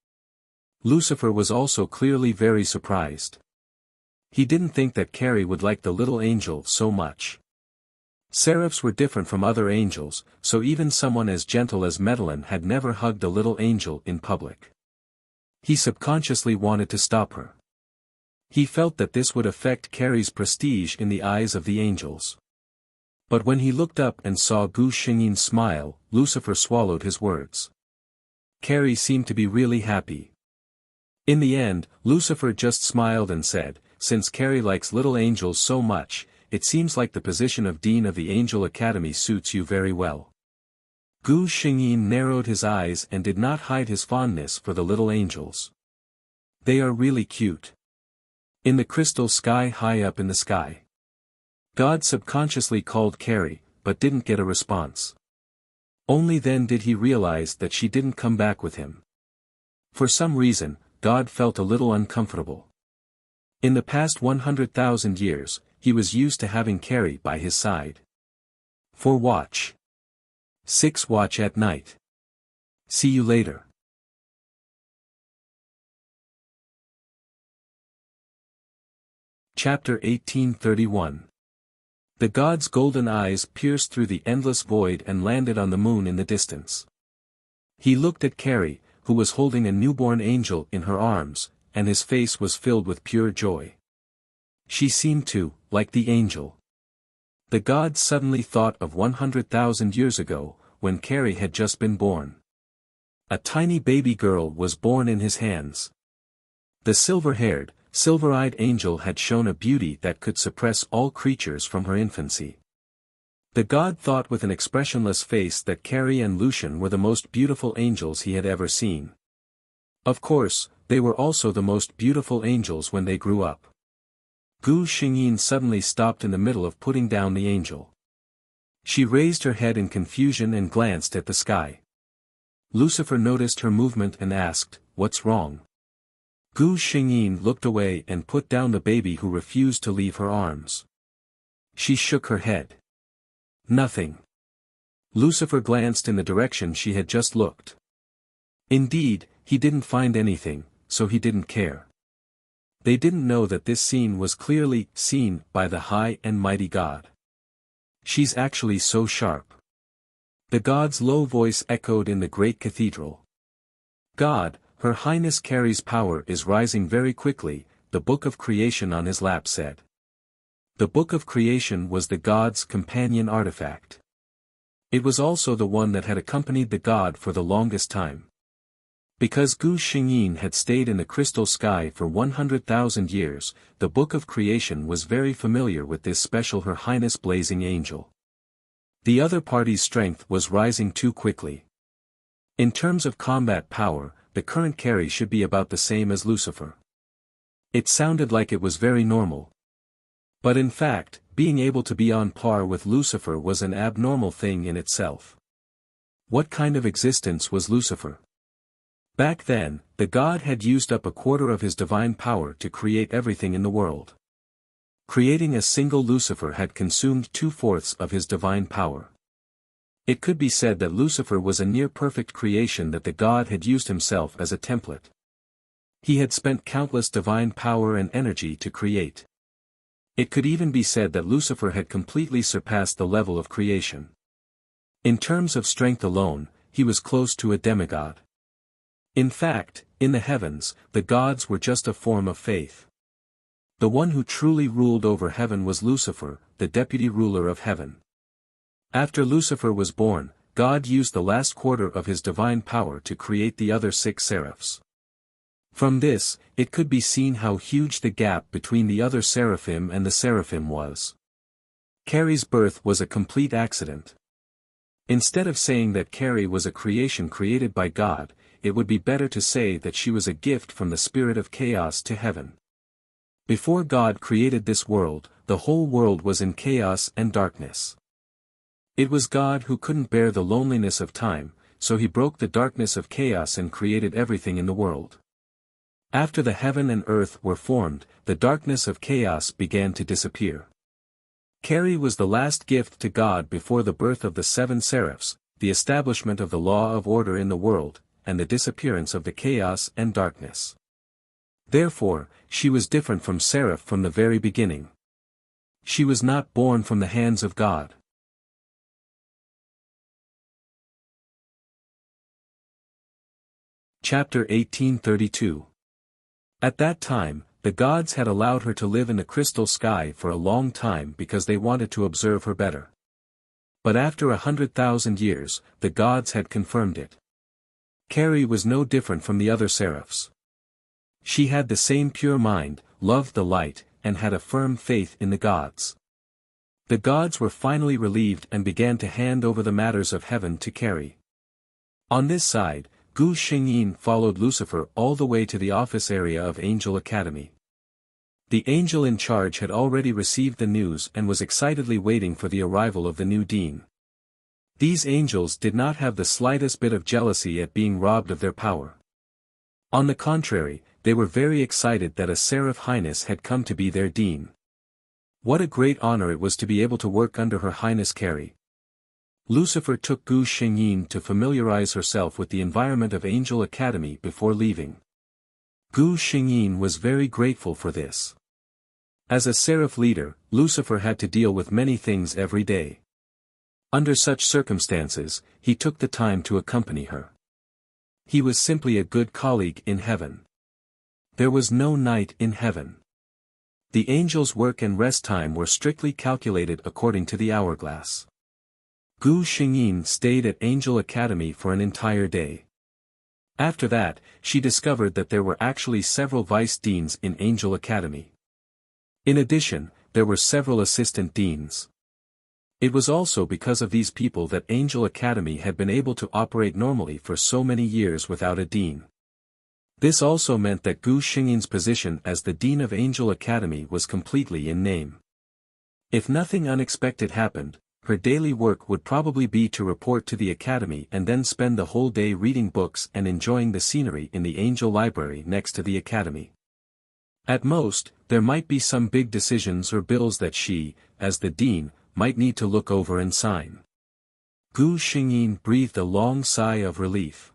Lucifer was also clearly very surprised. He didn't think that Carrie would like the little angel so much. Seraphs were different from other angels, so even someone as gentle as Medellin had never hugged a little angel in public. He subconsciously wanted to stop her. He felt that this would affect Carrie's prestige in the eyes of the angels. But when he looked up and saw Gu Xingyin smile, Lucifer swallowed his words. Carrie seemed to be really happy. In the end, Lucifer just smiled and said, "Since Carrie likes little angels so much, it seems like the position of Dean of the Angel Academy suits you very well." Gu Xingyin narrowed his eyes and did not hide his fondness for the little angels. They are really cute. In the crystal sky high up in the sky. God subconsciously called Carrie, but didn't get a response. Only then did he realize that she didn't come back with him. For some reason, God felt a little uncomfortable. In the past 100,000 years, he was used to having Carrie by his side. 4 Watch. 6 Watch at night. See you later. Chapter 1831. The god's golden eyes pierced through the endless void and landed on the moon in the distance. He looked at Carrie, who was holding a newborn angel in her arms, and his face was filled with pure joy. She seemed to, like the angel. The god suddenly thought of 100,000 years ago, when Carrie had just been born. A tiny baby girl was born in his hands. The silver-haired, silver-eyed angel had shown a beauty that could suppress all creatures from her infancy. The god thought with an expressionless face that Carrie and Lucian were the most beautiful angels he had ever seen. Of course, they were also the most beautiful angels when they grew up. Gu Xingyin suddenly stopped in the middle of putting down the angel. She raised her head in confusion and glanced at the sky. Lucifer noticed her movement and asked, "What's wrong?" Gu Xingyin looked away and put down the baby who refused to leave her arms. She shook her head. Nothing. Lucifer glanced in the direction she had just looked. Indeed, he didn't find anything, so he didn't care. They didn't know that this scene was clearly seen by the high and mighty God. She's actually so sharp. The god's low voice echoed in the great cathedral. God, Her Highness Carrie's power is rising very quickly, the Book of Creation on his lap said. The Book of Creation was the god's companion artifact. It was also the one that had accompanied the god for the longest time. Because Gu Xingyin had stayed in the crystal sky for 100,000 years, the Book of Creation was very familiar with this special Her Highness blazing angel. The other party's strength was rising too quickly. In terms of combat power, the current Carrie should be about the same as Lucifer. It sounded like it was very normal. But in fact, being able to be on par with Lucifer was an abnormal thing in itself. What kind of existence was Lucifer? Back then, the god had used up a quarter of his divine power to create everything in the world. Creating a single Lucifer had consumed 2/4 of his divine power. It could be said that Lucifer was a near-perfect creation that the god had used himself as a template. He had spent countless divine power and energy to create. It could even be said that Lucifer had completely surpassed the level of creation. In terms of strength alone, he was close to a demigod. In fact, in the heavens, the gods were just a form of faith. The one who truly ruled over heaven was Lucifer, the deputy ruler of heaven. After Lucifer was born, God used the last quarter of his divine power to create the other 6 seraphs. From this, it could be seen how huge the gap between the other seraphim and the seraphim was. Carrie's birth was a complete accident. Instead of saying that Carrie was a creation created by God, it would be better to say that she was a gift from the spirit of chaos to heaven. Before God created this world, the whole world was in chaos and darkness. It was God who couldn't bear the loneliness of time, so he broke the darkness of chaos and created everything in the world. After the heaven and earth were formed, the darkness of chaos began to disappear. Carrie was the last gift to God before the birth of the 7 seraphs, the establishment of the law of order in the world, and the disappearance of the chaos and darkness. Therefore, she was different from seraph from the very beginning. She was not born from the hands of God. Chapter 1832. At that time, the gods had allowed her to live in the crystal sky for a long time because they wanted to observe her better. But after 100,000 years, the gods had confirmed it. Carrie was no different from the other seraphs. She had the same pure mind, loved the light, and had a firm faith in the gods. The gods were finally relieved and began to hand over the matters of heaven to Carrie. On this side, Gu Xingyin followed Lucifer all the way to the office area of Angel Academy. The angel in charge had already received the news and was excitedly waiting for the arrival of the new dean. These angels did not have the slightest bit of jealousy at being robbed of their power. On the contrary, they were very excited that a Seraph Highness had come to be their dean. What a great honor it was to be able to work under Her Highness Carrie. Lucifer took Gu Xingyin to familiarize herself with the environment of Angel Academy before leaving. Gu Xingyin was very grateful for this. As a seraph leader, Lucifer had to deal with many things every day. Under such circumstances, he took the time to accompany her. He was simply a good colleague in heaven. There was no night in heaven. The angels' work and rest time were strictly calculated according to the hourglass. Gu Xingyin stayed at Angel Academy for an entire day. After that, she discovered that there were actually several vice deans in Angel Academy. In addition, there were several assistant deans. It was also because of these people that Angel Academy had been able to operate normally for so many years without a dean. This also meant that Gu Xingyin's position as the dean of Angel Academy was completely in name. If nothing unexpected happened, her daily work would probably be to report to the academy and then spend the whole day reading books and enjoying the scenery in the Angel Library next to the academy. At most, there might be some big decisions or bills that she, as the dean, might need to look over and sign. Gu Xingyin breathed a long sigh of relief.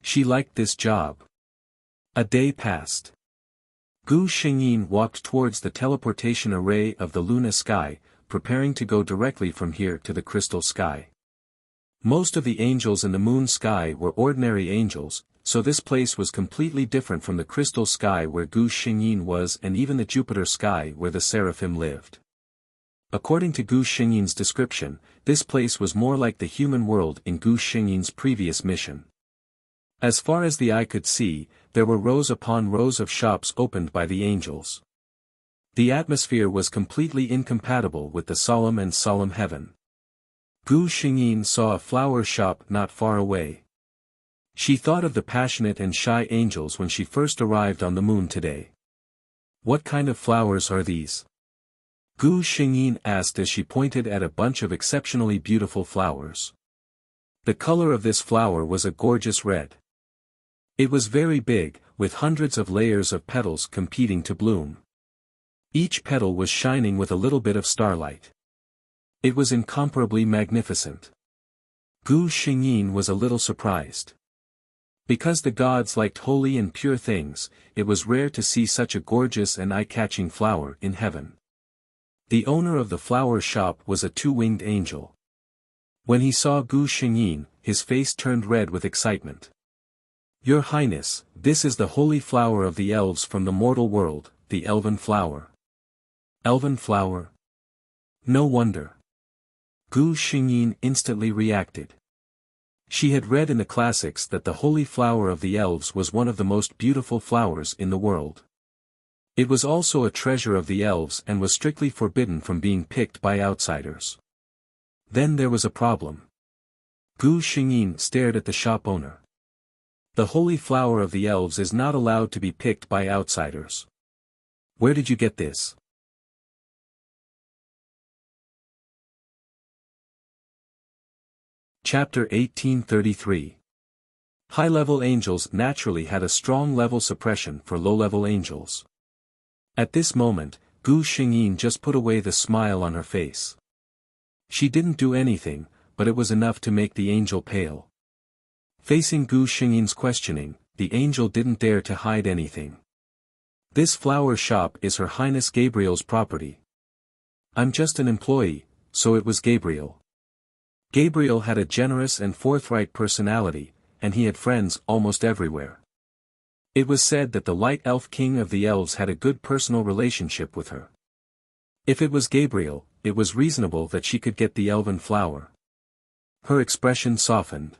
She liked this job. A day passed. Gu Xingyin walked towards the teleportation array of the Luna sky, preparing to go directly from here to the crystal sky. Most of the angels in the moon sky were ordinary angels, so this place was completely different from the crystal sky where Gu Xingyin was and even the Jupiter sky where the seraphim lived. According to Gu Xingyin's description, this place was more like the human world in Gu Xingyin's previous mission. As far as the eye could see, there were rows upon rows of shops opened by the angels. The atmosphere was completely incompatible with the solemn heaven. Gu Xingyin saw a flower shop not far away. She thought of the passionate and shy angels when she first arrived on the moon today. What kind of flowers are these? Gu Xingyin asked as she pointed at a bunch of exceptionally beautiful flowers. The color of this flower was a gorgeous red. It was very big, with hundreds of layers of petals competing to bloom. Each petal was shining with a little bit of starlight. It was incomparably magnificent. Gu Xingyin was a little surprised. Because the gods liked holy and pure things, it was rare to see such a gorgeous and eye-catching flower in heaven. The owner of the flower shop was a two-winged angel. When he saw Gu Xingyin, his face turned red with excitement. "Your Highness, this is the holy flower of the elves from the mortal world, the elven flower." Elven flower? No wonder. Gu Xingyin instantly reacted. She had read in the classics that the holy flower of the elves was one of the most beautiful flowers in the world. It was also a treasure of the elves and was strictly forbidden from being picked by outsiders. Then there was a problem. Gu Xingyin stared at the shop owner. The holy flower of the elves is not allowed to be picked by outsiders. Where did you get this? Chapter 1833. High-level angels naturally had a strong level suppression for low-level angels. At this moment, Gu Xingyin just put away the smile on her face. She didn't do anything, but it was enough to make the angel pale. Facing Gu Xingyin's questioning, the angel didn't dare to hide anything. This flower shop is Her Highness Gabriel's property. I'm just an employee, so it was Gabriel. Gabriel had a generous and forthright personality, and he had friends almost everywhere. It was said that the Light Elf King of the Elves had a good personal relationship with her. If it was Gabriel, it was reasonable that she could get the elven flower. Her expression softened.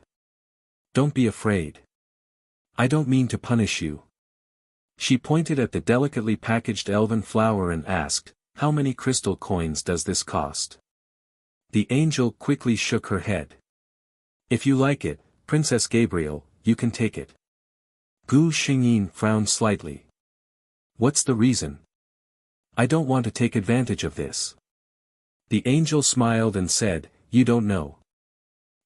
Don't be afraid. I don't mean to punish you. She pointed at the delicately packaged elven flower and asked, how many crystal coins does this cost? The angel quickly shook her head. If you like it, Princess Gabriel, you can take it. Gu Xingyin frowned slightly. What's the reason? I don't want to take advantage of this. The angel smiled and said, you don't know.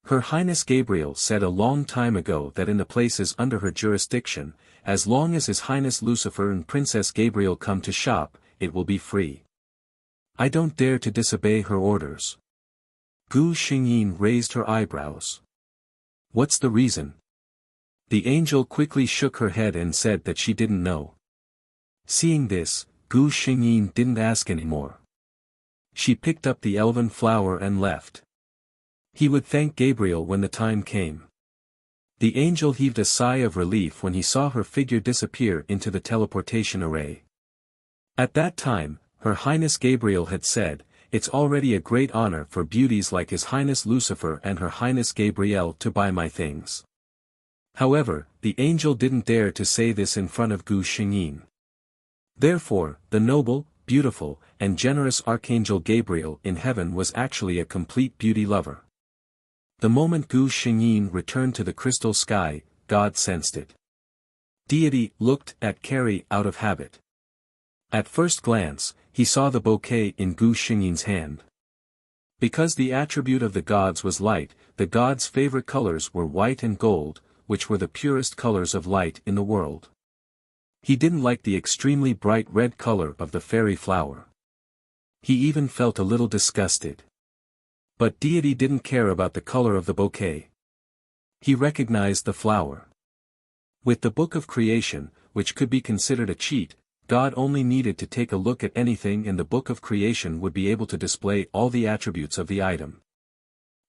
Her Highness Gabriel said a long time ago that in the places under her jurisdiction, as long as His Highness Lucifer and Princess Gabriel come to shop, it will be free. I don't dare to disobey her orders. Gu Xingyin raised her eyebrows. What's the reason? The angel quickly shook her head and said that she didn't know. Seeing this, Gu Xingyin didn't ask anymore. She picked up the elven flower and left. He would thank Gabriel when the time came. The angel heaved a sigh of relief when he saw her figure disappear into the teleportation array. At that time, Her Highness Gabriel had said, it's already a great honor for beauties like His Highness Lucifer and Her Highness Gabriel to buy my things. However, the angel didn't dare to say this in front of Gu Xingyin. Therefore, the noble, beautiful, and generous Archangel Gabriel in heaven was actually a complete beauty lover. The moment Gu Xingyin returned to the crystal sky, God sensed it. Deity looked at Carrie out of habit. At first glance, he saw the bouquet in Gu Xingyin's hand. Because the attribute of the gods was light, the gods' favorite colors were white and gold, which were the purest colors of light in the world. He didn't like the extremely bright red color of the fairy flower. He even felt a little disgusted. But Deity didn't care about the color of the bouquet. He recognized the flower. With the Book of Creation, which could be considered a cheat, God only needed to take a look at anything in the Book of Creation would be able to display all the attributes of the item.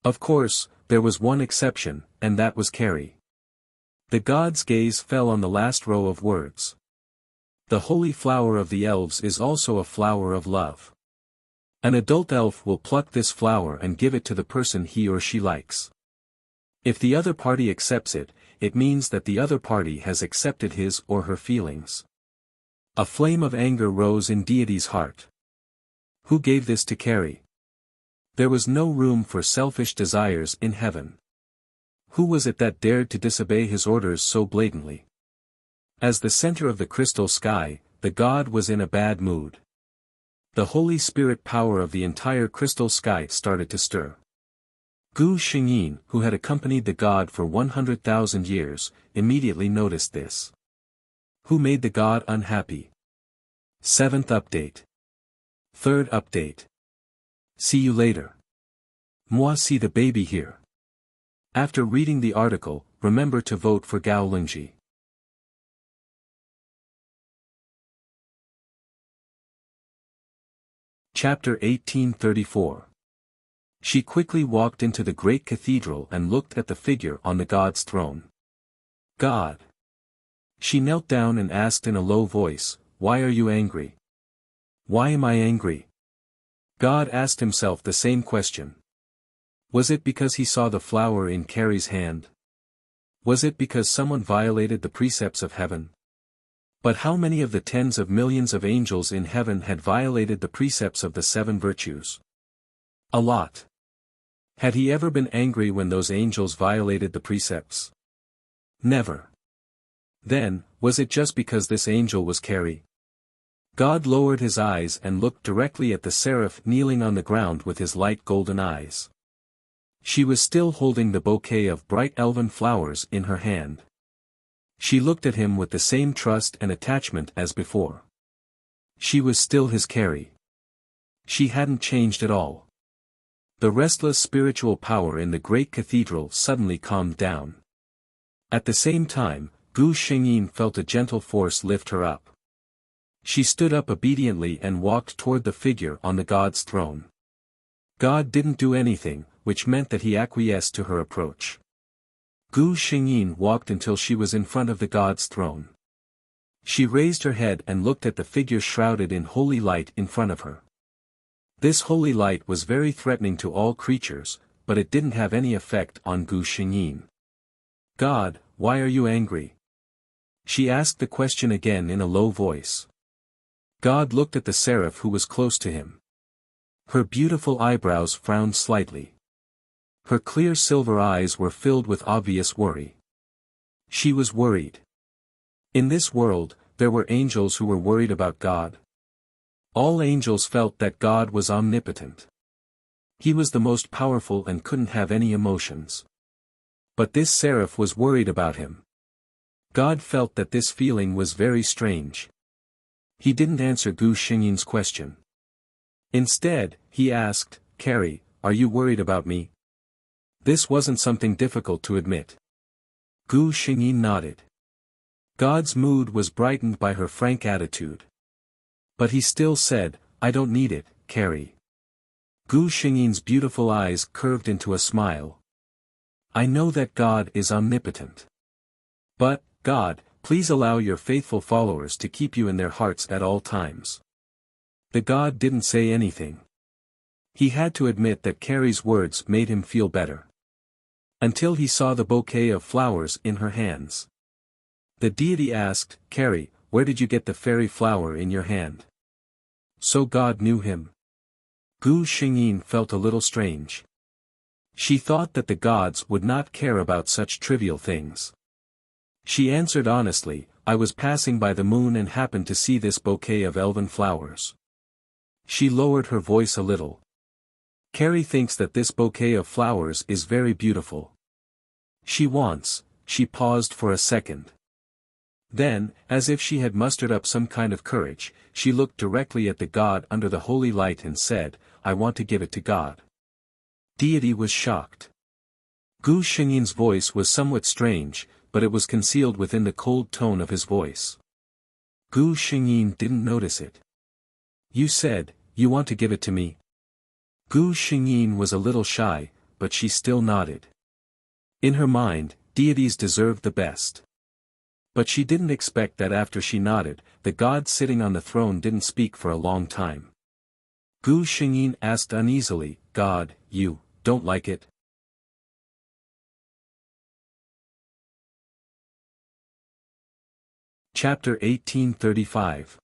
Of course, there was one exception, and that was Carrie. The god's gaze fell on the last row of words. The holy flower of the elves is also a flower of love. An adult elf will pluck this flower and give it to the person he or she likes. If the other party accepts it, it means that the other party has accepted his or her feelings. A flame of anger rose in Deity's heart. Who gave this to Carrie? There was no room for selfish desires in heaven. Who was it that dared to disobey his orders so blatantly? As the center of the crystal sky, the god was in a bad mood. The Holy Spirit power of the entire crystal sky started to stir. Gu Xingyin, who had accompanied the god for 100,000 years, immediately noticed this. Who made the god unhappy? 7th update. 3rd update. See you later. Moi see the baby here. After reading the article, remember to vote for Gao Lingji. Chapter 1834. She quickly walked into the great cathedral and looked at the figure on the god's throne. God. She knelt down and asked in a low voice, "Why are you angry?" "Why am I angry?" God asked himself the same question. Was it because he saw the flower in Carrie's hand? Was it because someone violated the precepts of heaven? But how many of the tens of millions of angels in heaven had violated the precepts of the 7 virtues? A lot. Had he ever been angry when those angels violated the precepts? Never. Then, was it just because this angel was Carrie? God lowered his eyes and looked directly at the seraph kneeling on the ground with his light golden eyes. She was still holding the bouquet of bright elven flowers in her hand. She looked at him with the same trust and attachment as before. She was still his Carrie. She hadn't changed at all. The restless spiritual power in the great cathedral suddenly calmed down. At the same time, Gu Xingyin felt a gentle force lift her up. She stood up obediently and walked toward the figure on the god's throne. God didn't do anything, which meant that he acquiesced to her approach. Gu Xingyin walked until she was in front of the god's throne. She raised her head and looked at the figure shrouded in holy light in front of her. This holy light was very threatening to all creatures, but it didn't have any effect on Gu Xingyin. God, why are you angry? She asked the question again in a low voice. God looked at the seraph who was close to him. Her beautiful eyebrows frowned slightly. Her clear silver eyes were filled with obvious worry. She was worried. In this world, there were angels who were worried about God. All angels felt that God was omnipotent. He was the most powerful and couldn't have any emotions. But this seraph was worried about him. God felt that this feeling was very strange. He didn't answer Gu Xingyin's question. Instead, he asked, Carrie, are you worried about me? This wasn't something difficult to admit. Gu Xingyin nodded. God's mood was brightened by her frank attitude. But he still said, I don't need it, Carrie. Gu Xingyin's beautiful eyes curved into a smile. I know that God is omnipotent. But, God, please allow your faithful followers to keep you in their hearts at all times. The god didn't say anything. He had to admit that Carrie's words made him feel better. Until he saw the bouquet of flowers in her hands. The deity asked, Carrie, where did you get the fairy flower in your hand? So God knew him. Gu Xingyin felt a little strange. She thought that the gods would not care about such trivial things. She answered honestly, I was passing by the moon and happened to see this bouquet of elven flowers. She lowered her voice a little. Carrie thinks that this bouquet of flowers is very beautiful. She paused for a second. Then, as if she had mustered up some kind of courage, she looked directly at the god under the holy light and said, I want to give it to God. Deity was shocked. Gu Xingyin's voice was somewhat strange, but it was concealed within the cold tone of his voice. Gu Xingyin didn't notice it. You said, you want to give it to me? Gu Xingyin was a little shy, but she still nodded. In her mind, deities deserved the best. But she didn't expect that after she nodded, the god sitting on the throne didn't speak for a long time. Gu Xingyin asked uneasily, God, you don't like it? Chapter 1835.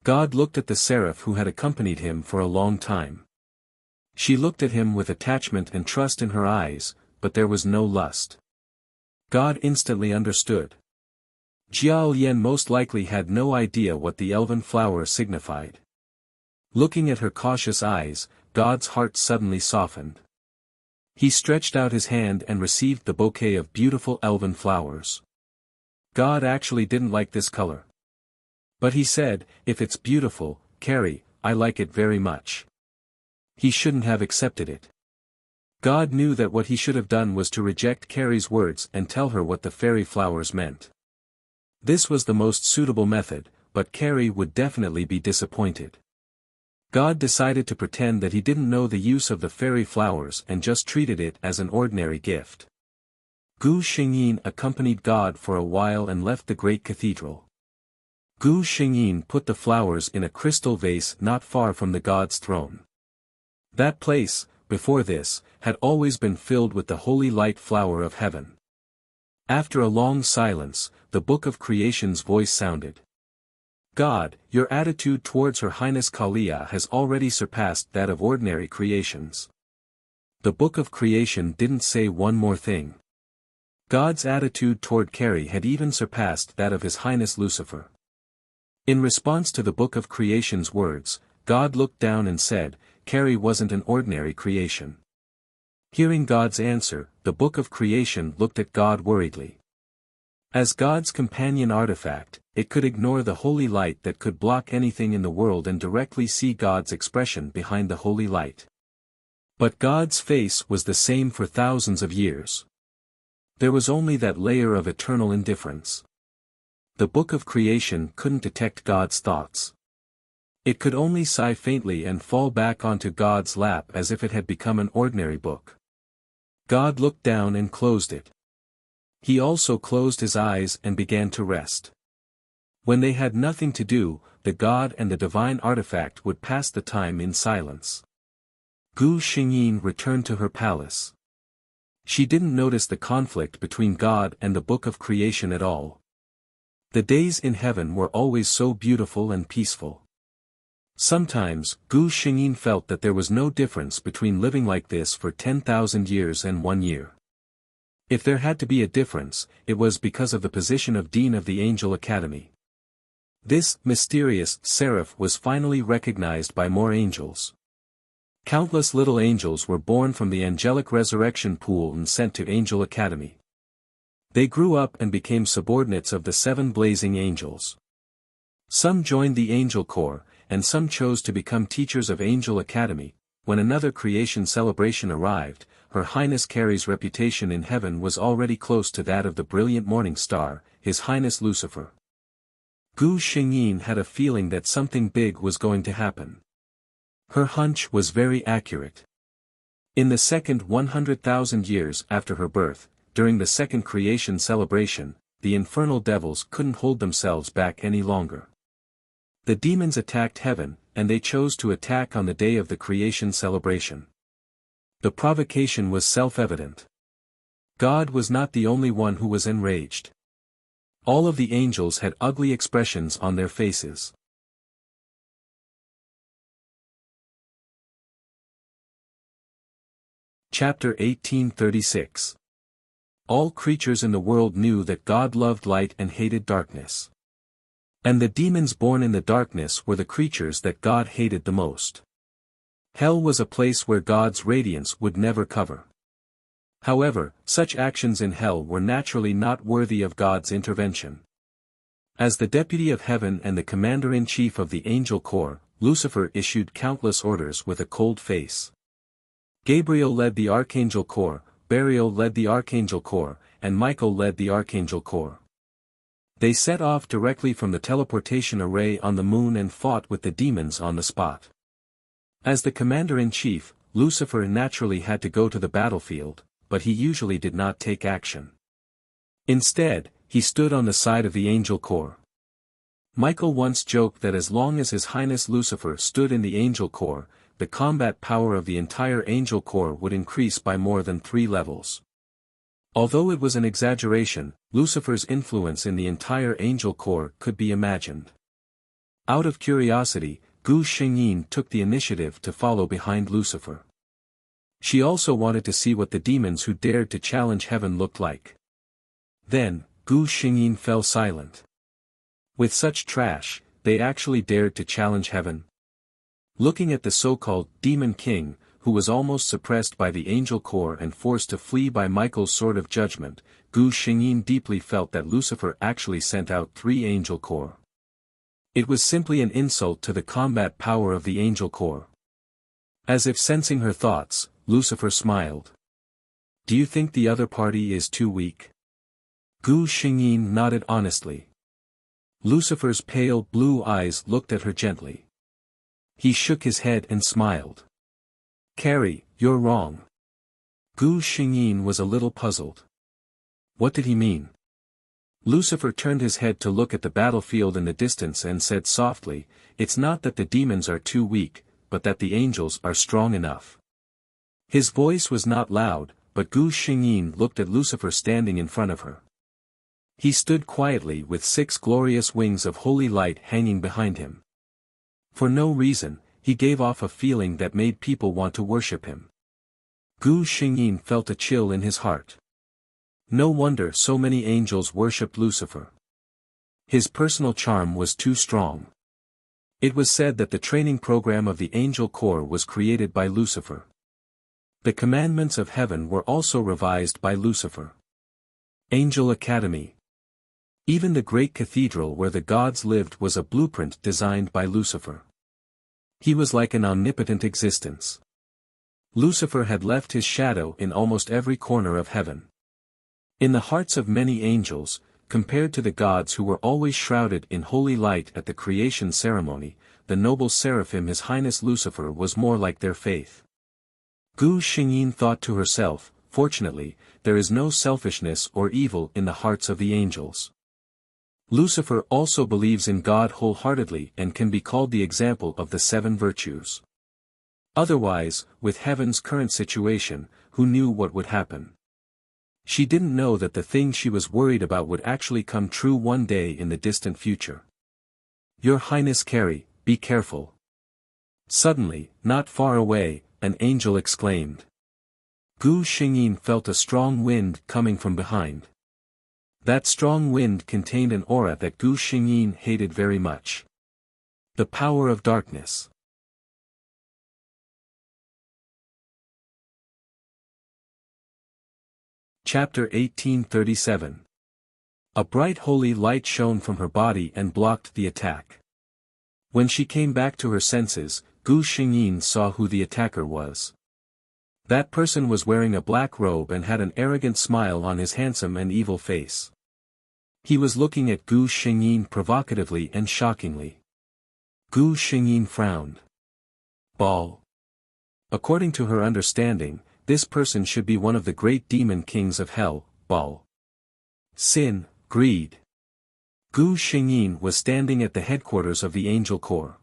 God looked at the seraph who had accompanied him for a long time. She looked at him with attachment and trust in her eyes, but there was no lust. God instantly understood. Jiao Lian most likely had no idea what the elven flower signified. Looking at her cautious eyes, God's heart suddenly softened. He stretched out his hand and received the bouquet of beautiful elven flowers. God actually didn't like this color. But he said, if it's beautiful, Carrie, I like it very much. He shouldn't have accepted it. God knew that what he should have done was to reject Carrie's words and tell her what the fairy flowers meant. This was the most suitable method, but Carrie would definitely be disappointed. God decided to pretend that he didn't know the use of the fairy flowers and just treated it as an ordinary gift. Gu Xingyin accompanied God for a while and left the great cathedral. Gu Xingyin put the flowers in a crystal vase not far from the god's throne. That place, before this, had always been filled with the holy light flower of heaven. After a long silence, the Book of Creation's voice sounded. God, your attitude towards Her Highness Kalia has already surpassed that of ordinary creations. The Book of Creation didn't say one more thing. God's attitude toward Carrie had even surpassed that of His Highness Lucifer. In response to the Book of Creation's words, God looked down and said, Carrie wasn't an ordinary creation. Hearing God's answer, the Book of Creation looked at God worriedly. As God's companion artifact, it could ignore the holy light that could block anything in the world and directly see God's expression behind the holy light. But God's face was the same for thousands of years. There was only that layer of eternal indifference. The Book of Creation couldn't detect God's thoughts. It could only sigh faintly and fall back onto God's lap as if it had become an ordinary book. God looked down and closed it. He also closed his eyes and began to rest. When they had nothing to do, the God and the divine artifact would pass the time in silence. Gu Xingyin returned to her palace. She didn't notice the conflict between God and the Book of Creation at all. The days in heaven were always so beautiful and peaceful. Sometimes, Gu Xingyin felt that there was no difference between living like this for 10,000 years and 1 year. If there had to be a difference, it was because of the position of Dean of the Angel Academy. This mysterious seraph was finally recognized by more angels. Countless little angels were born from the angelic resurrection pool and sent to Angel Academy. They grew up and became subordinates of the 7 blazing angels. Some joined the Angel Corps, and some chose to become teachers of Angel Academy. When another creation celebration arrived, Her Highness Carrie's reputation in heaven was already close to that of the brilliant morning star, His Highness Lucifer. Gu Xingyin had a feeling that something big was going to happen. Her hunch was very accurate. In the second 100,000 years after her birth, during the second creation celebration, the infernal devils couldn't hold themselves back any longer. The demons attacked heaven, and they chose to attack on the day of the creation celebration. The provocation was self-evident. God was not the only one who was enraged. All of the angels had ugly expressions on their faces. Chapter 1836. All creatures in the world knew that God loved light and hated darkness. And the demons born in the darkness were the creatures that God hated the most. Hell was a place where God's radiance would never cover. However, such actions in hell were naturally not worthy of God's intervention. As the deputy of heaven and the commander-in-chief of the Angel Corps, Lucifer issued countless orders with a cold face. Gabriel led the Archangel Corps, Burial led the Archangel Corps, and Michael led the Archangel Corps. They set off directly from the teleportation array on the moon and fought with the demons on the spot. As the commander-in-chief, Lucifer naturally had to go to the battlefield, but he usually did not take action. Instead, he stood on the side of the Angel Corps. Michael once joked that as long as His Highness Lucifer stood in the Angel Corps, the combat power of the entire Angel Corps would increase by more than 3 levels. Although it was an exaggeration, Lucifer's influence in the entire Angel Corps could be imagined. Out of curiosity, Gu Xingyin took the initiative to follow behind Lucifer. She also wanted to see what the demons who dared to challenge heaven looked like. Then, Gu Xingyin fell silent. With such trash, they actually dared to challenge heaven? Looking at the so-called Demon King, who was almost suppressed by the Angel Corps and forced to flee by Michael's sword of judgment, Gu Xingyin deeply felt that Lucifer actually sent out 3 Angel Corps. It was simply an insult to the combat power of the Angel Corps. As if sensing her thoughts, Lucifer smiled. Do you think the other party is too weak? Gu Xingyin nodded honestly. Lucifer's pale blue eyes looked at her gently. He shook his head and smiled. Carrie, you're wrong. Gu Xingyin was a little puzzled. What did he mean? Lucifer turned his head to look at the battlefield in the distance and said softly, it's not that the demons are too weak, but that the angels are strong enough. His voice was not loud, but Gu Xingyin looked at Lucifer standing in front of her. He stood quietly with 6 glorious wings of holy light hanging behind him. For no reason, he gave off a feeling that made people want to worship him. Gu Xingyin felt a chill in his heart. No wonder so many angels worshipped Lucifer. His personal charm was too strong. It was said that the training program of the Angel Corps was created by Lucifer. The commandments of heaven were also revised by Lucifer. Angel Academy. Even the great cathedral where the gods lived was a blueprint designed by Lucifer. He was like an omnipotent existence. Lucifer had left his shadow in almost every corner of heaven. In the hearts of many angels, compared to the gods who were always shrouded in holy light at the creation ceremony, the noble seraphim His Highness Lucifer was more like their faith. Gu Xingyin thought to herself, fortunately, there is no selfishness or evil in the hearts of the angels. Lucifer also believes in God wholeheartedly and can be called the example of the 7 virtues. Otherwise, with heaven's current situation, who knew what would happen? She didn't know that the thing she was worried about would actually come true one day in the distant future. Your Highness Carrie, be careful. Suddenly, not far away, an angel exclaimed. Gu Xingyin felt a strong wind coming from behind. That strong wind contained an aura that Gu Xingyin hated very much. The power of darkness. Chapter 1837. A bright holy light shone from her body and blocked the attack. When she came back to her senses, Gu Xingyin saw who the attacker was. That person was wearing a black robe and had an arrogant smile on his handsome and evil face. He was looking at Gu Xingyin provocatively and shockingly. Gu Xingyin frowned. Baal. According to her understanding, this person should be one of the great demon kings of hell, Baal. Sin, greed. Gu Xingyin was standing at the headquarters of the Angel Corps.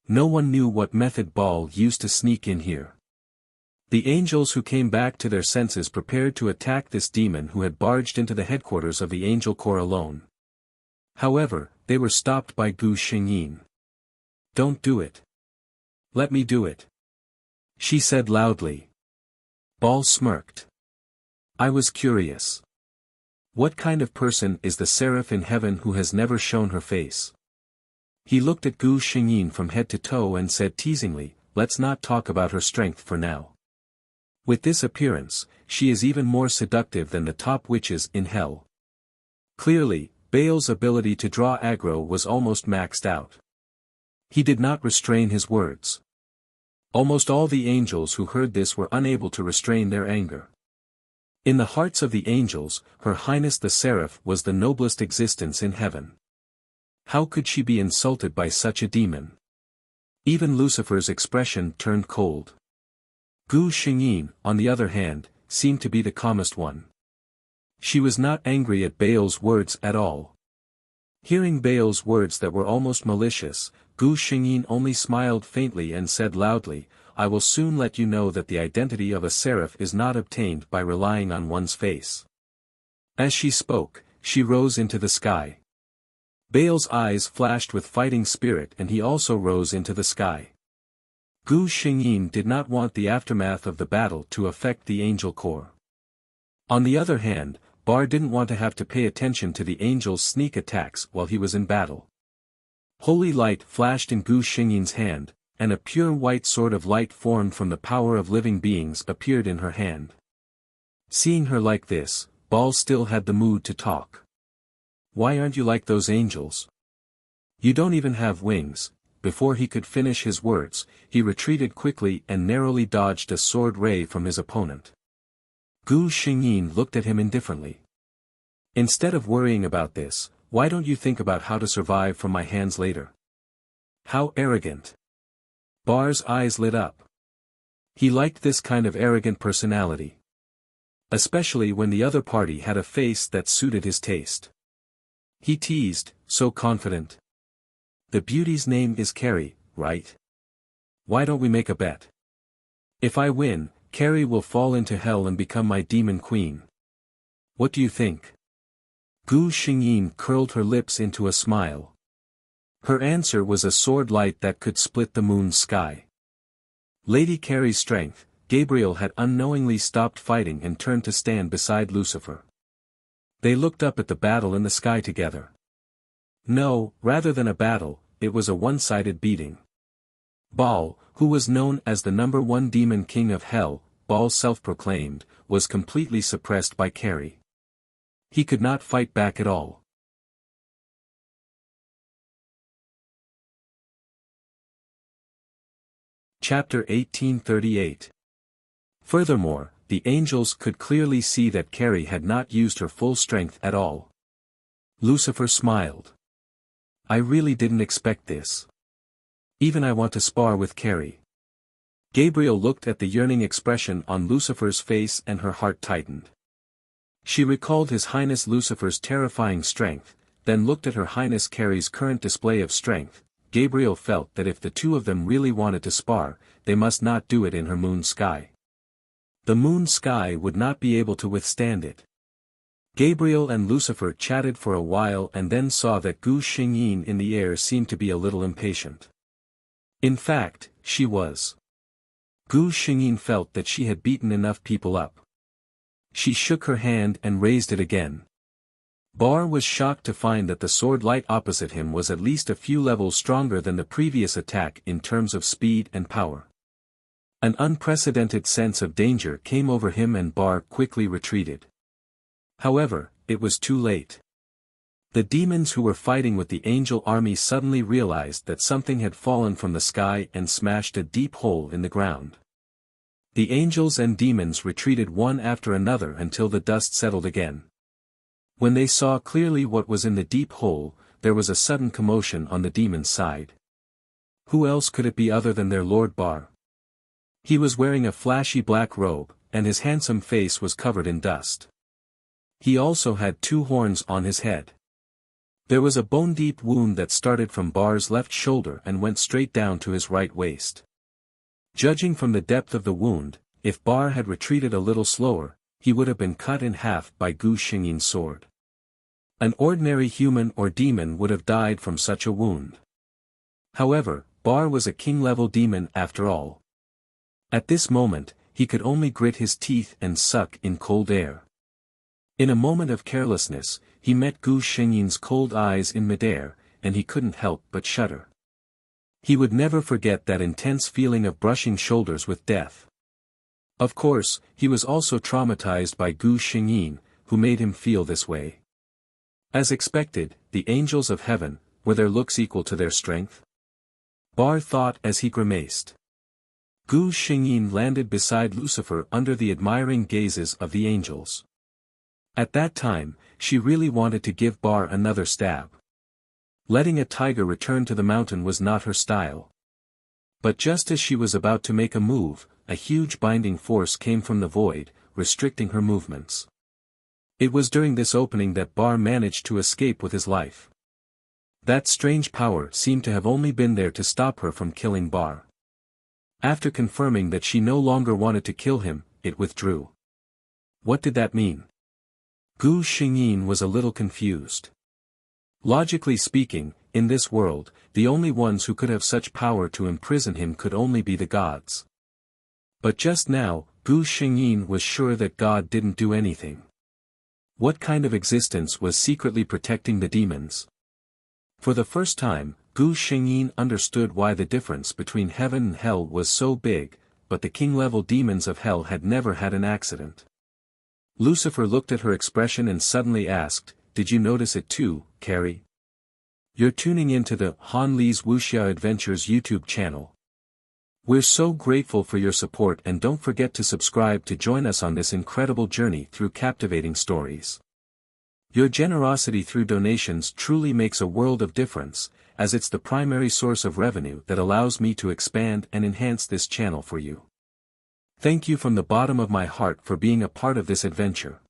No one knew what method Baal used to sneak in here. The angels who came back to their senses prepared to attack this demon who had barged into the headquarters of the Angel Corps alone. However, they were stopped by Gu Xingyin. Don't do it. Let me do it. She said loudly. Baal smirked. I was curious. What kind of person is the seraph in heaven who has never shown her face? He looked at Gu Xingyin from head to toe and said teasingly, let's not talk about her strength for now. With this appearance, she is even more seductive than the top witches in hell. Clearly, Baal's ability to draw aggro was almost maxed out. He did not restrain his words. Almost all the angels who heard this were unable to restrain their anger. In the hearts of the angels, Her Highness the Seraph was the noblest existence in heaven. How could she be insulted by such a demon? Even Lucifer's expression turned cold. Gu Xingyin, on the other hand, seemed to be the calmest one. She was not angry at Baal's words at all. Hearing Baal's words that were almost malicious, Gu Xingyin only smiled faintly and said loudly, I will soon let you know that the identity of a seraph is not obtained by relying on one's face. As she spoke, she rose into the sky. Baal's eyes flashed with fighting spirit and he also rose into the sky. Gu Xingyin did not want the aftermath of the battle to affect the Angel Corps. On the other hand, Bar didn't want to have to pay attention to the angels' sneak attacks while he was in battle. Holy light flashed in Gu Xingyin's hand, and a pure white sword of light formed from the power of living beings appeared in her hand. Seeing her like this, Baal still had the mood to talk. Why aren't you like those angels? You don't even have wings. Before he could finish his words, he retreated quickly and narrowly dodged a sword ray from his opponent. Gu Xingyin looked at him indifferently. Instead of worrying about this, why don't you think about how to survive from my hands later? How arrogant. Bar's eyes lit up. He liked this kind of arrogant personality. Especially when the other party had a face that suited his taste. He teased, so confident. The beauty's name is Carrie, right? Why don't we make a bet? If I win, Carrie will fall into hell and become my demon queen. What do you think? Gu Xingyin curled her lips into a smile. Her answer was a sword light that could split the moon's sky. Lady Carrie's strength, Gabriel had unknowingly stopped fighting and turned to stand beside Lucifer. They looked up at the battle in the sky together. No, rather than a battle, it was a one-sided beating. Baal, who was known as the #1 demon king of hell, Baal self-proclaimed, was completely suppressed by Carrie. He could not fight back at all. Chapter 1838. Furthermore, the angels could clearly see that Carrie had not used her full strength at all. Lucifer smiled. I really didn't expect this. Even I want to spar with Carrie. Gabriel looked at the yearning expression on Lucifer's face and her heart tightened. She recalled His Highness Lucifer's terrifying strength, then looked at Her Highness Carrie's current display of strength. Gabriel felt that if the two of them really wanted to spar, they must not do it in her moon sky. The moon sky would not be able to withstand it. Gabriel and Lucifer chatted for a while and then saw that Gu Xingyin in the air seemed to be a little impatient. In fact, she was. Gu Xingyin felt that she had beaten enough people up. She shook her hand and raised it again. Bar was shocked to find that the sword light opposite him was at least a few levels stronger than the previous attack in terms of speed and power. An unprecedented sense of danger came over him and Bar quickly retreated. However, it was too late. The demons who were fighting with the angel army suddenly realized that something had fallen from the sky and smashed a deep hole in the ground. The angels and demons retreated one after another until the dust settled again. When they saw clearly what was in the deep hole, there was a sudden commotion on the demon's side. Who else could it be other than their Lord Bar? He was wearing a flashy black robe, and his handsome face was covered in dust. He also had 2 horns on his head. There was a bone-deep wound that started from Bar's left shoulder and went straight down to his right waist. Judging from the depth of the wound, if Bar had retreated a little slower, he would have been cut in half by Gu Xingyin's sword. An ordinary human or demon would have died from such a wound. However, Bar was a king-level demon after all. At this moment, he could only grit his teeth and suck in cold air. In a moment of carelessness, he met Gu Xingyin's cold eyes in midair, and he couldn't help but shudder. He would never forget that intense feeling of brushing shoulders with death. Of course, he was also traumatized by Gu Xingyin, who made him feel this way. As expected, the angels of heaven, were their looks equal to their strength? Bar thought as he grimaced. Gu Xingyin landed beside Lucifer under the admiring gazes of the angels. At that time, she really wanted to give Bar another stab. Letting a tiger return to the mountain was not her style. But just as she was about to make a move, a huge binding force came from the void, restricting her movements. It was during this opening that Bar managed to escape with his life. That strange power seemed to have only been there to stop her from killing Bar. After confirming that she no longer wanted to kill him, it withdrew. What did that mean? Gu Xingyin was a little confused. Logically speaking, in this world, the only ones who could have such power to imprison him could only be the gods. But just now, Gu Xingyin was sure that God didn't do anything. What kind of existence was secretly protecting the demons? For the first time, Gu Xingyin understood why the difference between heaven and hell was so big, but the king-level demons of hell had never had an accident. Lucifer looked at her expression and suddenly asked, "Did you notice it too, Carrie?" You're tuning into the Han Li's Wuxia Adventures YouTube channel. We're so grateful for your support and don't forget to subscribe to join us on this incredible journey through captivating stories. Your generosity through donations truly makes a world of difference, as it's the primary source of revenue that allows me to expand and enhance this channel for you. Thank you from the bottom of my heart for being a part of this adventure.